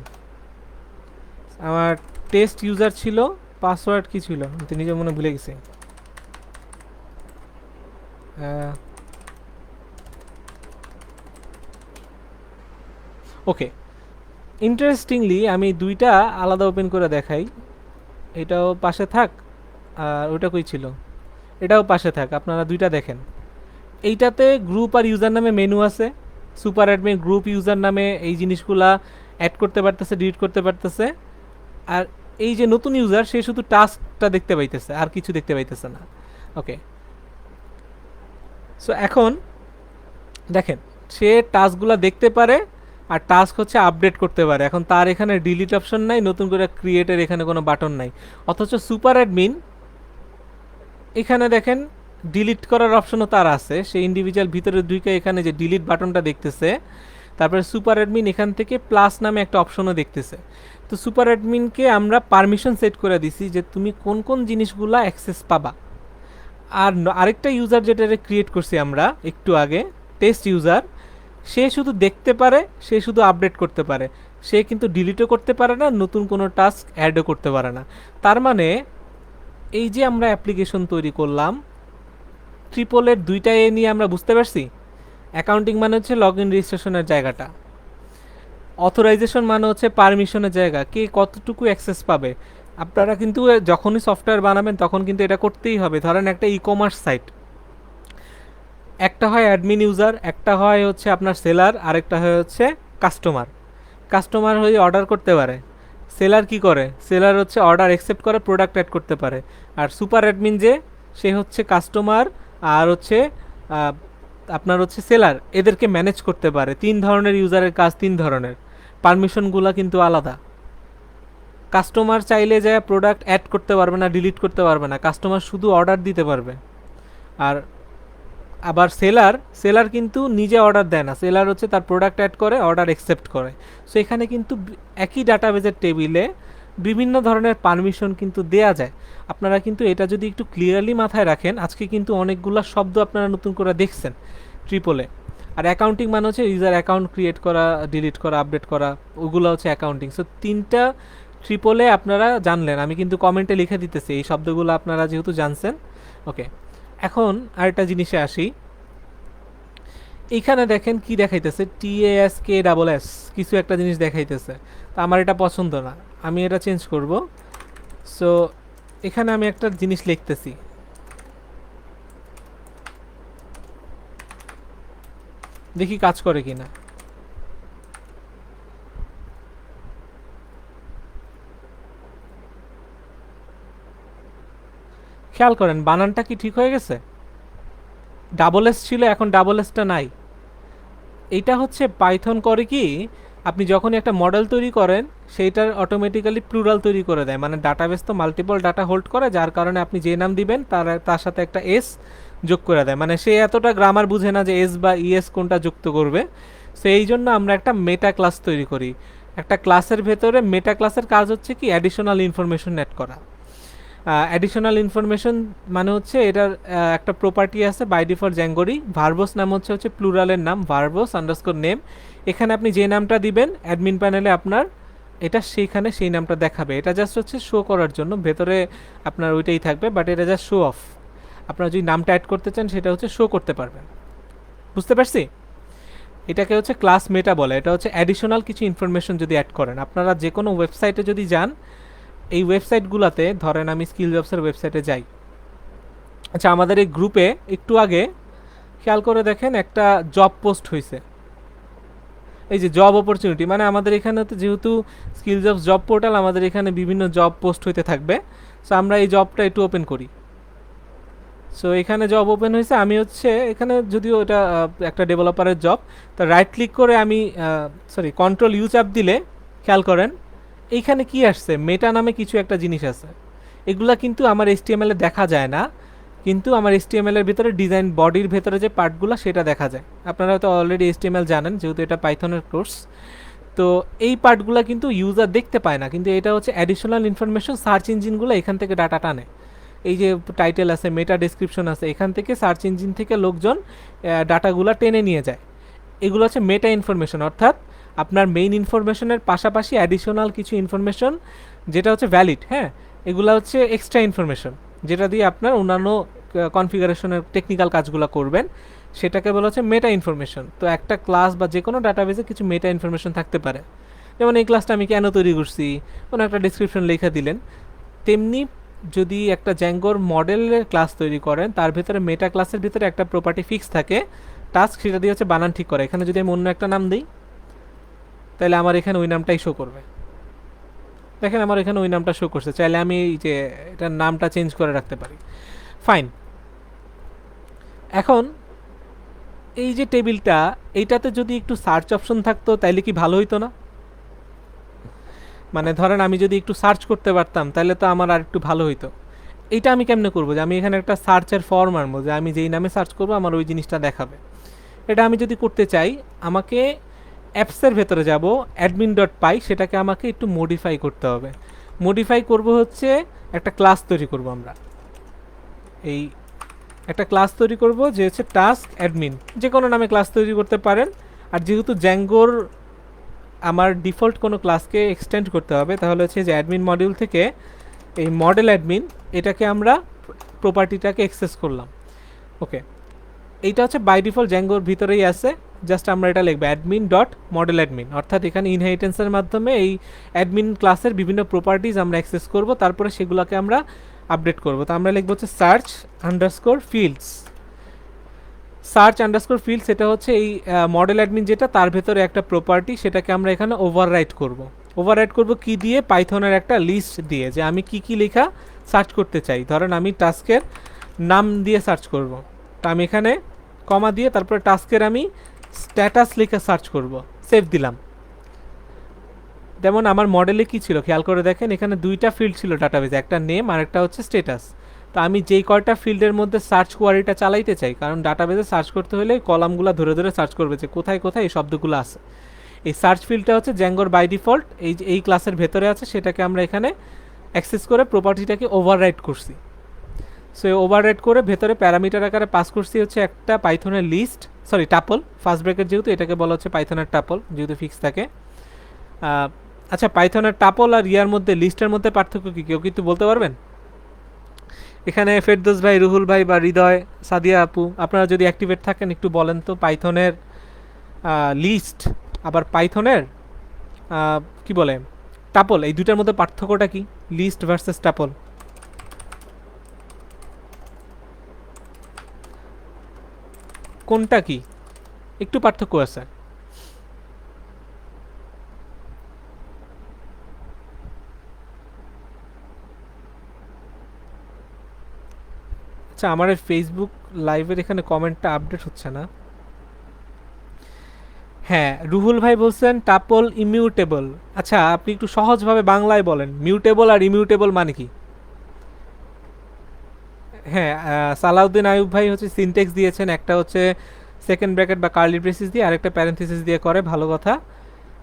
আমার টেস্ট ইউজার ছিল, পাসওয়ার্ড কি ছিল আমি নিজে মনে ভুলে গেছি। ওকে, ইন্টারেস্টিংলি আমি দুইটা আলাদা ওপেন করে দেখাই। এটাও পাশে থাক, আর ওটা কই ছিল, এটাও পাশে থাক, আপনারা দুইটা দেখেন। এইটাতে গ্রুপ আর ইউজার নামে মেনু আছে, সুপার অ্যাডমিন গ্রুপ ইউজার নামে এই জিনিসগুলা অ্যাড করতে পারতেছে, ডিলিট করতে পারতেছে। আর এই যে নতুন ইউজার, সে শুধু টাস্কটা দেখতে পাইতেছে, আর কিছু দেখতে পাইতেছে না। ওকে, সো এখন দেখেন সে টাস্কগুলো দেখতে পারে, আর টাস্ক হচ্ছে আপডেট করতে পারে। এখন তার এখানে ডিলিট অপশন নাই, নতুন করে ক্রিয়েটের এখানে কোনো বাটন নাই। অথচ সুপার অ্যাডমিন এখানে দেখেন ডিলিট করার অপশনও তার আছে, সে ইন্ডিভিজুয়াল ভিতরে দুইকে এখানে যে ডিলিট বাটনটা দেখতেছে। তারপরে সুপার অ্যাডমিন এখান থেকে প্লাস নামে একটা অপশনও দেখতেছে। তো সুপার অ্যাডমিনকে আমরা পারমিশন সেট করে দিছি যে তুমি কোন কোন জিনিসগুলো অ্যাক্সেস পাবা। আর আরেকটা ইউজার যেটা ক্রিয়েট করছি আমরা একটু আগে, টেস্ট ইউজার, সে শুধু দেখতে পারে, সে শুধু আপডেট করতে পারে, সে কিন্তু ডিলিটও করতে পারে না, নতুন কোনো টাস্ক অ্যাডও করতে পারে না। তার মানে এই যে আমরা অ্যাপ্লিকেশন তৈরি করলাম, ট্রিপলের দুইটা এ নিয়ে আমরা বুঝতে পারছি। অ্যাকাউন্টিং মানে হচ্ছে লগ ইন রেজিস্ট্রেশনের জায়গাটা, অথরাইজেশন মানে হচ্ছে পারমিশনের জায়গা, কে কতটুকু অ্যাক্সেস পাবে। আপনারা কিন্তু যখনই সফটওয়্যার বানাবেন তখন কিন্তু এটা করতেই হবে। ধরেন একটা ই কমার্স সাইট, একটা হয় অ্যাডমিন ইউজার, একটা হয় হচ্ছে আপনার সেলার, আরেকটা হয় হচ্ছে কাস্টমার। কাস্টমার হয়ে অর্ডার করতে পারে, সেলার কি করে, সেলার হচ্ছে অর্ডার অ্যাকসেপ্ট করে প্রোডাক্ট অ্যাড করতে পারে। আর সুপার অ্যাডমিন যে, সে হচ্ছে কাস্টমার আর হচ্ছে আপনার হচ্ছে সেলার, এদেরকে ম্যানেজ করতে পারে। তিন ধরনের ইউজারের কাজ, তিন ধরনের পারমিশনগুলো কিন্তু আলাদা। কাস্টমার চাইলে যায় প্রোডাক্ট অ্যাড করতে পারবে না, ডিলিট করতে পারবে না, কাস্টমার শুধু অর্ডার দিতে পারবে। আর আবার সেলার, সেলার কিন্তু নিজে অর্ডার দেয় না, সেলার হচ্ছে তার প্রোডাক্ট অ্যাড করে, অর্ডার অ্যাকসেপ্ট করে। সো এখানে কিন্তু একই ডাটাবেজের টেবিলে বিভিন্ন ধরনের পারমিশন কিন্তু দেয়া যায়। আপনারা কিন্তু এটা যদি একটু ক্লিয়ারলি মাথায় রাখেন, আজকে কিন্তু অনেকগুলো শব্দ আপনারা নতুন করে দেখছেন ট্রিপলে। আর অ্যাকাউন্টিং মানে হচ্ছে ইউজার অ্যাকাউন্ট ক্রিয়েট করা, ডিলিট করা, আপডেট করা, ওগুলো হচ্ছে অ্যাকাউন্টিং। সো তিনটা ট্রিপলে আপনারা জানলেন, আমি কিন্তু কমেন্টে লিখে দিতেছি এই শব্দগুলো আপনারা যেহেতু জানছেন। ওকে, এখন আরেকটা জিনিসে আসি। এইখানে দেখেন কি দেখাইতেছে, TASKSS কিছু একটা জিনিস দেখাইতেছে। তো আমার এটা পছন্দ না, আমি এটা চেঞ্জ করব। সো এখানে আমি একটা জিনিস লিখতেছি, দেখি কাজ করে কিনা। খেয়াল করেন বানানটা কি ঠিক হয়ে গেছে? ডাবল এস ছিল, এখন ডাবল এসটা নাই। এইটা হচ্ছে পাইথন করে কি, আপনি যখনই একটা মডেল তৈরি করেন সেইটার অটোমেটিক্যালি প্লুরাল তৈরি করে দেয়, মানে ডাটাবেস তো মাল্টিপল ডাটা হোল্ড করে, যার কারণে আপনি যে নাম দিবেন তার সাথে একটা এস যোগ করে দেয়। মানে সে এতটা গ্রামার বুঝে না যে এস বা ইএস কোনটা যুক্ত করবে। সো এই জন্য আমরা একটা মেটা ক্লাস তৈরি করি। একটা ক্লাসের ভেতরে মেটা ক্লাসের কাজ হচ্ছে কি অ্যাডিশনাল ইনফরমেশন অ্যাড করা। অ্যাডিশনাল ইনফরমেশন মানে হচ্ছে এটার একটা প্রপার্টি আছে বাই ডিফল্ট জ্যাঙ্গোরি, ভার্বোস নাম হচ্ছে প্লুরালের নাম, ভার্বোস আন্ডারস্কোর নেম। এখানে আপনি যে নামটা দিবেন অ্যাডমিন প্যানেলে আপনার এটা সেইখানে সেই নামটা দেখাবে। এটা জাস্ট হচ্ছে শো করার জন্য, ভেতরে আপনার ওইটাই থাকবে, বাট এটা জাস্ট শো অফ। আপনারা যদি নামটা অ্যাড করতে চান সেটা হচ্ছে শো করতে পারবেন। বুঝতে পারছি? এটাকে হচ্ছে ক্লাস মেটা বলে। এটা হচ্ছে অ্যাডিশনাল কিছু ইনফরমেশন যদি অ্যাড করেন, আপনারা যে কোনো ওয়েবসাইটে যদি যান, এই ওয়েবসাইটগুলোতে ধরেন আমি স্কিল জবসের ওয়েবসাইটে যাই। আচ্ছা, আমাদের এই গ্রুপে একটু আগে খেয়াল করে দেখেন একটা জব পোস্ট হয়েছে, এই যে জব অপরচুনিটি, মানে আমাদের এখানে তো যেহেতু স্কিল জবস জব পোর্টাল, আমাদের এখানে বিভিন্ন জব পোস্ট হইতে থাকবে। সো আমরা এই জবটা একটু ওপেন করি। সো এখানে জব ওপেন হয়েছে, আমি হচ্ছে এখানে যদিও এটা একটা ডেভেলপারের জব, তো রাইট ক্লিক করে আমি কন্ট্রোল ইউ চাপ দিলে খেয়াল করেন এইখানে কি আসছে, মেটা নামে কিছু একটা জিনিস আছে। এগুলা কিন্তু আমার HTML এ দেখা যায় না, কিন্তু আমার HTML এর ভিতরে ডিজাইন বডির ভেতরে যে পার্টগুলো সেটা দেখা যায়। আপনারা হয়তো অলরেডি HTML জানেন যেহেতু এটা পাইথনের কোর্স। তো এই পার্টগুলো কিন্তু ইউজার দেখতে পায় না, কিন্তু এটা হচ্ছে অ্যাডিশনাল ইনফরমেশন। সার্চ ইঞ্জিনগুলো এখান থেকে ডাটা টানে। এই যে টাইটেল আছে, মেটা ডেসক্রিপশন আছে, এখান থেকে সার্চ ইঞ্জিন থেকে লোকজন ডাটাগুলো টেনে নিয়ে যায়। এগুলো হচ্ছে মেটা ইনফরমেশন, অর্থাৎ আপনার মেইন ইনফরমেশনের পাশাপাশি অ্যাডিশনাল কিছু ইনফরমেশন যেটা হচ্ছে ভ্যালিড। হ্যাঁ, এগুলো হচ্ছে এক্সট্রা ইনফরমেশন যেটা দিয়ে আপনার অন্যান্য কনফিগারেশনের টেকনিক্যাল কাজগুলো করবেন, সেটাকে বলা হচ্ছে মেটা ইনফরমেশন। তো একটা ক্লাস বা যে কোনো ডাটাবেসে কিছু মেটা ইনফরমেশন থাকতে পারে, যেমন এই ক্লাসটা আমি কেন তৈরি করছি, কোনো একটা ডিসক্রিপশন লেখা দিলেন। তেমনি যদি একটা জ্যাঙ্গোর মডেলের ক্লাস তৈরি করেন, তার ভিতরে মেটা ক্লাসের ভিতরে একটা প্রপার্টি ফিক্স থাকে, টাস্ক, সেটা দিয়ে হচ্ছে বানান ঠিক করে। এখানে যদি আমি অন্য একটা নাম দিই তাহলে আমার এখানে ওই নামটাই শো করবে। দেখেন আমার এখানে ওই নামটা শো করছে, চাইলে আমি এই যে এটার নামটা চেঞ্জ করে রাখতে পারি। ফাইন। এখন এই যে টেবিলটা, এইটাতে যদি একটু সার্চ অপশন থাকতো তাইলে কি ভালো হইতো না? মানে ধরেন আমি যদি একটু সার্চ করতে পারতাম তাহলে তো আমার আর একটু ভালো হইতো। এইটা আমি কেমনে করবো, যে আমি এখানে একটা সার্চের ফর্ম আনবো, যে আমি যেই নামে সার্চ করবো আমার ওই জিনিসটা দেখাবে। এটা আমি যদি করতে চাই, আমাকে অ্যাপসের ভেতরে যাব, admin.py, সেটাকে আমাকে একটু মডিফাই করতে হবে। মডিফাই করব হচ্ছে একটা ক্লাস তৈরি করব আমরা। এই একটা ক্লাস তৈরি করব যে হচ্ছে টাস্ক অ্যাডমিন, যে কোনো নামে ক্লাস তৈরি করতে পারেন। আর যেহেতু জ্যাঙ্গোর আমার ডিফল্ট কোনো ক্লাসকে এক্সটেন্ড করতে হবে, তাহলে হচ্ছে যে অ্যাডমিন মডিউল থেকে এই মডেল অ্যাডমিন, এটাকে আমরা প্রপার্টিটাকে অ্যাক্সেস করলাম। ওকে, এইটা হচ্ছে বাই ডিফল্ট জ্যাঙ্গোর ভিতরেই আছে। জাস্ট আমরা এটা লিখবো অ্যাডমিন ডট মডেল অ্যাডমিন, অর্থাৎ এখানে ইনহেরিটেন্সের মাধ্যমে এই অ্যাডমিন ক্লাসের বিভিন্ন প্রপার্টিজ আমরা অ্যাক্সেস করব, তারপরে সেগুলোকে আমরা আপডেট করব। তো আমরা লিখবো হচ্ছে search underscore fields. Search underscore fields এটা হচ্ছে এই মডেল অ্যাডমিন যেটা, তার ভেতরে একটা প্রপার্টি, সেটাকে আমরা এখানে ওভাররাইট করব। ওভাররাইট করব কি দিয়ে? পাইথনের একটা লিস্ট দিয়ে, যে আমি কি কি লেখা সার্চ করতে চাই। ধরেন আমি টাস্কের নাম দিয়ে সার্চ করব, তো আমি এখানে কমা দিয়ে তারপরে টাস্কের আমি স্ট্যাটাস লিখে সার্চ করব, সেভ দিলাম। যেমন আমার মডেলে কি ছিল খেয়াল করে দেখেন, এখানে দুইটা ফিল্ড ছিল ডাটাবেজে, একটা নেম আর একটা হচ্ছে স্ট্যাটাস। তো আমি যেই কয়টা ফিল্ডের মধ্যে সার্চ কোয়ারিটা চালাইতে চাই, কারণ ডাটাবেজে সার্চ করতে হলে কলামগুলো ধরে ধরে সার্চ করবে যে কোথায় কোথায় এই শব্দগুলো আছে। এই সার্চ ফিল্ডটা হচ্ছে জ্যাঙ্গোর বাই ডিফল্ট এই ক্লাসের ভেতরে আছে, সেটাকে আমরা এখানে অ্যাক্সেস করে প্রপার্টিটাকে ওভাররাইট করছি। সো ওভাররাইট করে ভেতরে প্যারামিটার আকারে পাস করছি হচ্ছে একটা পাইথনের লিস্ট, টাপল, ফার্স্ট ব্র্যাকেট যেহেতু, এটাকে বলা হচ্ছে পাইথনের টাপল, যেহেতু ফিক্স থাকে। আচ্ছা, পাইথনের টাপল আর ইয়ার মধ্যে, লিস্টের মধ্যে পার্থক্য কি কেউ কিন্তু বলতে পারবেন? এখানে ফেরদৌস ভাই, রুহুল ভাই বা হৃদয়, সাদিয়া আপু, আপনারা যদি অ্যাক্টিভেট থাকেন একটু বলেন তো পাইথনের লিস্ট আবার পাইথনের কি বলে টাপল, এই দুটার মধ্যে পার্থক্যটা কি? লিস্ট ভার্সেস টাপল কোনটা কি? একটু পার্থক্য আছে। আচ্ছা, আমার ফেসবুক লাইভের এখানে কমেন্টটা আপডেট হচ্ছে না। হ্যাঁ, রুহুল ভাই বলছেন টাপল ইমিউটেবল। আচ্ছা, আপনি একটু সহজভাবে বাংলায় বলেন মিউটেবল আর ইমিউটেবল মানে কি? হ্যাঁ, সালাউদ্দিন আয়ুব ভাই হচ্ছে সিনটেক্স দিয়েছেন, একটা হচ্ছে সেকেন্ড ব্র্যাকেট বা কার্লি ব্রেসিস দিয়ে, আরেকটা প্যারেন্থেসিস দিয়ে করে, ভালো কথা।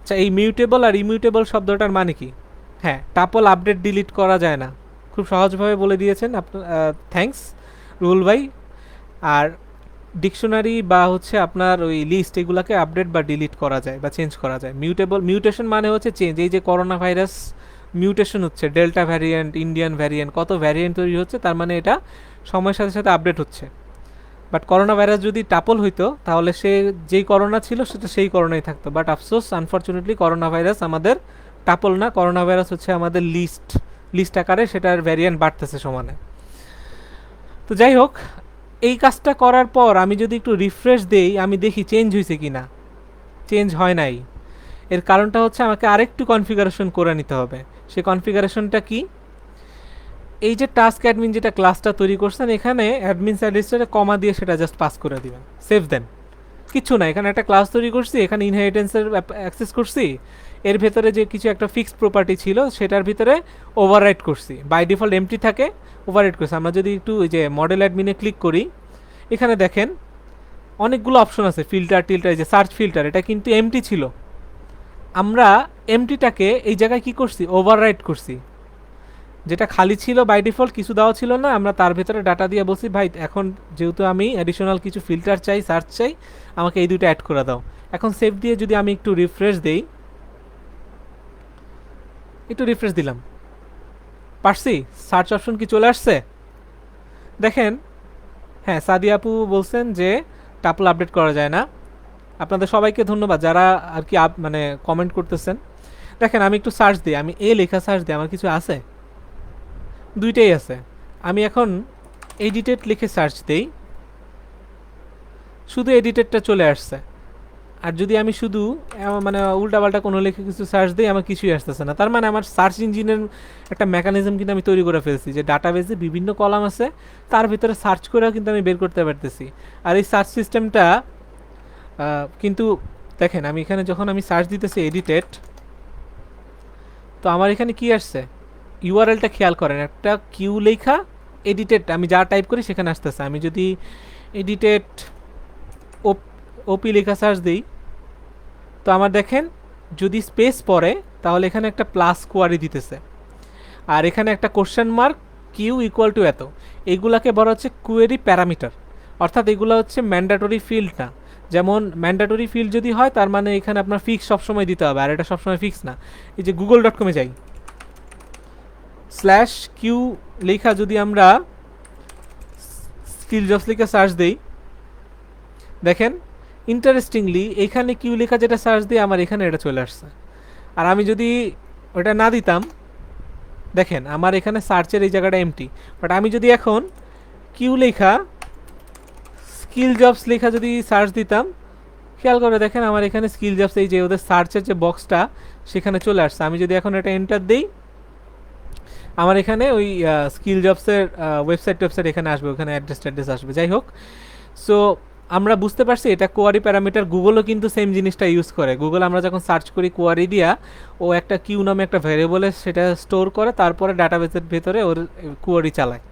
আচ্ছা, এই মিউটেবল আর ইমিউটেবল শব্দটার মানে কি? হ্যাঁ, টাপল আপডেট ডিলিট করা যায় না, খুব সহজভাবে বলে দিয়েছেন আপনার, থ্যাঙ্কস রুহুল ভাই। আর ডিকশনারি বা হচ্ছে আপনার ওই লিস্ট, এগুলাকে আপডেট বা ডিলিট করা যায় বা চেঞ্জ করা যায়। মিউটেবল, মিউটেশন মানে হচ্ছে চেঞ্জ। এই যে করোনা ভাইরাস মিউটেশন হচ্ছে, ডেল্টা ভ্যারিয়েন্ট, ইন্ডিয়ান ভ্যারিয়েন্ট, কত ভ্যারিয়েন্ট তৈরি হচ্ছে, তার মানে এটা সময়ের সাথে সাথে আপডেট হচ্ছে। বাট করোনা ভাইরাস যদি টাপল হইতো তাহলে সে যেই করোনা ছিল সেটা সেই করোনাই থাকতো। বাট আফসোস, আনফর্চুনেটলি করোনা ভাইরাস আমাদের টাপল না, করোনা ভাইরাস হচ্ছে আমাদের লিস্ট, লিস্ট আকারে সেটার ভ্যারিয়েন্ট বাড়তেছে সমানে। তো যাই হোক, এই কাজটা করার পর আমি যদি একটু রিফ্রেশ দেই, আমি দেখি চেঞ্জ হয়েছে কি না। চেঞ্জ হয় নাই। এর কারণটা হচ্ছে আমাকে আরেকটু কনফিগারেশন করে নিতে হবে। সেই কনফিগারেশনটা কি? এই যে টাস্ক অ্যাডমিন যেটা ক্লাসটা তৈরি করছেন, এখানে অ্যাডমিন সার্ভিসটা কমা দিয়ে সেটা জাস্ট পাস করে দিবেন, সেভ দেন। কিছু না, এখানে একটা ক্লাস তৈরি করছি, এখানে ইনহেরিটেন্সের অ্যাক্সেস করছি, এর ভেতরে যে কিছু একটা ফিক্সড প্রপার্টি ছিল সেটার ভিতরে ওভাররাইট করছি, বাই ডিফল্ট এমটি থাকে, ওভাররাইট করছি। আমরা যদি একটু ওই যে মডেল অ্যাডমিনে ক্লিক করি, এখানে দেখেন অনেকগুলো অপশন আছে, ফিল্টার টিল্টার, এই যে সার্চ ফিল্টার, এটা কিন্তু এমটি ছিল। আমরা এমটিটাকে এই জায়গায় কি করছি, ওভাররাইট করছি। যেটা খালি ছিল বাই ডিফল্ট, কিছু দেওয়া ছিল না, আমরা তার ভেতরে ডাটা দিয়ে বলছি ভাই এখন যেহেতু আমি অ্যাডিশনাল কিছু ফিল্টার চাই, সার্চ চাই, আমাকে এই দুটো অ্যাড করে দাও। এখন সেভ দিয়ে যদি আমি একটু রিফ্রেশ দেই, একটু রিফ্রেশ দিলাম, পারছি? সার্চ অপশন কি চলে আসছে? দেখেন। হ্যাঁ, সাদিয়া আপু বলছেন যে টাপল আপডেট করা যায় না। আপনাদের সবাইকে ধন্যবাদ যারা আর কি মানে কমেন্ট করতেছেন। দেখেন, আমি একটু সার্চ দিই, আমি এ লেখা সার্চ দিই, আমার কিছু আছে? দুইটাই আছে। আমি এখন এডিটেড লিখে সার্চ দেই, শুধু এডিটেডটা চলে আসছে। আর যদি আমি শুধু মানে উল্টাপাল্টা কোনো লিখে কিছু সার্চ দিই, আমার কিছুই আসতেছে না। তার মানে আমার সার্চ ইঞ্জিনের একটা মেকানিজম কিন্তু আমি তৈরি করে ফেলছি, যে ডাটাবেসে বিভিন্ন কলাম আছে, তার ভিতরে সার্চ করেও কিন্তু আমি বের করতে পারতেছি। আর এই সার্চ সিস্টেমটা কিন্তু দেখেন, আমি এখানে যখন আমি সার্চ দিতেছি এডিটেড, তো আমার এখানে কি আসছে, ইউআরএলটা খেয়াল করেন, একটা কিউ লেখা এডিটেড, আমি যা টাইপ করি সেখানে আসতেছে। আমি যদি এডিটেড ওপি লেখা সার্চ দিই, তো আমার দেখেন যদি স্পেস পড়ে তাহলে এখানে একটা প্লাস কোয়ারি দিতেছে, আর এখানে একটা question mark, Q equal to এত। এইগুলাকে বলা হচ্ছে কোয়েরি প্যারামিটার, অর্থাৎ এগুলো হচ্ছে ম্যান্ডেটরি ফিল্ড না। যেমন ম্যান্ডেটরি ফিল্ড যদি হয় তার মানে এখানে আপনার ফিক্স সবসময় দিতে হবে, আর এটা সবসময় ফিক্স না। এই যে google.com-এ যাই, স্ল্যাশ কিউ লেখা যদি আমরা স্কিল জবস লিখে সার্চ দিই, দেখেন ইন্টারেস্টিংলি এখানে কিউ লেখা যেটা সার্চ দিই, আমার এখানে এটা চলে আসছে। আর আমি যদি ওটা না দিতাম, দেখেন আমার এখানে সার্চের এই জায়গাটা এমটি। বাট আমি যদি এখন কিউ লেখা স্কিল জবস লেখা যদি সার্চ দিতাম, খেয়াল করে দেখেন আমার এখানে স্কিল জবস, এই যে ওদের সার্চের যে বক্সটা সেখানে চলে আসছে। আমি যদি এখন এটা এন্টার দিই, আমার এখানে ওই স্কিল জবসের ওয়েবসাইট এখানে আসবে, ওখানে অ্যাড্রেস আসবে। যাই হোক, সো আমরা বুঝতে পারছি এটা কোয়ারি প্যারামিটার। গুগলও কিন্তু সেম জিনিসটা ইউজ করে। গুগল আমরা যখন সার্চ করি কোয়ারি দিয়া, ও একটা কিউ নামে একটা ভ্যারিয়েবলে সেটা স্টোর করে, তারপরে ডাটাবেসের ভেতরে ওর কোয়ারি চালায়।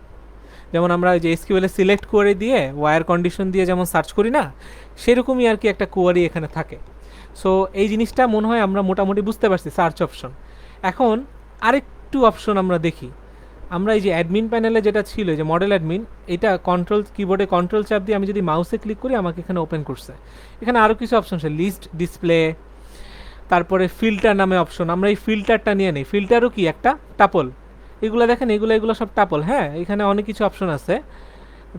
যেমন আমরা ওই যে এসকিউএল সিলেক্ট কোয়ারি দিয়ে ওয়ার কন্ডিশন দিয়ে যেমন সার্চ করি না, সেরকমই আর কি একটা কোয়ারি এখানে থাকে। সো এই জিনিসটা মনে হয় আমরা মোটামুটি বুঝতে পারছি, সার্চ অপশন। এখন আরেকটু অপশন আমরা দেখি। আমরা এই যে অ্যাডমিন প্যানেলে যেটা ছিল, যে মডেল অ্যাডমিন, এটা কন্ট্রোল কিবোর্ডে কন্ট্রোল চাপ দিয়ে আমি যদি মাউসে ক্লিক করি, আমাকে এখানে ওপেন করছে। এখানে আরও কিছু অপশন আছে, লিস্ট, ডিসপ্লে, তারপরে ফিল্টার নামে অপশন। আমরা এই ফিল্টারটা নিয়ে নিই। ফিল্টারও কি একটা টাপল। এগুলো দেখেন, এগুলো সব টাপল। হ্যাঁ, এখানে অনেক কিছু অপশন আছে।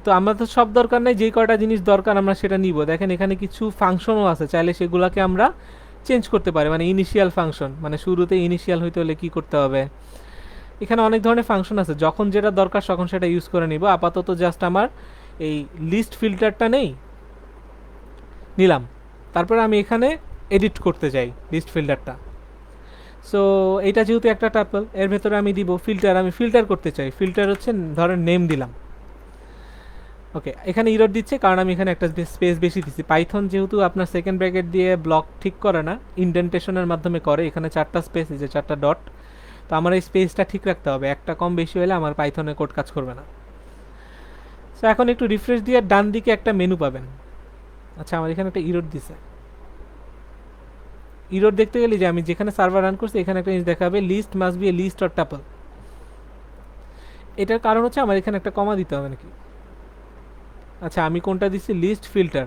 তো আমরা তো সব দরকার নাই, যেই কয়টা জিনিস দরকার আমরা সেটা নিব। দেখেন এখানে কিছু ফাংশনও আছে, চাইলে সেগুলোকে আমরা চেঞ্জ করতে পারি। মানে ইনিশিয়াল ফাংশন, মানে শুরুতে ইনিশিয়াল হইতে হলে কি করতে হবে। এখানে অনেক ধরনের ফাংশন আছে, যখন যেটা দরকার তখন সেটা ইউজ করে নিব। আপাতত জাস্ট আমার এই লিস্ট ফিল্টারটা নেই, নিলাম। তারপরে আমি এখানে এডিট করতে যাই লিস্ট ফিল্টারটা। সো এটা যেহেতু একটা টাপল, এর ভেতরে আমি দিব ফিল্টার। আমি ফিল্টার করতে চাই, ফিল্টার হচ্ছে ধরেন নেম দিলাম। ওকে, এখানে ইরর দিচ্ছে কারণ আমি এখানে একটা স্পেস বেশি দিচ্ছি। পাইথন যেহেতু আপনার সেকেন্ড ব্র্যাকেট দিয়ে ব্লক ঠিক করে না, ইন্ডেন্টেশনের মাধ্যমে করে। এখানে 4টা স্পেস, এই যে 4টা ডট। তো আমার এই স্পেসটা ঠিক রাখতে হবে, একটা কম বেশি হলে আমার পাইথনে কোড কাজ করবে না। সো এখন একটু রিফ্রেশ দিয়ে ডান দিকে একটা মেনু পাবেন। আচ্ছা, আমার এখানে একটা ইরর দিছে। ইরর দেখতে গেলে যে আমি যেখানে সার্ভার রান করছি এখানে একটা জিনিস দেখাবে, list must be a list or tuple. এটার কারণ হচ্ছে আমার এখানে একটা কমা দিতে হবে নাকি। আচ্ছা, আমি কোনটা দিচ্ছি, লিস্ট ফিল্টার।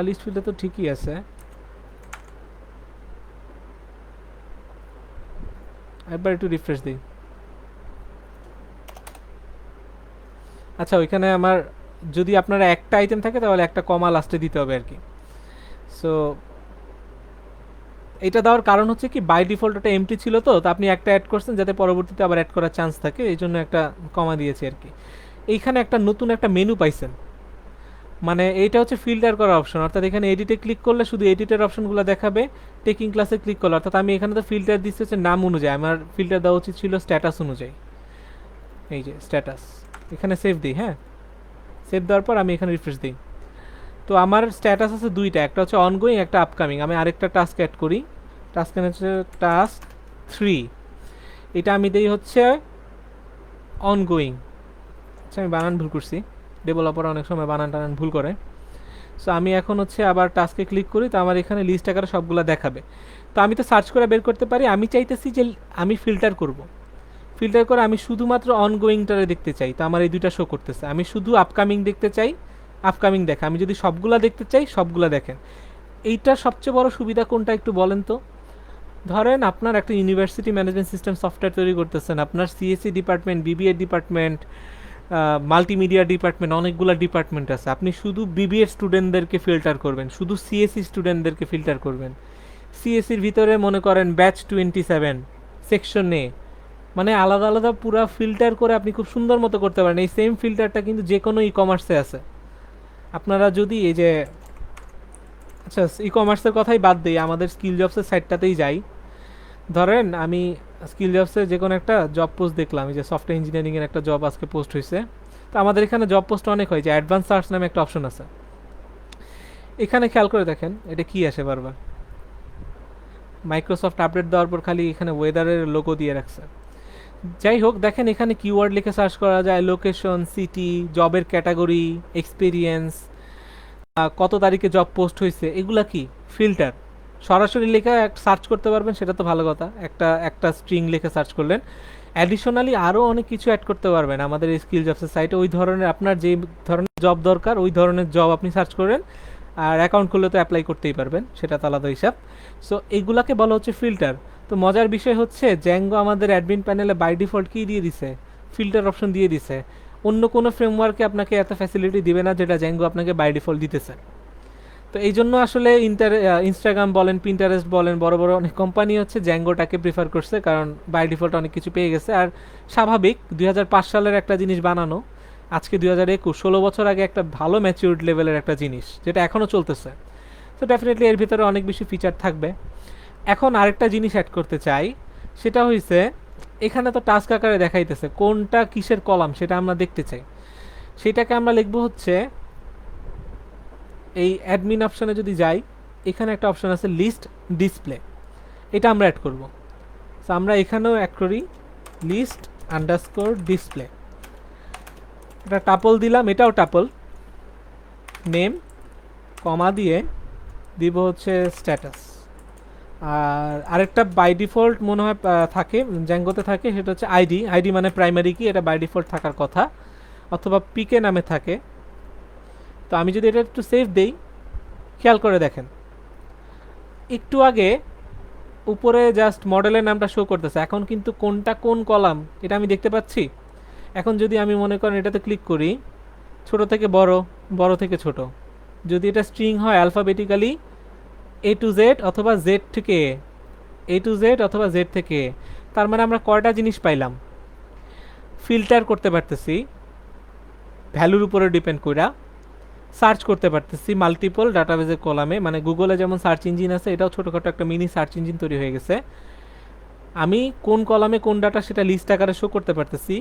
লিস্ট ফিল্টার তো ঠিকই আছে। একবার একটু রিফ্রেশ দিই। আচ্ছা, ওইখানে আমার যদি আপনার একটা আইটেম থাকে তাহলে একটা কমা লাস্টে দিতে হবে আর কি। সো এটা দেওয়ার কারণ হচ্ছে কি, বাই ডিফল্ট ওটা এমটি ছিল, তো আপনি একটা অ্যাড করছেন যাতে পরবর্তীতে আবার অ্যাড করার চান্স থাকে, এই জন্য একটা কমা দিয়েছি আর কি। এইখানে একটা নতুন একটা মেনু পাইছেন, মানে এইটা হচ্ছে ফিল্টার করার অপশন। অর্থাৎ এখানে এডিটে ক্লিক করলে শুধু এডিটের অপশনগুলো দেখাবে, টেকিং ক্লাসে ক্লিক করলে। অর্থাৎ আমি এখানে তো ফিল্টার দিচ্ছি হচ্ছে নাম অনুযায়ী, আমার ফিল্টার দেওয়া উচিত ছিল স্ট্যাটাস অনুযায়ী। এই যে স্ট্যাটাস, এখানে সেভ দিই। হ্যাঁ, সেভ দেওয়ার পর আমি এখানে রিফ্রেশ দিই। তো আমার স্ট্যাটাস আছে দুইটা, একটা হচ্ছে অনগোয়িং, একটা আপকামিং। আমি আরেকটা টাস্ক অ্যাড করি, টাস্ক হচ্ছে টাস্ক 3। এটা আমি দেই হচ্ছে অনগোয়িং। আচ্ছা, আমি বানান ভুল করছি, ডেভেলপার অনেক সময় বানান টানান ভুল করে। সো আমি এখন হচ্ছে আবার টাস্কে ক্লিক করি, তো আমার এখানে লিস্ট আকারে সবগুলো দেখাবে। তো আমি তো সার্চ করে বের করতে পারি। আমি চাইতেছি যে আমি ফিল্টার করব, ফিল্টার করে আমি শুধুমাত্র অনগোয়িংটারে দেখতে চাই। তো আমার এই দুইটা শো করতেছে। আমি শুধু আপকামিং দেখতে চাই, আপকামিং দেখা। আমি যদি সবগুলা দেখতে চাই, সবগুলা দেখেন। এইটা সবচেয়ে বড় সুবিধা কোনটা একটু বলেন তো। ধরেন আপনার একটা ইউনিভার্সিটি ম্যানেজমেন্ট সিস্টেম সফটওয়্যার তৈরি করতেছেন, আপনার CSC department, BBA department, multimedia department, অনেকগুলো ডিপার্টমেন্ট আছে। আপনি শুধু বিবিএ স্টুডেন্টদেরকে ফিল্টার করবেন, শুধু সিএসসি স্টুডেন্টদেরকে ফিল্টার করবেন। সিএসসির ভিতরে মনে করেন ব্যাচ 27 সেকশন এ, মানে আলাদা আলাদা পুরো ফিল্টার করে আপনি খুব সুন্দর মতো করতে পারেন। এই সেম ফিল্টারটা কিন্তু যে কোনো ই কমার্সে আছে। আপনারা যদি এই যে, আচ্ছা ই কমার্সের কথাই বাদ দিই, আমাদের স্কিল জবসের সাইটটাতেই যাই। ধরেন আমি স্কিল জবসে যে কোনো একটা জব পোস্ট দেখলাম, এই যে সফটওয়্যার ইঞ্জিনিয়ারিংয়ের একটা জব আজকে পোস্ট হয়েছে। তো আমাদের এখানে জব পোস্ট অনেক হয়, যে অ্যাডভান্স সার্চ নামে একটা অপশন আছে। এখানে খেয়াল করে দেখেন এটা কি আসে বারবার, মাইক্রোসফট আপডেট দেওয়ার পর খালি এখানে ওয়েদারের লোগো দিয়ে রাখছে। যাই হোক, দেখেন এখানে কিওয়ার্ড লিখে সার্চ করা যায়, লোকেশন, সিটি, জবের ক্যাটাগরি, এক্সপিরিয়েন্স, কত তারিখে জব পোস্ট হয়েছে, এগুলা কি ফিল্টার। সরাসরি লেখা সার্চ করতে পারবেন, সেটা তো ভালো কথা, একটা একটা স্ট্রিং লিখে সার্চ করলেন। অ্যাডিশনালি আরও অনেক কিছু অ্যাড করতে পারবেন আমাদের এই স্কিল জবসের সাইটে। ওই ধরনের আপনার যে ধরনের জব দরকার ওই ধরনের জব আপনি সার্চ করেন, আর অ্যাকাউন্ট খুললে তো অ্যাপ্লাই করতেই পারবেন, সেটা তো আলাদা হিসাব। সো এইগুলাকে বলা হচ্ছে ফিল্টার। তো মজার বিষয় হচ্ছে জ্যাঙ্গো আমাদের অ্যাডমিন প্যানেলে বাই ডিফল্ট কি দিয়ে দিছে, ফিল্টার অপশন দিয়ে দিছে। অন্য কোনো ফ্রেমওয়ার্কে আপনাকে এত ফ্যাসিলিটি দিবে না যেটা জ্যাঙ্গো আপনাকে বাই ডিফল্ট দিতেছে। তো এই জন্য আসলে ইনস্টাগ্রাম বলেন, পিন্টারেস্ট বলেন, বড় বড় অনেক কোম্পানি হচ্ছে জ্যাঙ্গোটাকে প্রিফার করছে, কারণ বাই ডিফল্ট অনেক কিছু পেয়ে গেছে। আর স্বাভাবিক, 2005 সালের একটা জিনিস বানানো, আজকে 2021, 16 বছর আগে একটা ভালো ম্যাচিউরড লেভেলের একটা জিনিস যেটা এখনও চলতেছে। তো ডেফিনেটলি এর ভিতরে অনেক বেশি ফিচার থাকবে। এখন আরেকটা জিনিস অ্যাড করতে চাই, সেটা হইছে এখানে তো টাস্ক আকারে দেখাইতেছে কোনটা কিসের কলাম, সেটা আমরা দেখতে চাই। সেটাকে আমরা লিখবো হচ্ছে এই অ্যাডমিন অপশনে যদি যাই, এখানে একটা অপশন আছে লিস্ট ডিসপ্লে, এটা আমরা অ্যাড করব। সো আমরা এখানেও অ্যাড করি লিস্ট আন্ডারস্কোর ডিসপ্লে। এটা টাপল দিলাম, এটাও টাপল, নেম কমা দিয়ে দিব হচ্ছে স্ট্যাটাস। আর আরেকটা বাই ডিফল্ট মনে হয় থাকে, জ্যাঙ্গোতে থাকে, সেটা হচ্ছে আইডি। আইডি মানে প্রাইমারি কি, এটা বাই ডিফল্ট থাকার কথা, অথবা পিকে নামে থাকে। তো আমি যদি এটা একটু সেভ দেই, খেয়াল করে দেখেন একটু আগে উপরে জাস্ট মডেলের নামটা শো করতেছে, এখন কিন্তু কোনটা কোন কলাম এটা আমি দেখতে পাচ্ছি। এখন যদি আমি মনে করেন এটাতে ক্লিক করি, ছোট থেকে বড়, বড় থেকে ছোট, যদি এটা স্ট্রিং হয় অ্যালফাবেটিক্যালি এ টু জেড অথবা জেড থেকে এ টু জেড অথবা জেড থেকে এ, তার মানে আমরা কয়টা জিনিস পাইলাম। ফিল্টার করতে পারতেছি ভ্যালুর উপরে ডিপেন্ড কইরা, সার্চ করতে পারতেছি মাল্টিপল ডাটাবেজের কলামে, মানে গুগলে যেমন সার্চ ইঞ্জিন আছে এটাও ছোটোখাটো একটা মিনি সার্চ ইঞ্জিন তৈরি হয়ে গেছে। আমি কোন কলামে কোন ডাটা সেটা লিস্ট আকারে শো করতে পারতেছি।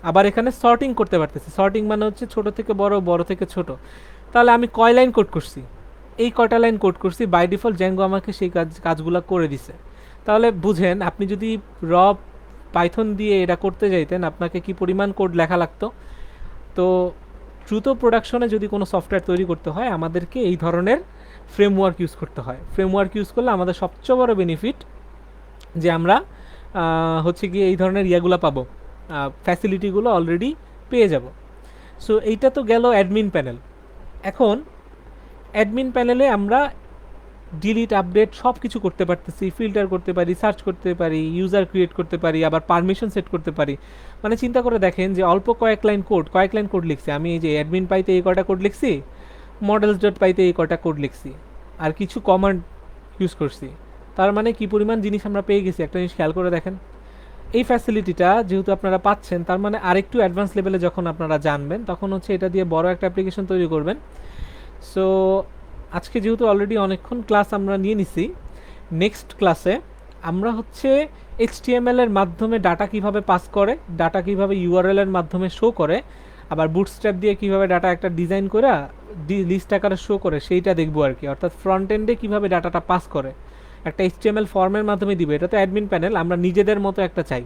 আবার এখানে সর্টিং করতে পারতেছি, সর্টিং মানে হচ্ছে ছোট থেকে বড়, বড় থেকে ছোট। তাহলে আমি কয় লাইন কোড করছি, এই কয়টা লাইন কোড করছি, বাই ডিফল্ট জ্যাঙ্গো আমাকে সেই কাজগুলো করে দিছে। তাহলে বুঝেন আপনি যদি র পাইথন দিয়ে এটা করতে যাইতেন আপনাকে কি পরিমাণ কোড লেখা লাগতো। তো দ্রুত প্রোডাকশনে যদি কোনো সফটওয়্যার তৈরি করতে হয় আমাদেরকে এই ধরনের ফ্রেমওয়ার্ক ইউজ করতে হয়। ফ্রেমওয়ার্ক ইউজ করলে আমাদের সবচেয়ে বড় বেনিফিট যে আমরা হচ্ছে গিয়ে এই ধরনের ইয়াগুলো পাবো, ফ্যাসিলিটিগুলো অলরেডি পেয়ে যাব। সো এইটা তো গেল অ্যাডমিন প্যানেল। এখন অ্যাডমিন প্যানেলে আমরা ডিলিট আপডেট সব কিছু করতে পারতেছি, ফিল্টার করতে পারি, সার্চ করতে পারি, ইউজার ক্রিয়েট করতে পারি, আবার পারমিশন সেট করতে পারি। মানে চিন্তা করে দেখেন যে অল্প কয়েক লাইন কোড লিখছি আমি, এই যে অ্যাডমিন পাইতে এই কয়টা কোড লিখছি, মডেলস ডট পাইতে এই কয়টা কোড লিখছি, আর কিছু কমান্ড ইউজ করছি। তার মানে কি পরিমাণ জিনিস আমরা পেয়ে গেছি একটা জিনিস খেয়াল করে দেখেন। এই ফ্যাসিলিটিটা যেহেতু আপনারা পাচ্ছেন, তার মানে আরেকটু অ্যাডভান্স লেভেলে যখন আপনারা জানবেন তখন হচ্ছে এটা দিয়ে বড় একটা অ্যাপ্লিকেশন তৈরি করবেন। সো আজকে যেহেতু অলরেডি অনেকক্ষণ ক্লাস আমরা নিয়ে নিছি, নেক্সট ক্লাসে আমরা হচ্ছে HTML এর মাধ্যমে ডাটা কিভাবে পাস করে, ডাটা কিভাবে URL এর মাধ্যমে শো করে, আবার বুটস্ট্র্যাপ দিয়ে কিভাবে ডাটা একটা ডিজাইন করে লিস্ট আকারে শো করে সেইটা দেখবো আর কি। অর্থাৎ ফ্রন্ট এন্ডে কীভাবে ডাটাটা পাস করে একটা HTML ফর্মের মাধ্যমে দিবে। এটা তো অ্যাডমিন প্যানেল, আমরা নিজেদের মতো একটা চাই,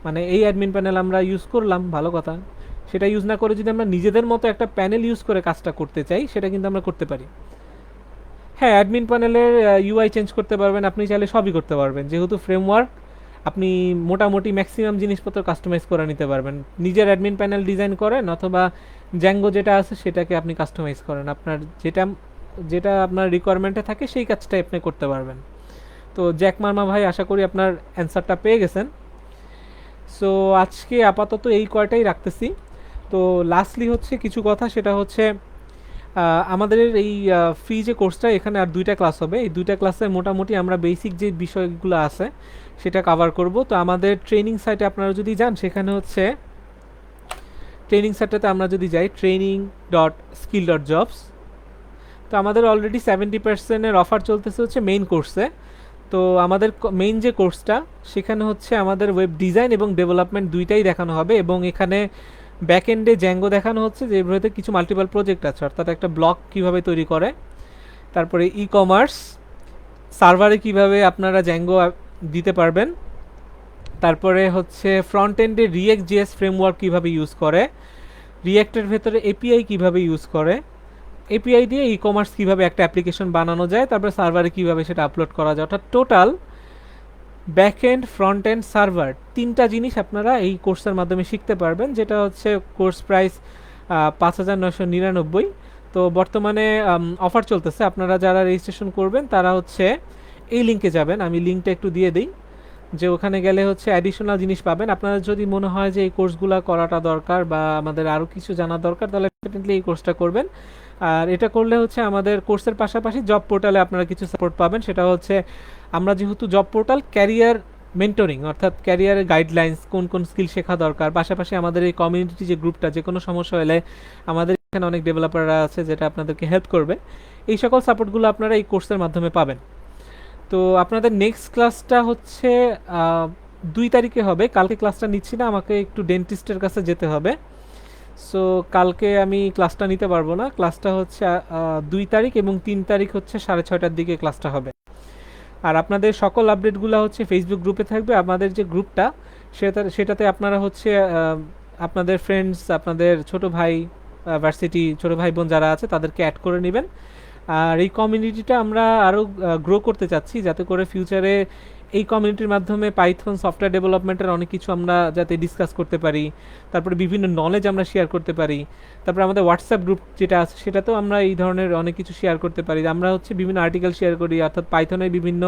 মানে এই অ্যাডমিন প্যানেল আমরা ইউজ করলাম ভালো কথা, সেটা ইউজ না করে যদি আমরা নিজেদের মতো একটা প্যানেল ইউজ করে কাজটা করতে চাই সেটা কিন্তু আমরা করতে পারি। হ্যাঁ, অ্যাডমিন প্যানেলের UI চেঞ্জ করতে পারবেন, আপনি চাইলে সবই করতে পারবেন। যেহেতু ফ্রেমওয়ার্ক আপনি মোটামুটি ম্যাক্সিমাম জিনিসপত্র কাস্টমাইজ করে নিতে পারবেন। নিজের অ্যাডমিন প্যানেল ডিজাইন করেন অথবা জ্যাঙ্গো যেটা আছে সেটাকে আপনি কাস্টমাইজ করেন, আপনার যেটা যেটা আপনার রিকোয়ারমেন্টে থাকে সেই কাজটাই আপনি করতে পারবেন। তো জ্যাক মার্মা ভাই, আশা করি আপনার অ্যান্সারটা পেয়ে গেছেন। সো আজকে আপাতত এই কয়টাই রাখতেছি। তো লাস্টলি হচ্ছে কিছু কথা, সেটা হচ্ছে আমাদের এই ফ্রি যে কোর্সটা, এখানে আর 2টা ক্লাস হবে। এই 2টা ক্লাসে মোটামুটি আমরা বেসিক যে বিষয়গুলো আছে সেটা কভার করব। তো আমাদের ট্রেনিং সাইটে আপনারা যদি যান, সেখানে হচ্ছে ট্রেনিং সাইটটাতে আমরা যদি যাই training.skill.jobs, তো আমাদের অলরেডি 70%-এর অফার চলতেছে হচ্ছে মেইন কোর্সে। তো আমাদের মেইন যে কোর্সটা সেখানে হচ্ছে আমাদের ওয়েব ডিজাইন এবং ডেভেলপমেন্ট দুইটাই দেখানো হবে, এবং এখানে ব্যাক এন্ডে জ্যাঙ্গো দেখানো হচ্ছে যে এগুলোতে কিছু মাল্টিপল প্রজেক্ট আছে, অর্থাৎ একটা ব্লগ কিভাবে তৈরি করে, তারপরে কমার্স সার্ভারে কিভাবে আপনারা জ্যাঙ্গো দিতে পারবেন, তারপরে হচ্ছে ফ্রন্ট এন্ডে রিয়েক্ট জিএস ফ্রেমওয়ার্ক কিভাবে ইউজ করে, রিয়েক্টের ভেতরে এপিআই কিভাবে ইউজ করে, এপিআই দিয়ে কমার্স কিভাবে একটা অ্যাপ্লিকেশন বানানো যায়, তারপরে সার্ভারে কিভাবে সেটা আপলোড করা যায়। অর্থাৎ total back end, front end, server 3টা জিনিস আপনারা এই কোর্সের মাধ্যমে শিখতে পারবেন, যেটা হচ্ছে কোর্স প্রাইস 5,999। তো বর্তমানে অফার চলতেছে, আপনারা যারা রেজিস্ট্রেশন করবেন তারা হচ্ছে এই লিঙ্কে যাবেন, আমি লিঙ্কটা একটু দিয়ে দিই, যে ওখানে গেলে হচ্ছে অ্যাডিশনাল জিনিস পাবেন। আপনাদের যদি মনে হয় যে এই কোর্সগুলো করাটা দরকার বা আমাদের আরও কিছু জানা দরকার, তাহলে ডেফিনেটলি এই কোর্সটা করবেন। আর এটা করলে হচ্ছে আমাদের কোর্সের পাশাপাশি জব পোর্টালে আপনারা কিছু সাপোর্ট পাবেন। সেটা হচ্ছে আমরা যেহেতু জব পোর্টাল ক্যারিয়ার মেন্টরিং, অর্থাৎ ক্যারিয়ারের গাইডলাইন্স, কোন কোন স্কিল শেখা দরকার, পাশাপাশি আমাদের এই কমিউনিটি যে গ্রুপটা, যে কোনো সমস্যা হলে আমাদের এখানে অনেক ডেভেলপাররা আছে যেটা আপনাদেরকে হেল্প করবে, এই সকল সাপোর্টগুলো আপনারা এই কোর্সের মাধ্যমে পাবেন। তো আপনাদের নেক্সট ক্লাসটা হচ্ছে 2 তারিখে হবে। কালকে ক্লাসটা নিচ্ছি না, আমাকে একটু ডেন্টিস্টের কাছে যেতে হবে। সো কালকে আমি ক্লাসটা নিতে পারবো না। ক্লাসটা হচ্ছে 2 তারিখ এবং 3 তারিখ হচ্ছে 6:30টার দিকে ক্লাসটা হবে। আর আপনাদের সকল আপডেটগুলো হচ্ছে ফেসবুক গ্রুপে থাকবে। আমাদের যে গ্রুপটা সেটাতে আপনারা হচ্ছে আপনাদের ফ্রেন্ডস, আপনাদের ছোট ভাই, ভার্সিটি ছোট ভাই বোন যারা আছে তাদেরকে অ্যাড করে নেবেন। আর এই কমিউনিটিটা আমরা আরও গ্রো করতে চাচ্ছি, যাতে করে ফিউচারে এই কমিউনিটির মাধ্যমে পাইথন সফটওয়্যার ডেভেলপমেন্টের অনেক কিছু আমরা যাতে ডিসকাস করতে পারি, তারপরে বিভিন্ন নলেজ আমরা শেয়ার করতে পারি। তারপরে আমাদের হোয়াটসঅ্যাপ গ্রুপ যেটা আছে সেটাতেও আমরা এই ধরনের অনেক কিছু শেয়ার করতে পারি। আমরা হচ্ছে বিভিন্ন আর্টিকেল শেয়ার করি, অর্থাৎ পাইথনের বিভিন্ন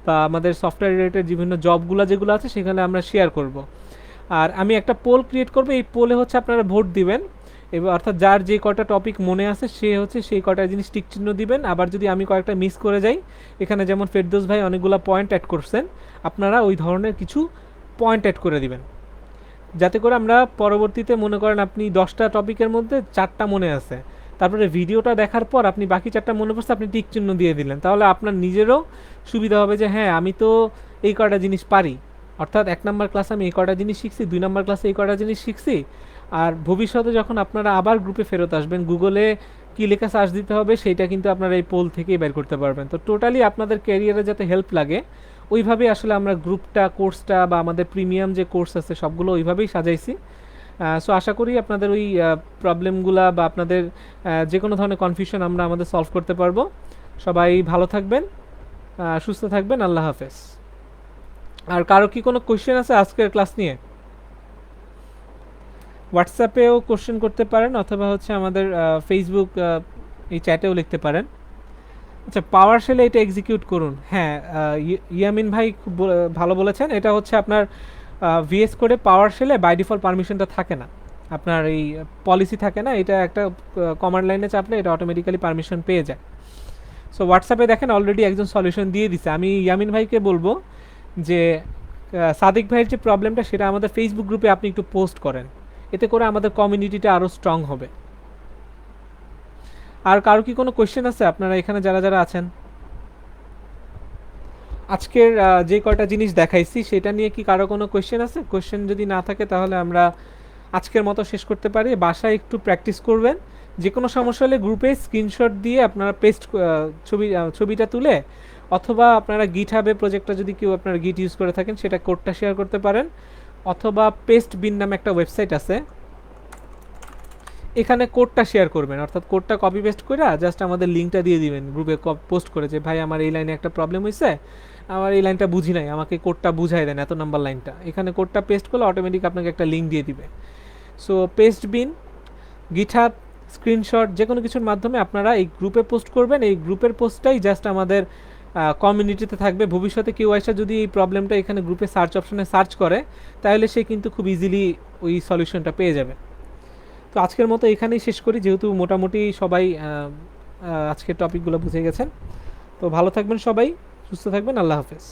বা আমাদের সফটওয়্যার রিলেটেড বিভিন্ন জবগুলো যেগুলো আছে সেখানে আমরা শেয়ার করব। আর আমি একটা পোল ক্রিয়েট করব, এই পোলে হচ্ছে আপনারা ভোট দিবেন, এবার অর্থাৎ যার যে কটা টপিক মনে আছে সে হচ্ছে সেই কটা জিনিস টিক চিহ্ন দিবেন। আবার যদি আমি কয়েকটা মিস করে যাই, এখানে যেমন ফেরদৌস ভাই অনেকগুলো পয়েন্ট অ্যাড করছেন, আপনারা ওই ধরনের কিছু পয়েন্ট অ্যাড করে দিবেন, যাতে করে আমরা পরবর্তীতে মনে করেন আপনি 10টা টপিকের মধ্যে 4টা মনে আছে, তারপরে ভিডিওটা দেখার পর আপনি বাকি 4টা মনে পড়ছে, আপনি টিক চিহ্ন দিয়ে দিলেন, তাহলে আপনার নিজেরও সুবিধা হবে যে হ্যাঁ আমি তো এই কটা জিনিস পারি, অর্থাৎ 1 নম্বর ক্লাসে আমি এই কটা জিনিস শিখছি, 2 নম্বর ক্লাসে এই কটা জিনিস শিখছি। আর ভবিষ্যতে যখন আপনারা আবার গ্রুপে ফেরত আসবেন, গুগলে কী লেখা সার্চ দিতে হবে সেইটা কিন্তু আপনারা এই পোল থেকেই বের করতে পারবেন। তো টোটালি আপনাদের ক্যারিয়ারে যাতে হেল্প লাগে ওইভাবেই আসলে আমরা গ্রুপটা, কোর্সটা বা আমাদের প্রিমিয়াম যে কোর্স আছে সবগুলো ওইভাবেই সাজাইছি। সো আশা করি আপনাদের ওই প্রবলেমগুলা বা আপনাদের যে কোনো ধরনের কনফিউশন আমরা আমাদের সলভ করতে পারবো। সবাই ভালো থাকবেন, সুস্থ থাকবেন, আল্লাহ হাফেজ। আর কারো কি কোনো কোয়েশ্চেন আছে আজকের ক্লাস নিয়ে? হোয়াটসঅ্যাপেও কোশ্চেন করতে পারেন অথবা হচ্ছে আমাদের ফেসবুক এই চ্যাটেও লিখতে পারেন। আচ্ছা, পাওয়ার শেলে এটা এক্সিকিউট করুন। হ্যাঁ, ইয়ামিন ভাই খুব ভালো বলেছেন। এটা হচ্ছে আপনার ভিএস কোডে পাওয়ার শেলে বাই ডিফল্ট পারমিশনটা থাকে না, আপনার এই পলিসি থাকে না, এটা একটা কমান্ড লাইনে চাপলে এটা অটোমেটিক্যালি পারমিশন পেয়ে যায়। সো হোয়াটসঅ্যাপে দেখেন অলরেডি একজন সলিউশন দিয়ে দিছে। আমি ইয়ামিন ভাইকে বলবো যে সাদিক ভাইয়ের যে প্রবলেমটা সেটা আমাদের ফেসবুক গ্রুপে আপনি একটু পোস্ট করেন, এতে করে আমাদের কমিউনিটিটা আরও স্ট্রং হবে। আর কারো কি কোনো কোয়েশ্চেন আছে আপনারা এখানে যারা যারা আছেন? আজকের যে কয়টা জিনিস দেখাইছি সেটা নিয়ে কি কারো কোনো কোয়েশ্চেন আছে? কোয়েশ্চেন যদি না থাকে তাহলে আমরা আজকের মতো শেষ করতে পারি। বাসায় একটু প্র্যাকটিস করবেন, যে কোনো সমস্যা হলে গ্রুপে স্ক্রিনশট দিয়ে আপনারা ছবিটা তুলে, অথবা আপনারা গিট হাবে প্রজেক্টটা যদি কেউ আপনারা গিট ইউজ করে থাকেন সেটা কোডটা শেয়ার করতে পারেন, অথবা পেস্ট বিন নামে একটা ওয়েবসাইট আছে, এখানে কোডটা শেয়ার করবেন, অর্থাৎ কোডটা কপি পেস্ট করে জাস্ট আমাদের লিঙ্কটা দিয়ে দিবেন গ্রুপে পোস্ট করে যে ভাই আমার এই লাইনে একটা প্রবলেম হয়েছে, আমার এই লাইনটা বুঝি নাই, আমাকে কোডটা বুঝাই দেন এত নাম্বার লাইনটা। এখানে কোডটা পেস্ট করলে অটোমেটিক আপনাকে একটা লিঙ্ক দিয়ে দিবে। সো পেস্ট বিন, গিটহাব, স্ক্রিনশট যে কোনো কিছুর মাধ্যমে আপনারা এই গ্রুপে পোস্ট করবেন। এই গ্রুপের পোস্টটাই জাস্ট আমাদের কমিউনিটিতে থাকবে। ভবিষ্যতে কেউ এসে যদি এই প্রবলেমটা এখানে গ্রুপে সার্চ অপশনে সার্চ করে তাহলে সে কিন্তু খুব ইজিলি ওই সলিউশনটা পেয়ে যাবে। তো আজকের মতো এখানেই শেষ করি, যেহেতু মোটামুটি সবাই আজকের টপিকগুলো বুঝে গেছেন। তো ভালো থাকবেন সবাই, সুস্থ থাকবেন, আল্লাহ হাফেজ।